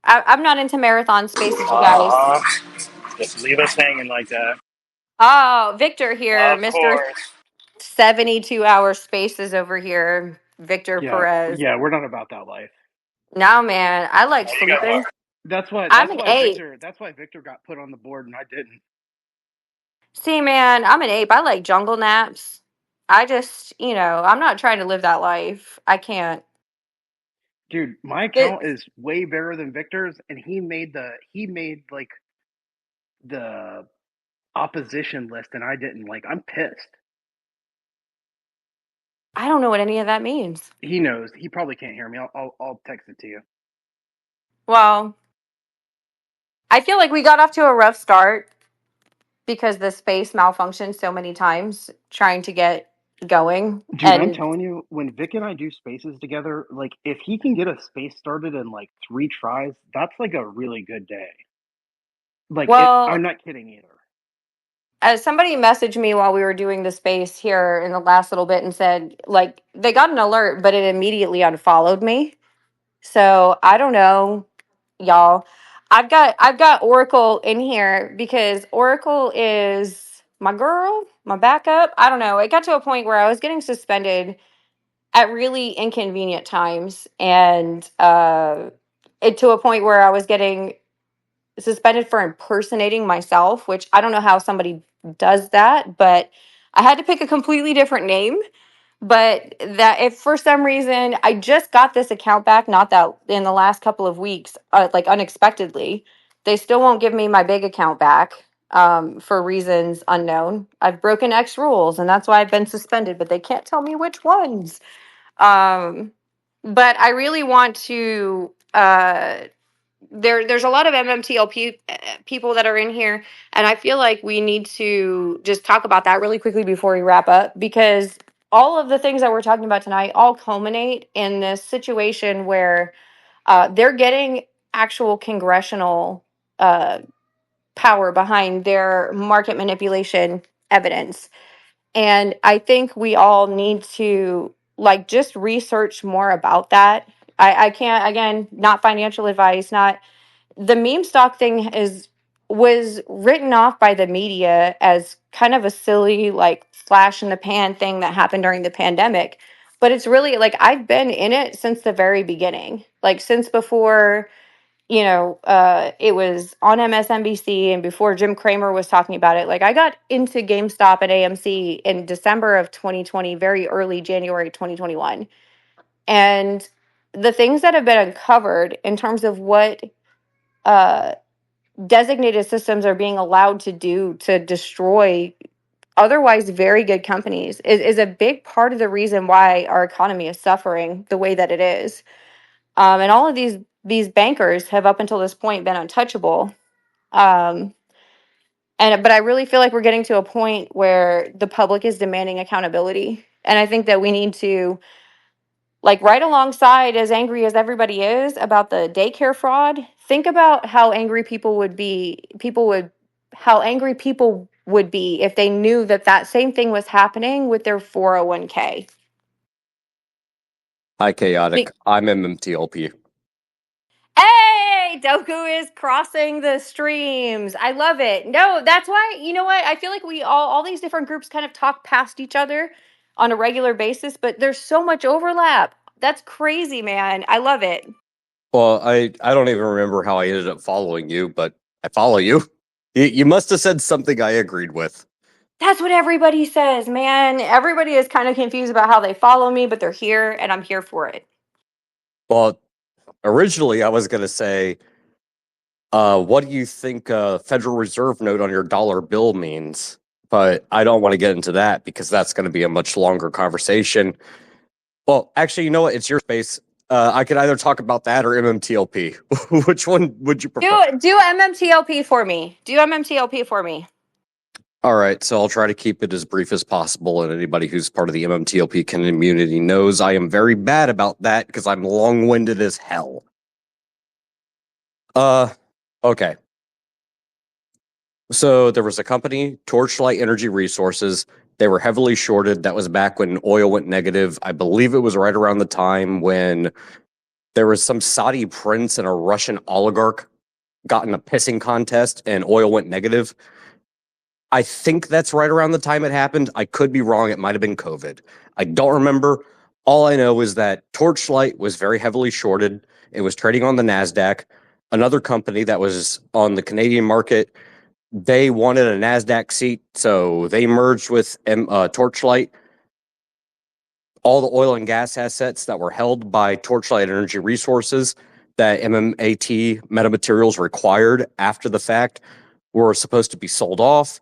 I'm not into marathon spaces, you guys. Just leave us hanging like that. Oh, Victor here, Of Mr. course. 72-hour spaces over here, Victor Yeah, Perez. yeah, we're not about that life. No, man, I like Oh, you got sleeping. That's why. I'm That's an why ape. Victor. That's why Victor got put on the board and I didn't. See, man, I'm an ape. I like jungle naps. I just, I'm not trying to live that life. I can't. Dude, my It, account is way better than Victor's, and he made like the opposition list, and I didn't. Like, I'm pissed. I don't know what any of that means. He knows. He probably can't hear me. I'll text it to you. Well, I feel like we got off to a rough start because the space malfunctioned so many times trying to get going. Dude, I'm And, telling you, when Vic and I do spaces together, like if he can get a space started in like 3 tries, that's like a really good day. Like I'm well, not kidding either. somebody messaged me while we were doing the space here in the last little bit and said, like, they got an alert, but it immediately unfollowed me. So I don't know, y'all. I've got Oracle in here because Oracle is my girl, my backup. I don't know. It got to a point where I was getting suspended at really inconvenient times, and it to a point where I was getting suspended for impersonating myself, which I don't know how somebody does that, but I had to pick a completely different name. But that if for some reason I just got this account back, not that in the last couple of weeks, like unexpectedly, they still won't give me my big account back for reasons unknown. I've broken X rules, and that's why I've been suspended, but they can't tell me which ones. Um, but I really want to. There's a lot of MMTLP people that are in here, and I feel like we need to just talk about that really quickly before we wrap up, because all of the things that we're talking about tonight all culminate in this situation where they're getting actual congressional uh, power behind their market manipulation evidence. And I think we all need to like just research more about that. I can't, again, not financial advice, not the meme stock thing was written off by the media as kind of a silly like flash in the pan thing that happened during the pandemic, but it's really like I've been in it since the very beginning, like since before it was on MSNBC and before Jim Cramer was talking about it. Like I got into GameStop and AMC in December of 2020, very early January 2021. And the things that have been uncovered in terms of what uh, designated systems are being allowed to do to destroy otherwise very good companies is a big part of the reason why our economy is suffering the way that it is. And all of these bankers have up until this point been untouchable. Um, But I really feel like we're getting to a point where the public is demanding accountability. And I think that we need to, like, right alongside, as angry as everybody is about the daycare fraud, think about how angry how angry people would be if they knew that that same thing was happening with their 401k. Hi, Chaotic. I'm MMTLP. Hey, Doku is crossing the streams. I love it. No, that's why, you know what? I feel like we all these different groups kind of talk past each other on a regular basis, but there's so much overlap. That's crazy, man. I love it. Well, I don't even remember how I ended up following you, but I follow you. You must have said something I agreed with. That's what everybody says, man. Everybody is kind of confused about how they follow me, but they're here and I'm here for it. Well, originally I was going to say, what do you think a Federal Reserve note on your dollar bill means? But I don't want to get into that because that's going to be a much longer conversation. Well, actually, you know what? It's your space. I could either talk about that or MMTLP. Which one would you prefer? Do MMTLP for me. Do MMTLP for me. All right, so I'll try to keep it as brief as possible, and anybody who's part of the MMTLP community knows I am very bad about that because I'm long-winded as hell. Okay. So there was a company, Torchlight Energy Resources. They were heavily shorted. That was back when oil went negative. I believe it was right around the time when there was some Saudi prince and a Russian oligarch got in a pissing contest and oil went negative. I think that's right around the time it happened. I could be wrong. It might have been COVID. I don't remember. All I know is that Torchlight was very heavily shorted. It was trading on the NASDAQ. Another company that was on the Canadian market, they wanted a NASDAQ seat, so they merged with Torchlight. All the oil and gas assets that were held by Torchlight Energy Resources that MMAT Metamaterials required after the fact were supposed to be sold off.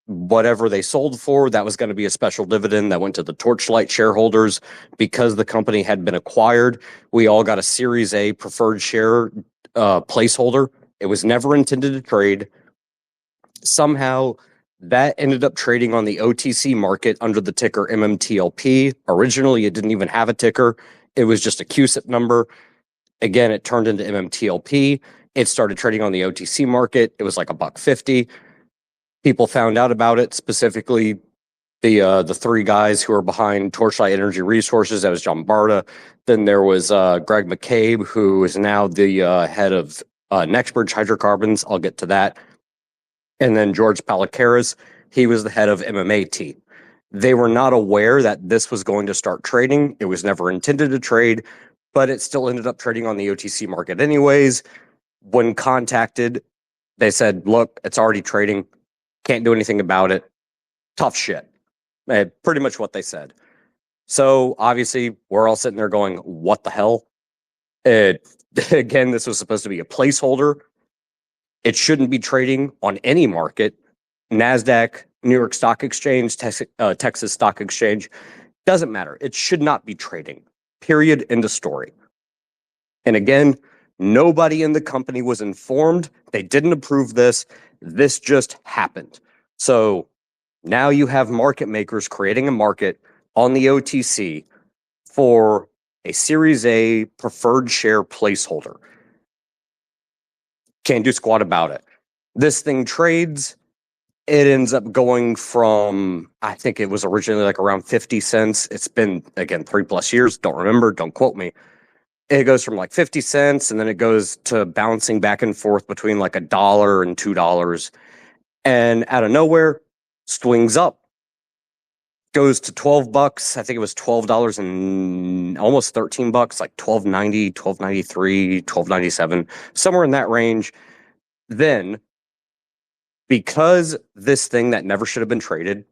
Whatever they sold for, that was going to be a special dividend that went to the Torchlight shareholders. Because the company had been acquired, we all got a Series A preferred share placeholder. It was never intended to trade. Somehow, that ended up trading on the OTC market under the ticker MMTLP. Originally, it didn't even have a ticker. It was just a CUSIP number. Again, it turned into MMTLP. It started trading on the OTC market. It was like $1.50. People found out about it, specifically the three guys who are behind Torchlight Energy Resources. That was John Barta. Then there was Greg McCabe, who is now the head of Nextbridge Hydrocarbons. I'll get to that. And then George Palikaris, he was the head of MMAT. They were not aware that this was going to start trading. It was never intended to trade, but it still ended up trading on the OTC market anyways. When contacted, they said, look, it's already trading. Can't do anything about it. Tough shit. Pretty much what they said. So obviously, we're all sitting there going, what the hell? Again, this was supposed to be a placeholder. It shouldn't be trading on any market. NASDAQ, New York Stock Exchange, Texas Stock Exchange. Doesn't matter. It should not be trading. Period. End of story. And again, nobody in the company was informed. They didn't approve this. This just happened. So now you have market makers creating a market on the OTC for a Series A preferred share placeholder. Can't do squat about it. This thing trades. It ends up going from, I think it was originally like around 50 cents. It's been, again, 3+ years. Don't remember. Don't quote me. It goes from like 50 cents and then it goes to bouncing back and forth between like $1 and $2. And out of nowhere, swings up. Goes to $12. I think it was $12 and almost $13, like $12.90, $12.93, $12.97, somewhere in that range. Then, because this thing that never should have been traded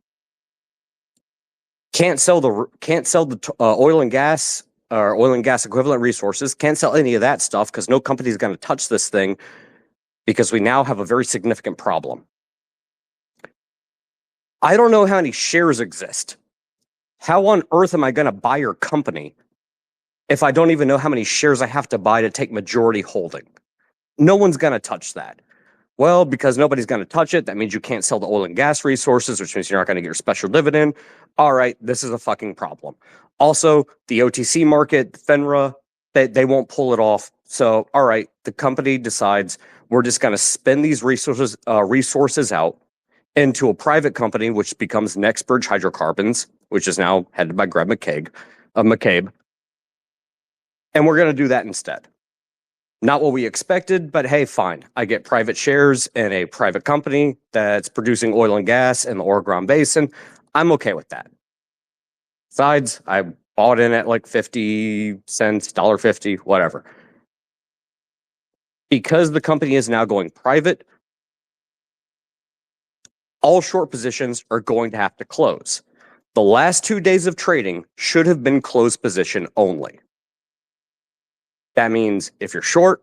can't sell the oil and gas or oil and gas equivalent resources, can't sell any of that stuff because no company is going to touch this thing because we now have a very significant problem. I don't know how many shares exist. How on earth am I going to buy your company if I don't even know how many shares I have to buy to take majority holding? No one's going to touch that. Well, because nobody's going to touch it, that means you can't sell the oil and gas resources, which means you're not going to get your special dividend. All right, this is a fucking problem. Also, the OTC market, FINRA, they won't pull it off. So, all right, the company decides we're just going to spend these resources out into a private company, which becomes NextBridge Hydrocarbons, which is now headed by Greg McCabe. And we're going to do that instead. Not what we expected, but hey, fine. I get private shares in a private company that's producing oil and gas in the Oregon Basin. I'm okay with that. Besides, I bought in at like 50 cents, $1.50, whatever. Because the company is now going private, all short positions are going to have to close. The last 2 days of trading should have been closed position only. That means if you're short,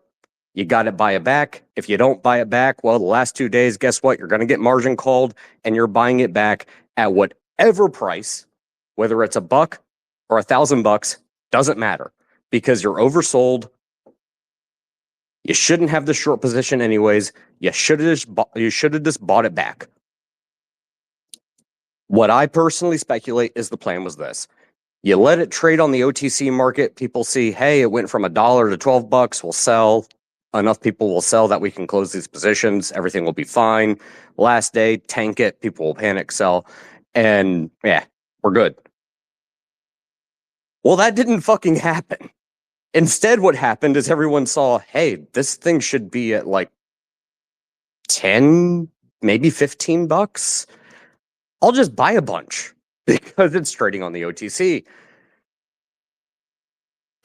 you got to buy it back. If you don't buy it back, well, the last 2 days, guess what? You're going to get margin called and you're buying it back at whatever price, whether it's $1 or $1,000, doesn't matter because you're oversold. You shouldn't have the short position anyways. You should have just bought it back. What I personally speculate is the plan was this. You let it trade on the OTC market. People see, hey, it went from $1 to $12. We'll sell. Enough people will sell that we can close these positions. Everything will be fine. Last day, tank it. People will panic sell. And yeah, we're good. Well, that didn't fucking happen. Instead, what happened is everyone saw, hey, this thing should be at like 10, maybe $15. I'll just buy a bunch because it's trading on the OTC.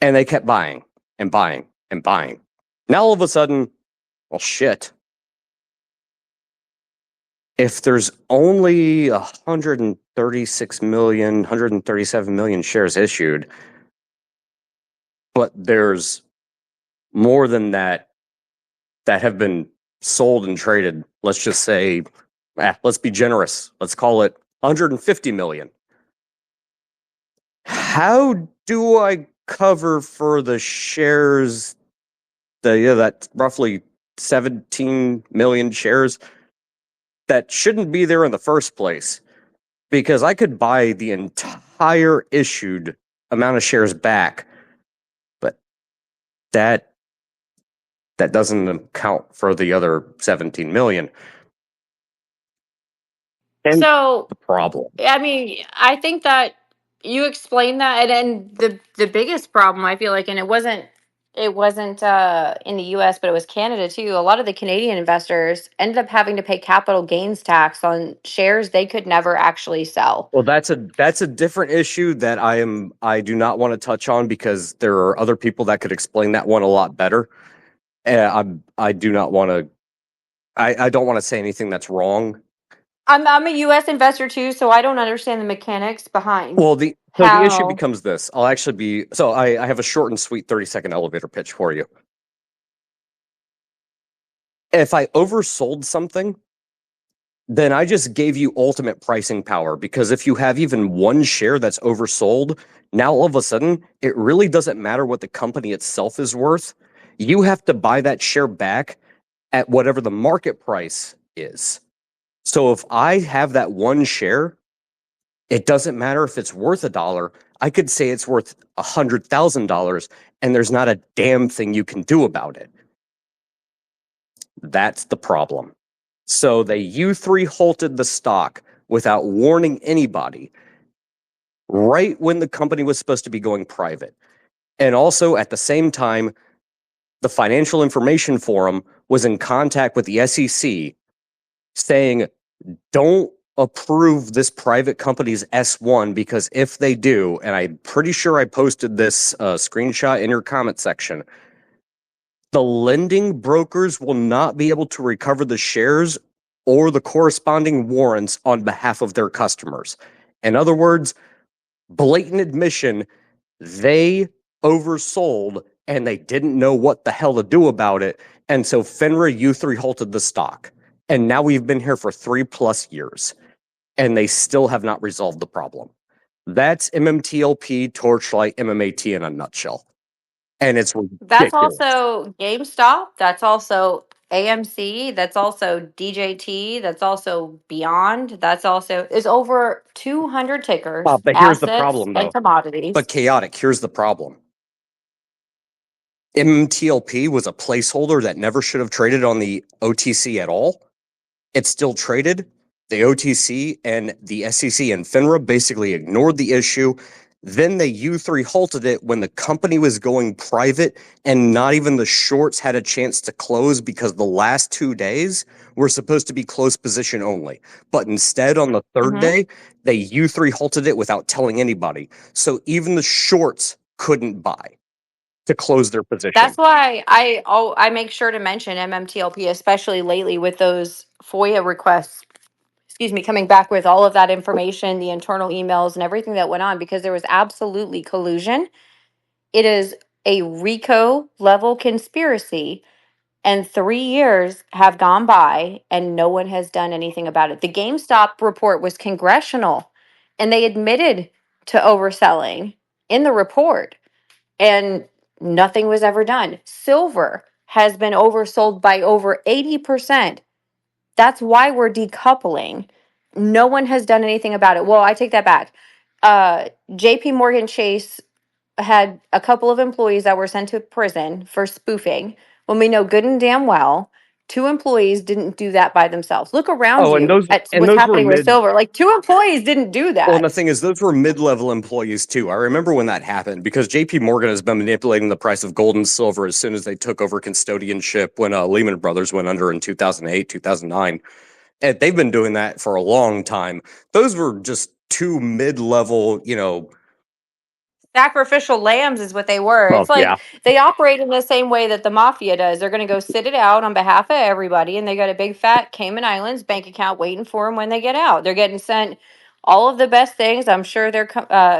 And they kept buying and buying and buying. Now all of a sudden, well, shit. If there's only 136 million, 137 million shares issued, but there's more than that that have been sold and traded, let's just say, let's be generous. Let's call it 150 million. How do I cover for the shares, that roughly 17 million shares that shouldn't be there in the first place? Because I could buy the entire issued amount of shares back, but that doesn't account for the other 17 million. And So, the problem. I mean, I think that you explained that, and the biggest problem I feel like, and it wasn't in the U.S., but it was Canada too. A lot of the Canadian investors ended up having to pay capital gains tax on shares they could never actually sell. Well, that's a different issue that I do not want to touch on because there are other people that could explain that one a lot better. I do not want to. I don't want to say anything that's wrong. I'm a U.S. investor too, so I don't understand the mechanics behind. Well, the how issue becomes this. I have a short and sweet 30-second elevator pitch for you. If I oversold something, then I just gave you ultimate pricing power, because if you have even one share that's oversold, now all of a sudden, it really doesn't matter what the company itself is worth. You have to buy that share back at whatever the market price is. So if I have that one share, it doesn't matter if it's worth $1. I could say it's worth $100,000, and there's not a damn thing you can do about it. That's the problem. So they U3 halted the stock without warning anybody right when the company was supposed to be going private. And also at the same time, the Financial Information Forum was in contact with the SEC saying, don't approve this private company's S1, because if they do, and I'm pretty sure I posted this screenshot in your comment section, the lending brokers will not be able to recover the shares or the corresponding warrants on behalf of their customers. In other words, blatant admission, they oversold and they didn't know what the hell to do about it. And so FINRA U3 halted the stock. And now we've been here for 3+ years and they still have not resolved the problem. That's MMTLP, Torchlight, MMAT in a nutshell. And it's ridiculous. That's also GameStop. That's also AMC, that's also DJT, that's also Beyond, that's also is over 200 tickers, But here's the assets, problem, and though. commodities. But chaotic, here's the problem. MMTLP was a placeholder that never should have traded on the OTC at all. It still traded. The OTC and the SEC and FINRA basically ignored the issue. Then the U3 halted it when the company was going private, and not even the shorts had a chance to close because the last 2 days were supposed to be close position only. But instead, on the third Mhm. day, they U3 halted it without telling anybody. So even the shorts couldn't buy to close their position. That's why I make sure to mention MMTLP, especially lately with those FOIA requests, excuse me, coming back with all of that information, the internal emails and everything that went on, because there was absolutely collusion. It is a RICO level conspiracy, and 3 years have gone by and no one has done anything about it. The GameStop report was congressional and they admitted to overselling in the report, and nothing was ever done. Silver has been oversold by over 80%. That's why we're decoupling. No one has done anything about it. Well, I take that back. JP Morgan Chase had a couple of employees that were sent to prison for spoofing, when we know good and damn well two employees didn't do that by themselves. Look around Oh, and you those at and what's those were happening with mid. silver. Like, two employees didn't do Well, and the that. thing is, those were mid-level employees too. I remember when that happened because J.P. Morgan has been manipulating the price of gold and silver as soon as they took over custodianship when Lehman Brothers went under in 2008, 2009. And they've been doing that for a long time. Those were just two mid-level, Sacrificial lambs is what they were. well, It's like yeah. they operate in the same way that the mafia does. They're going to go sit it out on behalf of everybody, and they got a big fat Cayman Islands bank account waiting for them when they get out. They're getting sent all of the best things. I'm sure their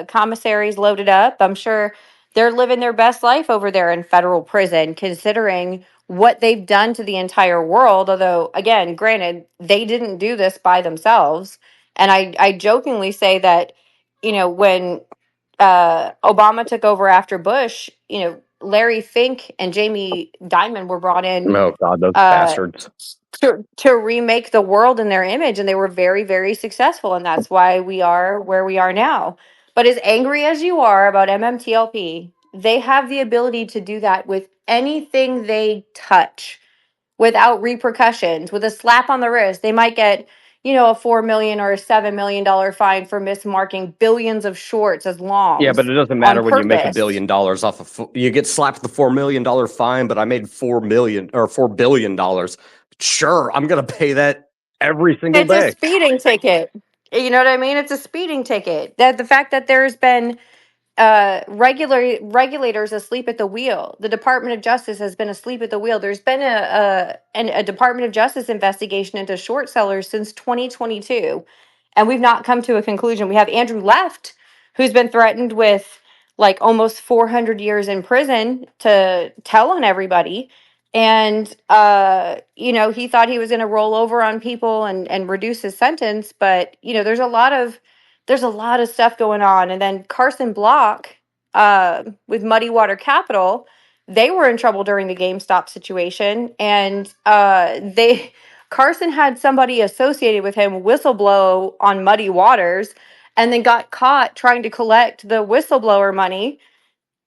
commissaries loaded up. I'm sure they're living their best life over there in federal prison, considering what they've done to the entire world. Although, again, granted, they didn't do this by themselves. And I jokingly say that, when Obama took over after Bush, Larry Fink and Jamie Dimon were brought in Oh God, those uh, bastards. to remake the world in their image, and they were very, very successful, and that's why we are where we are now. But as angry as you are about MMTLP, they have the ability to do that with anything they touch without repercussions, with a slap on the wrist. They might get, a $4 million or a $7 million fine for mismarking billions of shorts as Yeah, but longs it doesn't on matter when you make $1 purpose. billion off of. You get slapped with $4 million fine, but I made $4 billion. Sure, I'm gonna pay that every single It's a day. speeding ticket. You know what I mean? It's a speeding ticket. That the fact that there's been regulators asleep at the wheel. The Department of Justice has been asleep at the wheel. There's been a Department of Justice investigation into short sellers since 2022, and we've not come to a conclusion. We have Andrew Left, who's been threatened with like almost 400 years in prison to tell on everybody. And he thought he was going to roll over on people and reduce his sentence, but there's a lot of stuff going on. And then Carson Block, with Muddy Water Capital, they were in trouble during the GameStop situation, and they Carson had somebody associated with him whistleblow on Muddy Waters, and then got caught trying to collect the whistleblower money.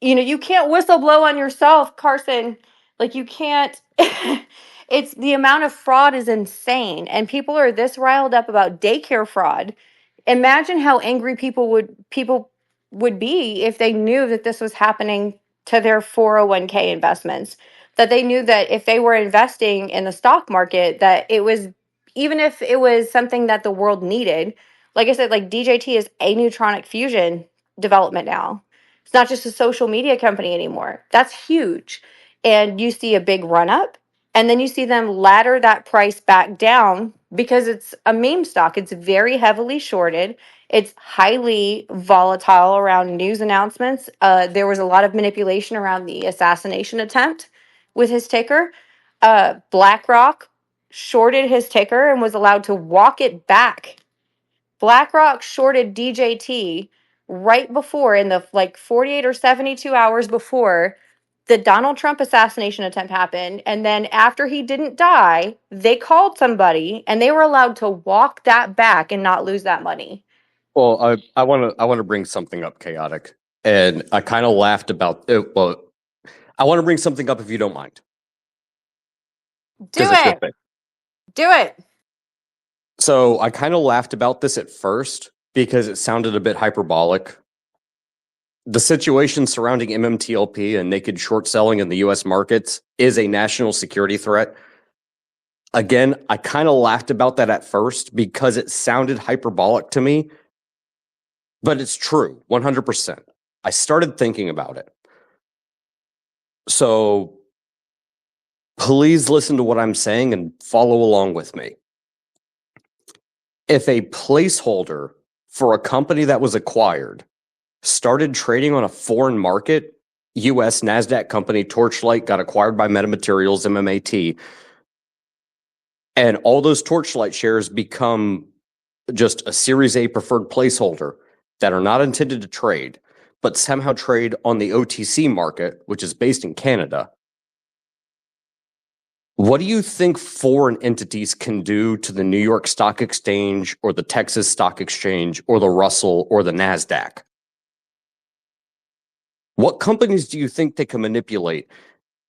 You can't whistleblow on yourself, Carson. Like, you can't. It's the amount of fraud is insane, and people are this riled up about daycare fraud. Imagine how angry people would be if they knew that this was happening to their 401k investments. That they knew that if they were investing in the stock market, that it was, even if it was something that the world needed. Like I said, like DJT is a neutronic fusion development now. It's not just a social media company anymore. That's huge. And you see a big run up, and then you see them ladder that price back down because it's a meme stock. It's very heavily shorted. It's highly volatile around news announcements. There was a lot of manipulation around the assassination attempt with his ticker. BlackRock shorted his ticker and was allowed to walk it back. BlackRock shorted DJT right before, in the like 48 or 72 hours before the Donald Trump assassination attempt happened, and then after he didn't die, they called somebody and they were allowed to walk that back and not lose that money. Well, I want to bring something up, chaotic, and I kind of laughed about it. Well, I want to bring something up if you don't mind, Do because it's your it. thing. Do it. So I kind of laughed about this at first because it sounded a bit hyperbolic. The situation surrounding MMTLP and naked short selling in the US markets is a national security threat. Again, I kind of laughed about that at first because it sounded hyperbolic to me, but it's true, 100%. I started thinking about it. So please listen to what I'm saying and follow along with me. If a placeholder for a company that was acquired started trading on a foreign market, US NASDAQ company Torchlight got acquired by Metamaterials, MMAT, and all those Torchlight shares become just a Series A preferred placeholder that are not intended to trade, but somehow trade on the OTC market, which is based in Canada. What do you think foreign entities can do to the New York Stock Exchange or the Texas Stock Exchange or the Russell or the NASDAQ? What companies do you think they can manipulate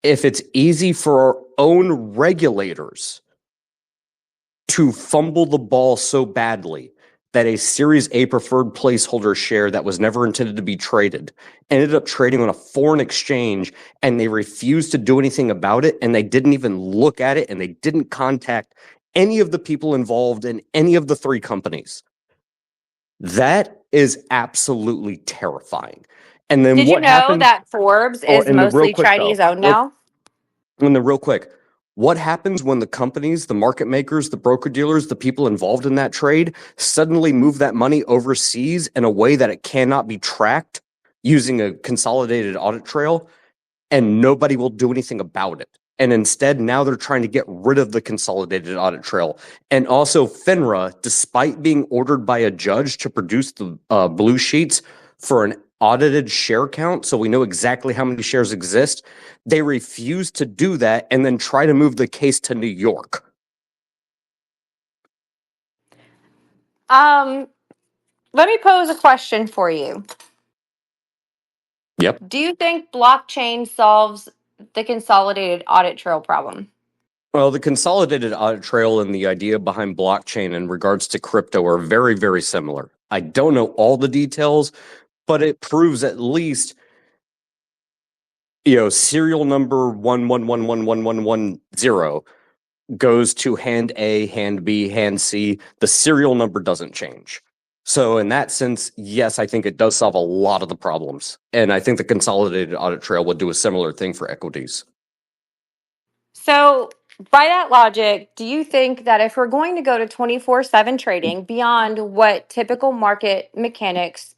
if it's easy for our own regulators to fumble the ball so badly that a Series A preferred placeholder share that was never intended to be traded ended up trading on a foreign exchange, and they refused to do anything about it, and they didn't even look at it, and they didn't contact any of the people involved in any of the three companies? That is absolutely terrifying. And then Did you what know happens? that Forbes Oh, is and the real mostly quick Chinese though, owned now? real quick, what happens when the companies, the market makers, the broker dealers, the people involved in that trade suddenly move that money overseas in a way that it cannot be tracked using a consolidated audit trail, and nobody will do anything about it? And instead, now they're trying to get rid of the consolidated audit trail. And also, FINRA, despite being ordered by a judge to produce the blue sheets for an audited share count, so we know exactly how many shares exist, they refuse to do that and then try to move the case to New York. Let me pose a question for you. Yep. Do you think blockchain solves the consolidated audit trail problem? Well, the consolidated audit trail and the idea behind blockchain in regards to crypto are very, very similar. I don't know all the details, but it proves at least, serial number 1111110 goes to hand A, hand B, hand C. The serial number doesn't change. So in that sense, yes, I think it does solve a lot of the problems. And I think the consolidated audit trail would do a similar thing for equities. So, by that logic, do you think that if we're going to go to 24/7 trading beyond what typical market mechanics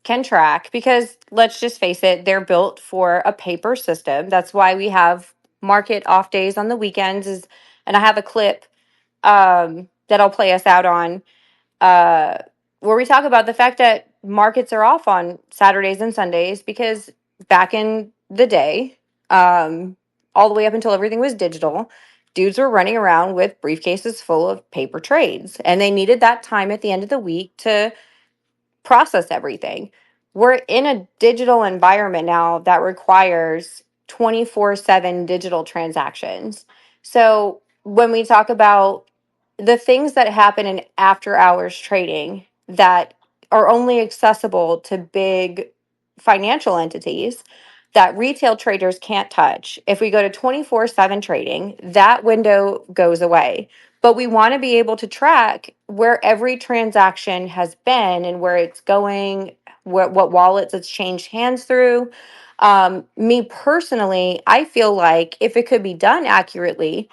can track, because let's just face it, they're built for a paper system. That's why we have market off days on the weekends and I have a clip that I'll play us out on uh, where we talk about the fact that markets are off on Saturdays and Sundays because back in the day, all the way up until everything was digital, dudes were running around with briefcases full of paper trades, and they needed that time at the end of the week to process everything. We're in a digital environment now that requires 24/7 digital transactions. So when we talk about the things that happen in after hours trading that are only accessible to big financial entities that retail traders can't touch, if we go to 24/7 trading, that window goes away. But we want to be able to track where every transaction has been and where it's going, what wallets it's changed hands through. Me personally, I feel like if it could be done accurately,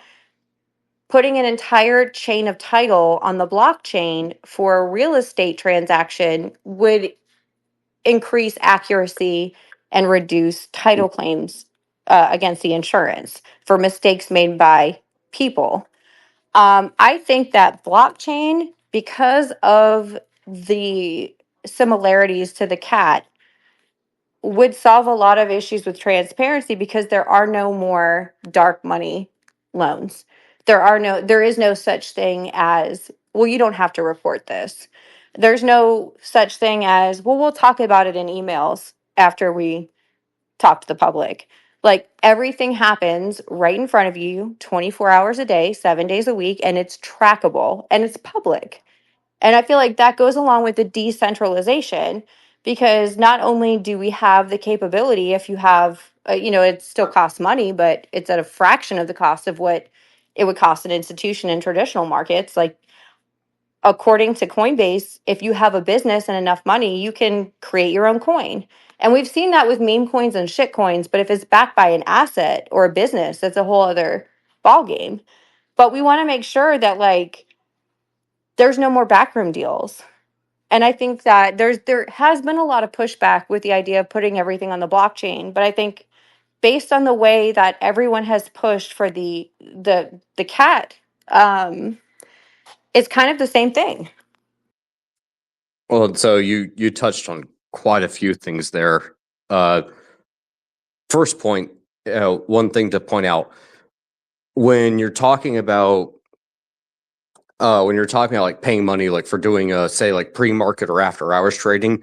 putting an entire chain of title on the blockchain for a real estate transaction would increase accuracy and reduce title claims against the insurance for mistakes made by people. I think that blockchain, because of the similarities to the cat, would solve a lot of issues with transparency because there are no more dark money loans. There is no such thing as, well, you don't have to report this. There's no such thing as, well, we'll talk about it in emails after we talk to the public. Like everything happens right in front of you 24 hours a day, 7 days a week, and it's trackable and it's public. And I feel like that goes along with the decentralization because not only do we have the capability, if you have, it still costs money, but it's at a fraction of the cost of what it would cost an institution in traditional markets. Like, according to Coinbase, if you have a business and enough money, you can create your own coin. And we've seen that with meme coins and shit coins, but if it's backed by an asset or a business, that's a whole other ball game. But we want to make sure that like there's no more backroom deals. And I think that there has been a lot of pushback with the idea of putting everything on the blockchain, but I think based on the way that everyone has pushed for the cat, it's kind of the same thing. Well, so you touched on quite a few things there. First point, one thing to point out when you're talking about like paying money, like for doing say like pre-market or after hours trading,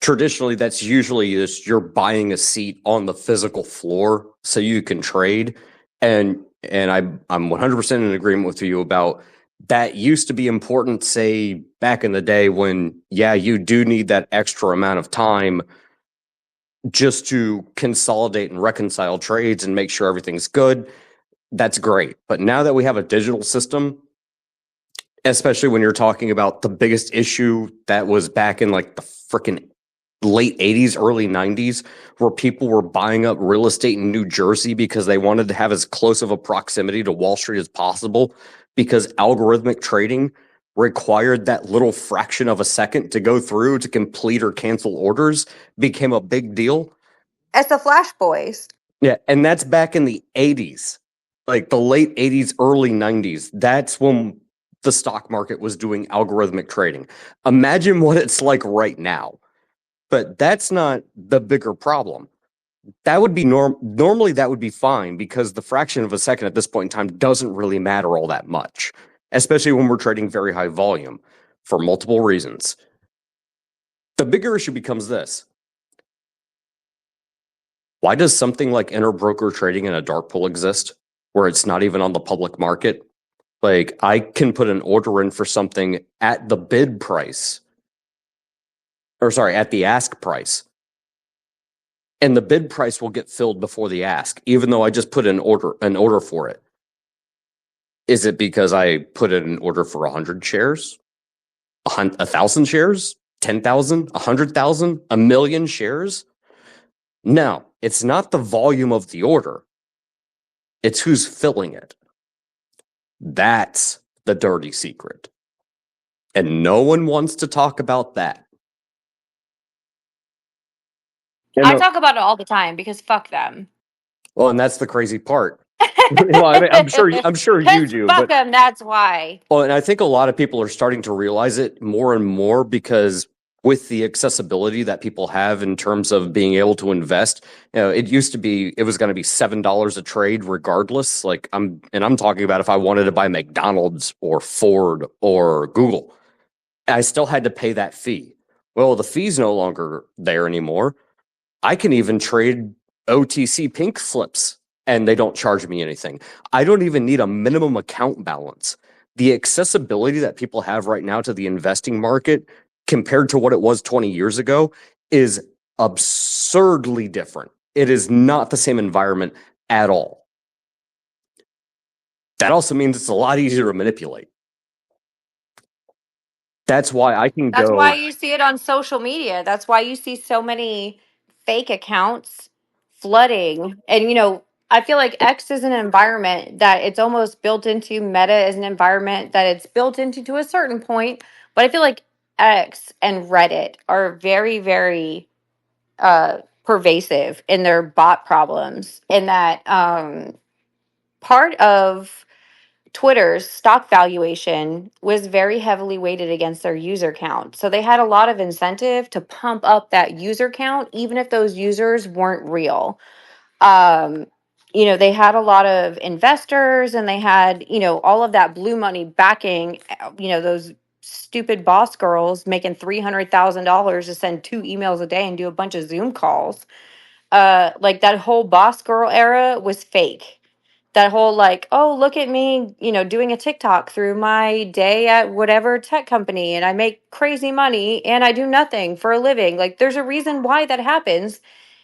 traditionally that's usually just you're buying a seat on the physical floor so you can trade. And I'm 100% in agreement with you about that. Used to be important, say back in the day when, yeah, you do need that extra amount of time just to consolidate and reconcile trades and make sure everything's good. That's great. But now that we have a digital system, especially when you're talking about the biggest issue that was back in like the freaking late 80s, early 90s, where people were buying up real estate in New Jersey because they wanted to have as close of a proximity to Wall Street as possible, because algorithmic trading required that little fraction of a second to go through to complete or cancel orders, became a big deal. As the Flash Boys. Yeah, and that's back in the 80s, like the late 80s, early 90s. That's when the stock market was doing algorithmic trading. Imagine what it's like right now. But that's not the bigger problem. That would be normally that would be fine because the fraction of a second at this point in time doesn't really matter all that much, especially when we're trading very high volume for multiple reasons. The bigger issue becomes this. Why does something like interbroker trading in a dark pool exist where it's not even on the public market? Like, I can put an order in for something at the bid price, or sorry, at the ask price. And the bid price will get filled before the ask, even though I just put an order for it. Is it because I put in an order for 100 shares, 1,000 shares, 10,000, 100,000, 1,000,000 shares? No, it's not the volume of the order. It's who's filling it. That's the dirty secret. And no one wants to talk about that. I talk about it all the time because fuck them. Well, and that's the crazy part. Well, I mean, I'm sure you do. Fuck them, that's why. Well, and I think a lot of people are starting to realize it more and more because with the accessibility that people have in terms of being able to invest, it used to be it was going to be $7 a trade regardless. Like I'm talking about if I wanted to buy McDonald's or Ford or Google, I still had to pay that fee. Well, the fee's no longer there anymore. I can even trade OTC pink slips and they don't charge me anything. I don't even need a minimum account balance. The accessibility that people have right now to the investing market compared to what it was 20 years ago is absurdly different. It is not the same environment at all. That also means it's a lot easier to manipulate. That's why I can go. That's why you see it on social media. That's why you see so many fake accounts flooding. And I feel like X is an environment that it's almost built into. Meta is an environment that it's built into to a certain point. But I feel like X and Reddit are very, very pervasive in their bot problems. In that part of Twitter's stock valuation was very heavily weighted against their user count. So they had a lot of incentive to pump up that user count, even if those users weren't real. Um, they had a lot of investors and they had, all of that blue money backing, those stupid boss girls making $300,000 to send 2 emails a day and do a bunch of Zoom calls. Like that whole boss girl era was fake. That whole like, oh, look at me, doing a TikTok through my day at whatever tech company and I make crazy money and I do nothing for a living. Like there's a reason why that happens.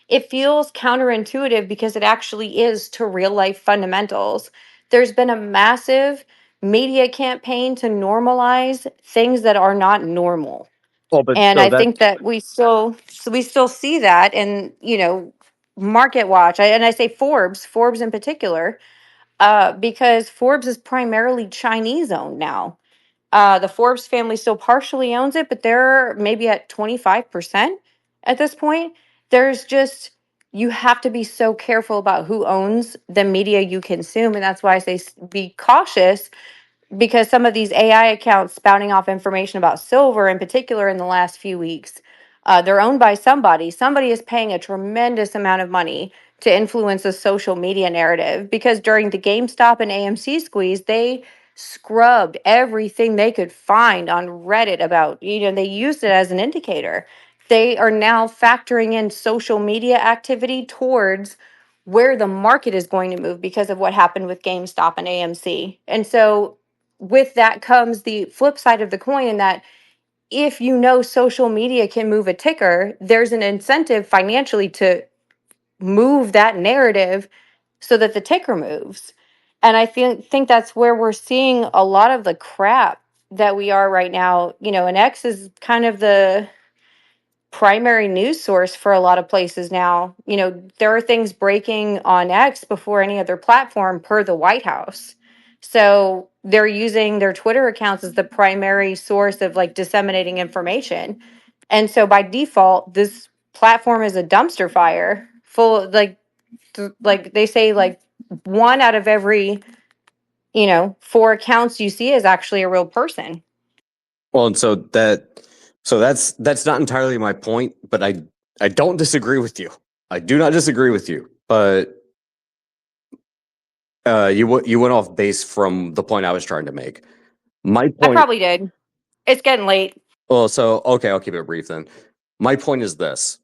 It feels counterintuitive because it actually is to real life fundamentals. There's been a massive media campaign to normalize things that are not normal. Well, but And so I that think that we still see that, and Market Watch, and I say Forbes in particular, because Forbes is primarily Chinese owned now. The Forbes family still partially owns it, but they're maybe at 25% at this point. There's just, you have to be so careful about who owns the media you consume. And that's why I say be cautious, because some of these AI accounts spouting off information about silver in particular in the last few weeks, they're owned by somebody. Somebody is paying a tremendous amount of money to influence the social media narrative, because during the GameStop and AMC squeeze, they scrubbed everything they could find on Reddit about, they used it as an indicator. They are now factoring in social media activity towards where the market is going to move because of what happened with GameStop and AMC. And so with that comes the flip side of the coin, in that if social media can move a ticker, there's an incentive financially to move that narrative so that the ticker moves. And I think that's where we're seeing a lot of the crap that we are right now. And X is kind of the primary news source for a lot of places now. There are things breaking on X before any other platform per the White House. So they're using their Twitter accounts as the primary source of like disseminating information. And so by default, this platform is a dumpster fire full of like they say, like one out of every, 4 accounts you see is actually a real person. well, and so that's not entirely my point, but I don't disagree with you. I do not disagree with you, but you went off base from the point I was trying to make. My I point. probably did. It's getting late. Well, so okay, I'll keep it brief then. My point is this: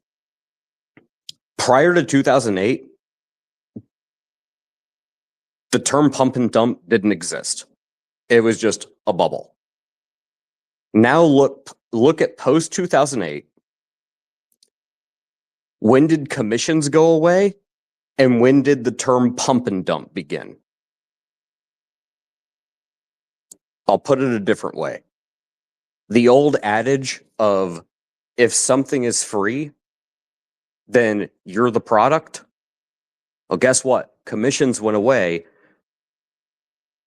prior to 2008, the term pump and dump didn't exist. It was just a bubble. Now look at post 2008. When did commissions go away? And when did the term pump and dump begin? I'll put it a different way. The old adage of if something is free, then you're the product. Well, guess what? Commissions went away,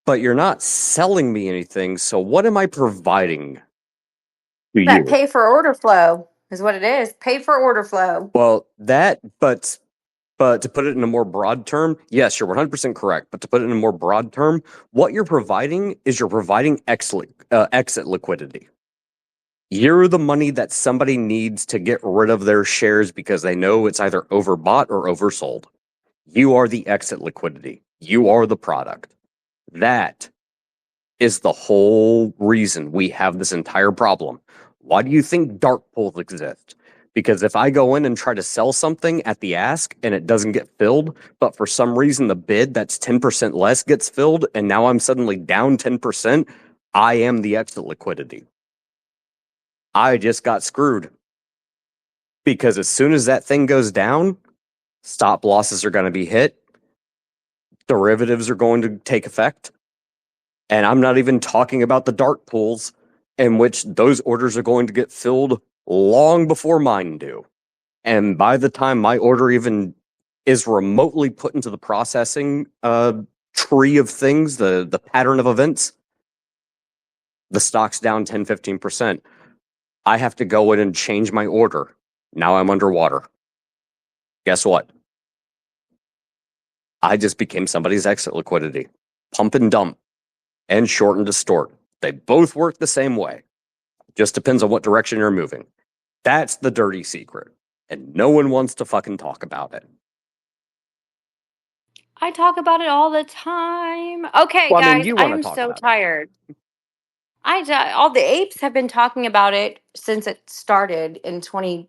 but you're not selling me anything. So what am I providing to That you? pay for order flow is what it is. Pay for order flow. Well, but to put it in a more broad term, yes, you're 100% correct. But to put it in a more broad term, what you're providing is exit liquidity. You're the money that somebody needs to get rid of their shares because they know it's either overbought or oversold. You are the exit liquidity. You are the product. That is the whole reason we have this entire problem. Why do you think dark pools exist? Because if I go in and try to sell something at the ask and it doesn't get filled, but for some reason the bid that's 10% less gets filled, and now I'm suddenly down 10%, I am the exit liquidity. I just got screwed. Because as soon as that thing goes down, stop losses are going to be hit, derivatives are going to take effect, and I'm not even talking about the dark pools in which those orders are going to get filled long before mine do. And by the time my order even is remotely put into the processing tree of things, the pattern of events, the stock's down 10, 15%. I have to go in and change my order. Now I'm underwater. Guess what? I just became somebody's exit liquidity. Pump and dump. and short and distort. They both work the same way. Just depends on what direction you're moving. That's the dirty secret. And no one wants to fucking talk about it. I talk about it all the time. Okay, Well, I mean, guys, you I want to am talk so about tired. All the apes have been talking about it since it started in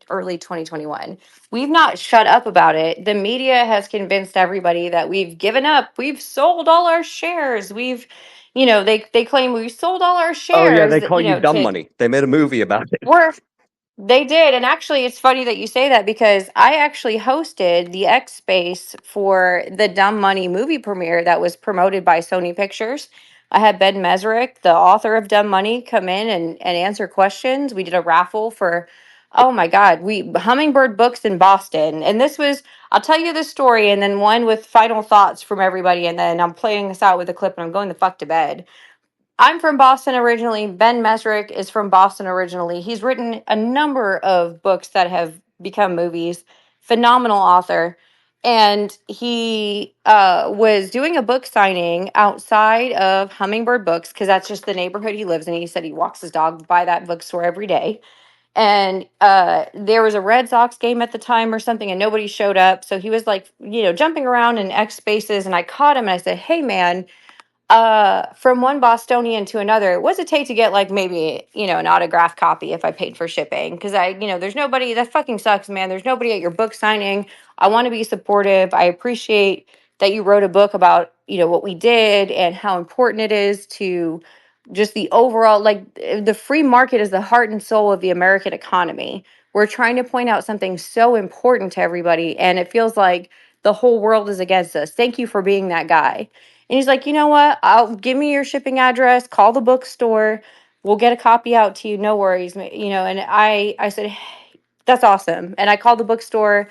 early 2021. We've not shut up about it. The media has convinced everybody that we've given up. We've sold all our shares. They claim we sold all our Oh, yeah, shares, they call you dumb to money. They made a movie about it. we're they did. And actually, it's funny that you say that because I actually hosted the X Space for the Dumb Money movie premiere that was promoted by Sony Pictures. I had Ben Mesrick, the author of Dumb Money, come in and answer questions. We did a raffle for, oh my God, Hummingbird Books in Boston. And I'll tell you this story and then one with final thoughts from everybody. And then I'm playing this out with a clip and I'm going the fuck to bed. I'm from Boston originally. Ben Mesrick is from Boston originally. He's written a number of books that have become movies. Phenomenal author. And he was doing a book signing outside of Hummingbird Books because that's just the neighborhood he lives in. He said he walks his dog by that bookstore every day. And there was a Red Sox game at the time or something, and nobody showed up. So he was like, jumping around in X spaces. And I caught him and I said, "Hey, man, from one Bostonian to another, what's it take to get like maybe, an autograph copy if I paid for shipping? Because there's nobody, that fucking sucks, man. There's nobody at your book signing. I want to be supportive. I appreciate that you wrote a book about, what we did and how important it is to just the overall, like the free market is the heart and soul of the American economy. We're trying to point out something so important to everybody, and it feels like the whole world is against us. Thank you for being that guy." And he's like, "You know what? I'll give me your shipping address, call the bookstore. We'll get a copy out to you. No worries." And I said, "Hey, that's awesome." And I called the bookstore,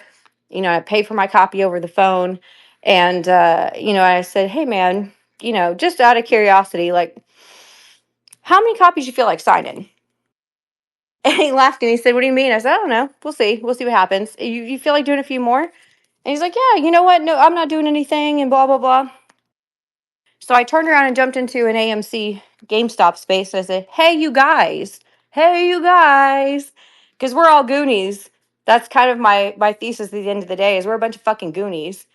I paid for my copy over the phone. And, I said, "Hey, man, just out of curiosity, like, how many copies you feel like signing?" And he laughed and he said, "What do you mean?" I said, "I don't know. We'll see. We'll see what happens. You feel like doing a few more?" And he's like, "Yeah, you know what? No, I'm not doing anything," and blah, blah, blah. So I turned around and jumped into an AMC GameStop space. And I said, "Hey, you guys. Hey, you guys." Because we're all Goonies. That's kind of my thesis at the end of the day is we're a bunch of fucking Goonies.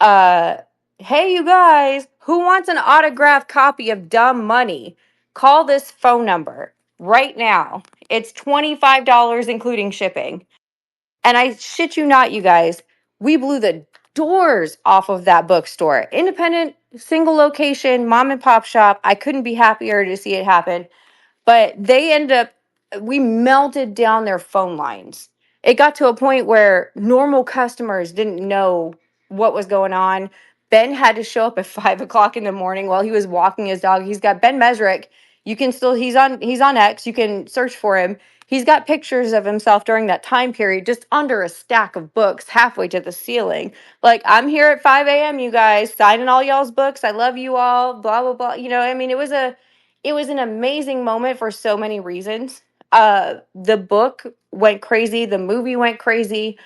Uh, hey, you guys. Who wants an autographed copy of Dumb Money? Call this phone number right now. It's $25 including shipping. And I shit you not, you guys, we blew the doors off of that bookstore. Independent, single location, mom and pop shop. I couldn't be happier to see it happen. But we melted down their phone lines. It got to a point where normal customers didn't know what was going on. Ben had to show up at 5 o'clock in the morning while he was walking his dog. He's got Ben Mesrick. He's on X. You can search for him. He's got pictures of himself during that time period, just under a stack of books halfway to the ceiling. Like, "I'm here at 5 a.m., you guys, signing all y'all's books. I love you all, blah, blah, blah." It was an amazing moment for so many reasons. The book went crazy. The movie went crazy.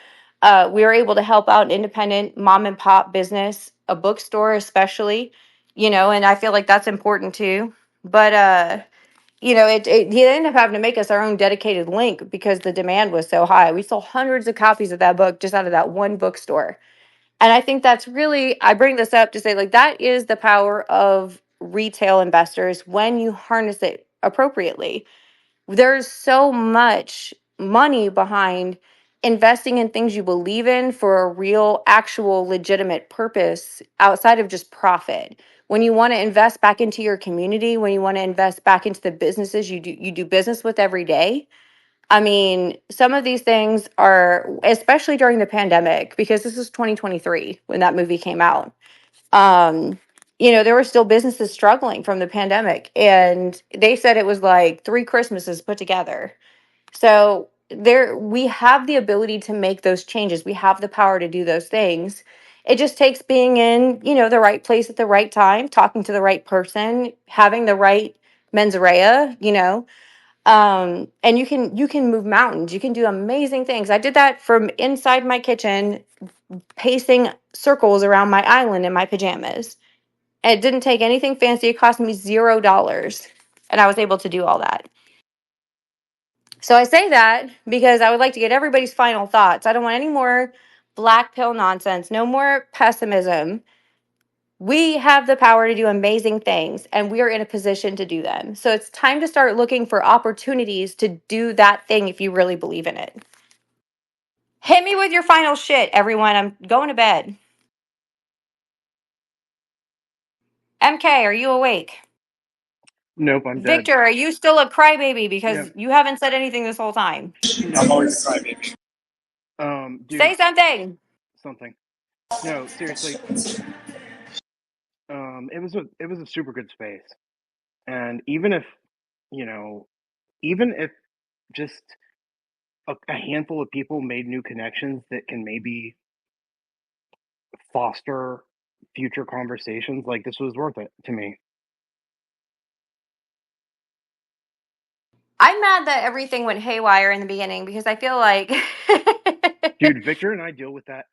We were able to help out an independent mom and pop business, a bookstore especially, and I feel like that's important too. But he ended up having to make us our own dedicated link because the demand was so high. We sold hundreds of copies of that book just out of that one bookstore. And I think I bring this up to say, like, that is the power of retail investors when you harness it appropriately. There's so much money behind investing in things you believe in for a real, actual, legitimate purpose outside of just profit. When you want to invest back into your community, when you want to invest back into the businesses you do business with every day, I mean, some of these things are, especially during the pandemic, because this is 2023 when that movie came out. Um, there were still businesses struggling from the pandemic, and they said it was like 3 Christmases put together. So we have the ability to make those changes. We have the power to do those things. It just takes being in, the right place at the right time, talking to the right person, having the right mens rea, and you can move mountains. You can do amazing things. I did that from inside my kitchen, pacing circles around my island in my pajamas. And it didn't take anything fancy. It cost me $0. And I was able to do all that. So I say that because I would like to get everybody's final thoughts. I don't want any more black pill nonsense, no more pessimism. We have the power to do amazing things, and we are in a position to do them. So it's time to start looking for opportunities to do that thing if you really believe in it. Hit me with your final shit, everyone. I'm going to bed. MK, are you awake? Nope, I'm dead. Victor, are you still a crybaby because Yep. you haven't said anything this whole time? I'm Nope. always a crybaby. Dude, Say something. something. No, seriously. It was a super good space, and even if you know, even if just a handful of people made new connections that can maybe foster future conversations, like this was worth it to me. I'm mad that everything went haywire in the beginning because I feel like Dude, Victor and I deal with that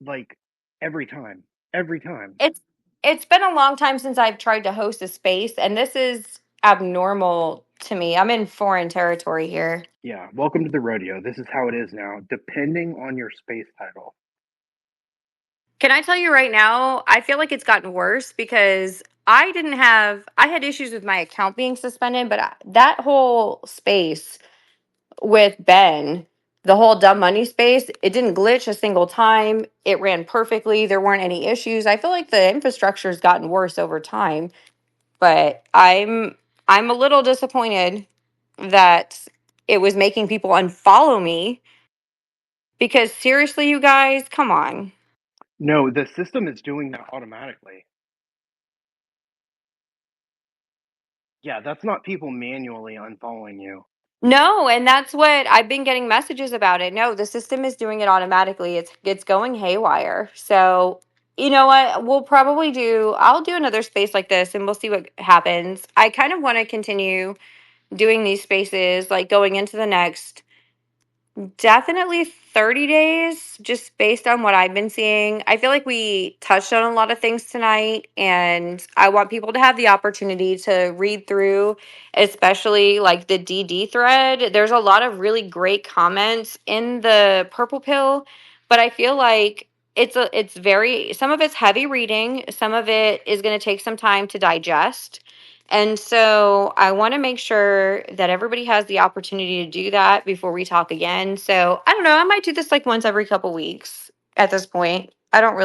like every time. Every time. it's it's been a long time since I've tried to host a space, and this is abnormal to me. I'm in foreign territory here. Yeah, welcome to the rodeo. This is how it is now, depending on your space title. Can I tell you right now, I feel like it's gotten worse because I had issues with my account being suspended, but that whole space with Ben, the whole dumb money space, it didn't glitch a single time. It ran perfectly. There weren't any issues. I feel like the infrastructure's gotten worse over time, but I'm a little disappointed that it was making people unfollow me because seriously, you guys, come on. No, the system is doing that automatically. Yeah, that's not people manually unfollowing you. No, and that's what I've been getting messages about it. No, the system is doing it automatically. It's going haywire. So, you know what? I'll do another space like this and we'll see what happens. I kind of want to continue doing these spaces like going into the next definitely 30 days, just based on what I've been seeing. I feel like we touched on a lot of things tonight, and I want people to have the opportunity to read through, especially like the DD thread. There's a lot of really great comments in the Purple Pill, but I feel like it's very some of it's heavy reading, some of it is going to take some time to digest. And so I want to make sure that everybody has the opportunity to do that before we talk again. So I don't know. I might do this like once every couple weeks at this point. I Cue don't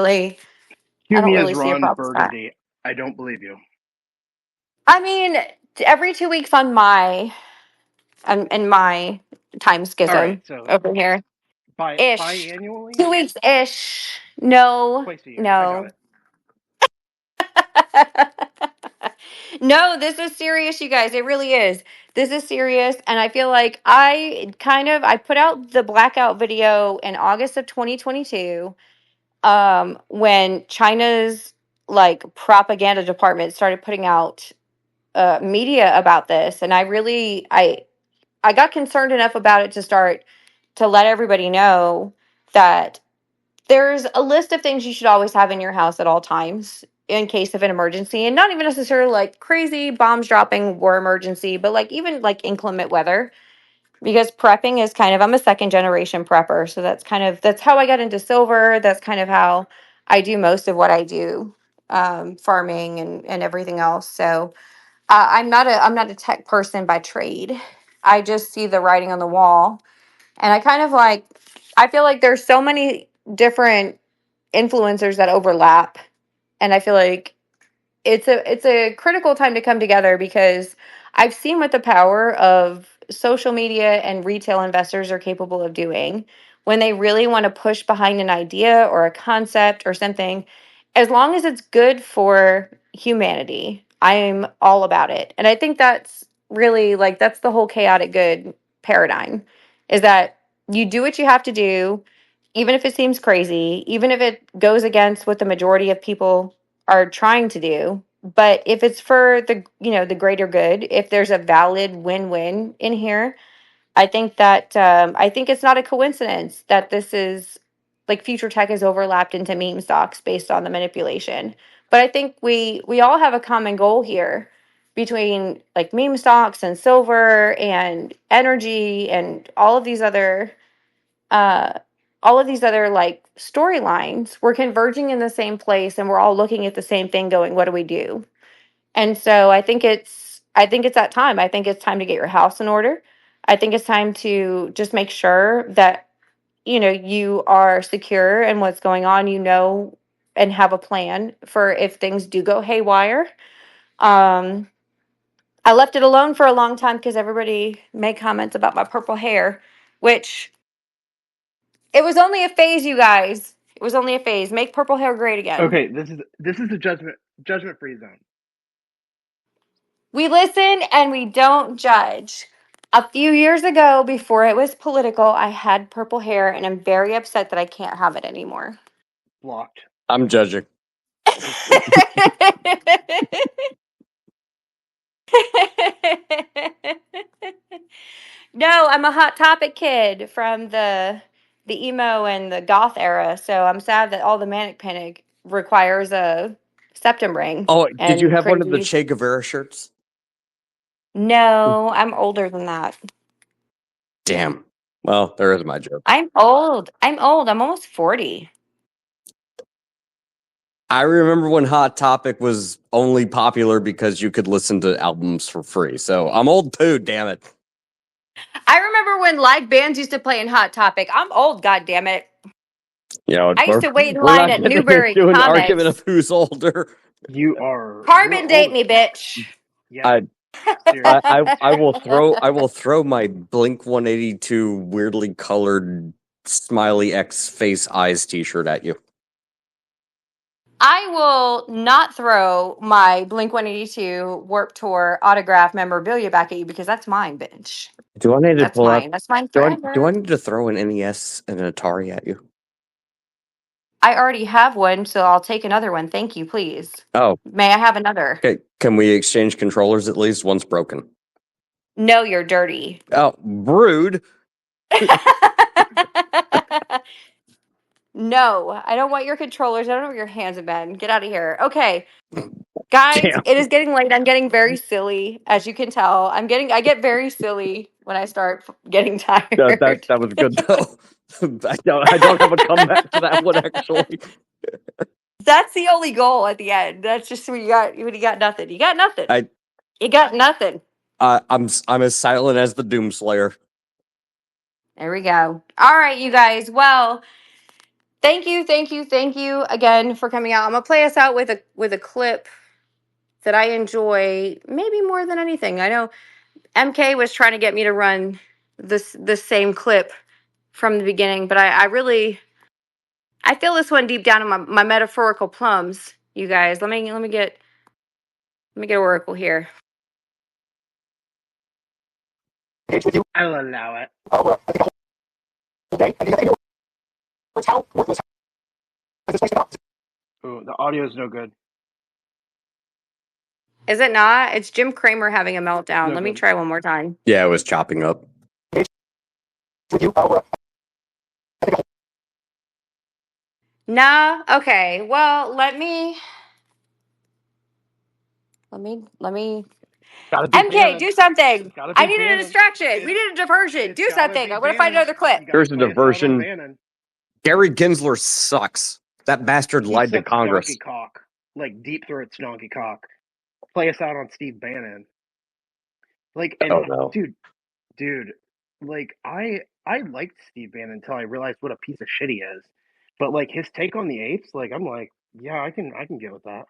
me as really see a Ron problem with that. Burgundy. I don't believe you. I mean, every 2 weeks on my in my time All right, schism so over here. Ish. biannually, 2 weeks ish. No, twice a year. I got no. it. No, this is serious, you guys. It really is. This is serious. And I feel like I put out the blackout video in August of 2022, when China's like propaganda department started putting out media about this. And I got concerned enough about it to start to let everybody know that there's a list of things you should always have in your house at all times in case of an emergency, and not even necessarily like crazy bombs dropping war emergency, but like even like inclement weather, because prepping is kind of, I'm a second generation prepper, so that's how I got into silver. That's kind of how I do most of what I do, farming and everything else. So I'm not a tech person by trade. I just see the writing on the wall, and I feel like there's so many different influencers that overlap, and I feel like it's a critical time to come together because I've seen what the power of social media and retail investors are capable of doing when they really want to push behind an idea or a concept or something. As long as it's good for humanity, I'm all about it. And I think that's really like that's the whole chaotic good paradigm, is that you do what you have to do, even if it seems crazy, even if it goes against what the majority of people are trying to do. But if it's for the greater good, if there's a valid win-win in here, I think it's not a coincidence that this is like future tech is overlapped into meme stocks based on the manipulation. But I think we all have a common goal here between like meme stocks and silver and energy and uh all of these other like storylines. We're converging in the same place and we're all looking at the same thing going, what do we do? And so I think it's that time. I think it's time to get your house in order. I think it's time to just make sure that you are secure in what's going on, and have a plan for if things do go haywire. Um, I left it alone for a long time because everybody made comments about my purple hair, which it was only a phase, you guys. It was only a phase. Make purple hair great again. Okay, this is a judgment free zone. We listen and we don't judge. A few years ago, before it was political, I had purple hair, and I'm very upset that I can't have it anymore. Blocked. I'm judging. No, I'm a Hot Topic kid from the emo and the goth era, so I'm sad that all the Manic Panic requires a septum ring Oh, did you and have one of the crazy. Che Guevara shirts? No, I'm older than that. Damn. Well, there is my joke. I'm old. I'm old. I'm almost 40. I remember when Hot Topic was only popular because you could listen to albums for free. So I'm old too, damn it. I remember when live bands used to play in Hot Topic. I'm old, goddammit. You know, I used to wait in we're line not at getting Newberry into an argument Comics. of who's older. You're Carbon date old. me, bitch. Yeah, I seriously. I will throw my Blink 182 weirdly colored smiley X face eyes t-shirt at you. I will not throw my Blink 182 Warp Tour autograph memorabilia back at you because that's mine, bitch. Do I need to That's pull out mine. That's mine do forever. I need to throw an NES and an Atari at you? I already have one, so I'll take another one. Thank you, please. Oh, May I have another? okay. Can we exchange controllers at least? One's broken. No, you're dirty. Oh, rude. No, I don't want your controllers. I don't know where your hands have been. Get out of here. Okay. Guys, Damn. it is getting late. I'm getting very silly, as you can tell. I get very silly when I start getting tired. That was good though. I don't have a comeback to that one actually. That's the only goal at the end. That's just when you got nothing. You got nothing. You got nothing. I'm as silent as the Doomslayer. There we go. All right, you guys. Well, thank you again for coming out. I'm gonna play us out with a clip that I enjoy maybe more than anything. I know MK was trying to get me to run this same clip from the beginning, but I feel this one deep down in my metaphorical plums, you guys. Let me get Oracle here. I'll allow it. Oh, the audio is no good. Is it not? It's Jim Cramer having a meltdown. No Let me good. try one more time. Yeah, it was chopping up. Nah. Okay. Well, let me. Gotta be MK, Bannon. do something. Gotta I be needed a Bannon. distraction. We need a diversion. Do Gotta something. be I'm gonna find another clip. Here's a play us out on diversion. Bannon. Gary Gensler sucks. That bastard He lied to sucks Congress. donkey cock. Like deep throats donkey cock. Play us out on Steve Bannon. Like, and Oh no. dude, like I liked Steve Bannon until I realized what a piece of shit he is. But like his take on the apes, like I'm like, yeah, I can get with that.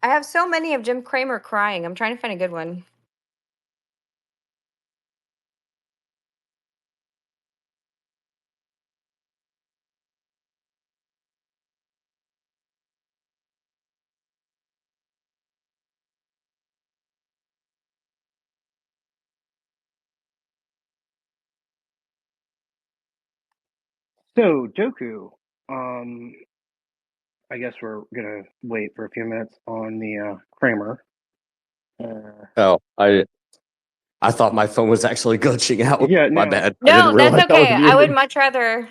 I have so many of Jim Cramer crying. I'm trying to find a good one. So Doku, I guess we're gonna wait for a few minutes on the Kramer. Oh, I thought my phone was actually glitching out. Yeah, My no. bad. I No, didn't that's realize I was okay. I would muted. much rather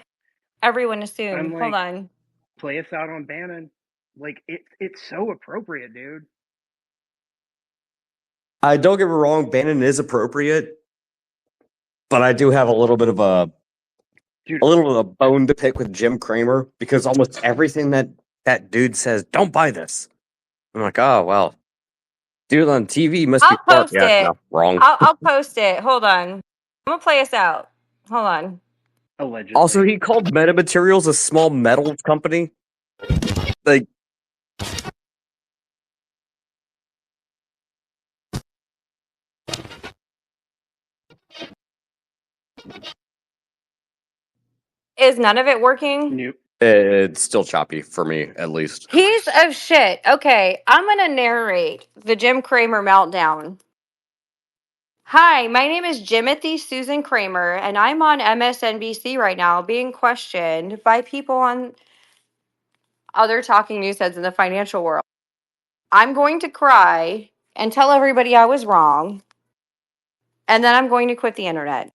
everyone assume? I'm Hold like, on. play us out on Bannon. Like it's so appropriate, dude. I don't get me wrong, Bannon is appropriate, but I do have a little bit of a bone to pick with Jim Cramer because almost everything that dude says, don't buy this. I'm like, oh well, dude on TV must be I'll smart. post Yeah, it. no, wrong. I'll post it. Hold on. I'm gonna play us out. Hold on. Allegedly. Also, he called Metamaterials a small metals company. Like, Is none of it working? Nope. it's still choppy for me, at least. Piece of shit. Okay, I'm gonna narrate the Jim Cramer meltdown. Hi, my name is Jimothy Susan Kramer, and I'm on MSNBC right now being questioned by people on other talking news heads in the financial world. I'm going to cry and tell everybody I was wrong, and then I'm going to quit the internet.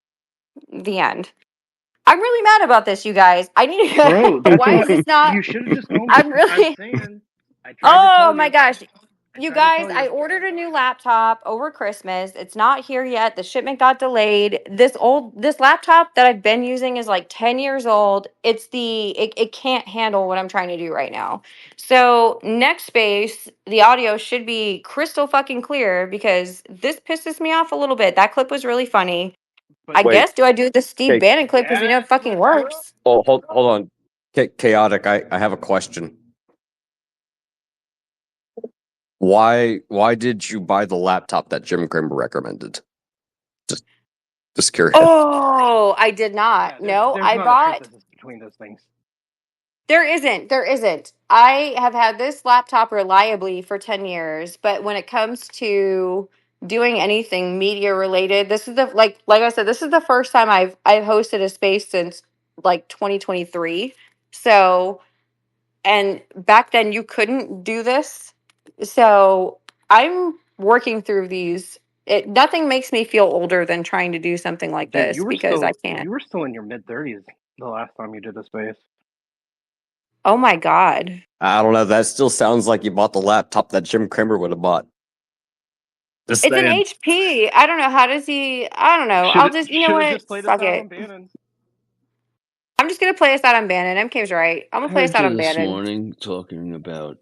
The end. I'm really mad about this, you guys. I need to. Bro, that's Why is what this not? you should have just owned it. I'm I'm really. saying. I tried to Oh tell my you. gosh. I You tried to guys, tell I you. ordered a new laptop over Christmas. It's not here yet. The shipment got delayed. This laptop that I've been using is like 10 years old. It can't handle what I'm trying to do right now. So next space, the audio should be crystal fucking clear because this pisses me off a little bit. That clip was really funny. But I Wait, guess do I do the Steve okay. Bannon clip because we know it fucking works. Oh, hold on. Chaotic, I have a question. Why did you buy the laptop that Jim Cramer recommended? Just curious. Oh, I did not. yeah, No, there's I not a bought. synthesis between those things. There isn't. There isn't. I have had this laptop reliably for 10 years, but when it comes to doing anything media related, this is the like I said, this is the first time I've hosted a space since like 2023. So, and back then you couldn't do this. So, I'm working through these. Nothing makes me feel older than trying to do something like Dude, this because I can't. you were still in your mid-30s the last time you did the space. Oh my God. I don't know. That still sounds like you bought the laptop that Jim Cramer would have bought. Just It's an saying. HP. I don't know. How does he? I don't know. I'll just, you know Should have what? just played us Fuck out it. on Bannon. I'm just going to play us out on Bannon. MK's right. I'm going to play us Heard out you on this Bannon. morning talking about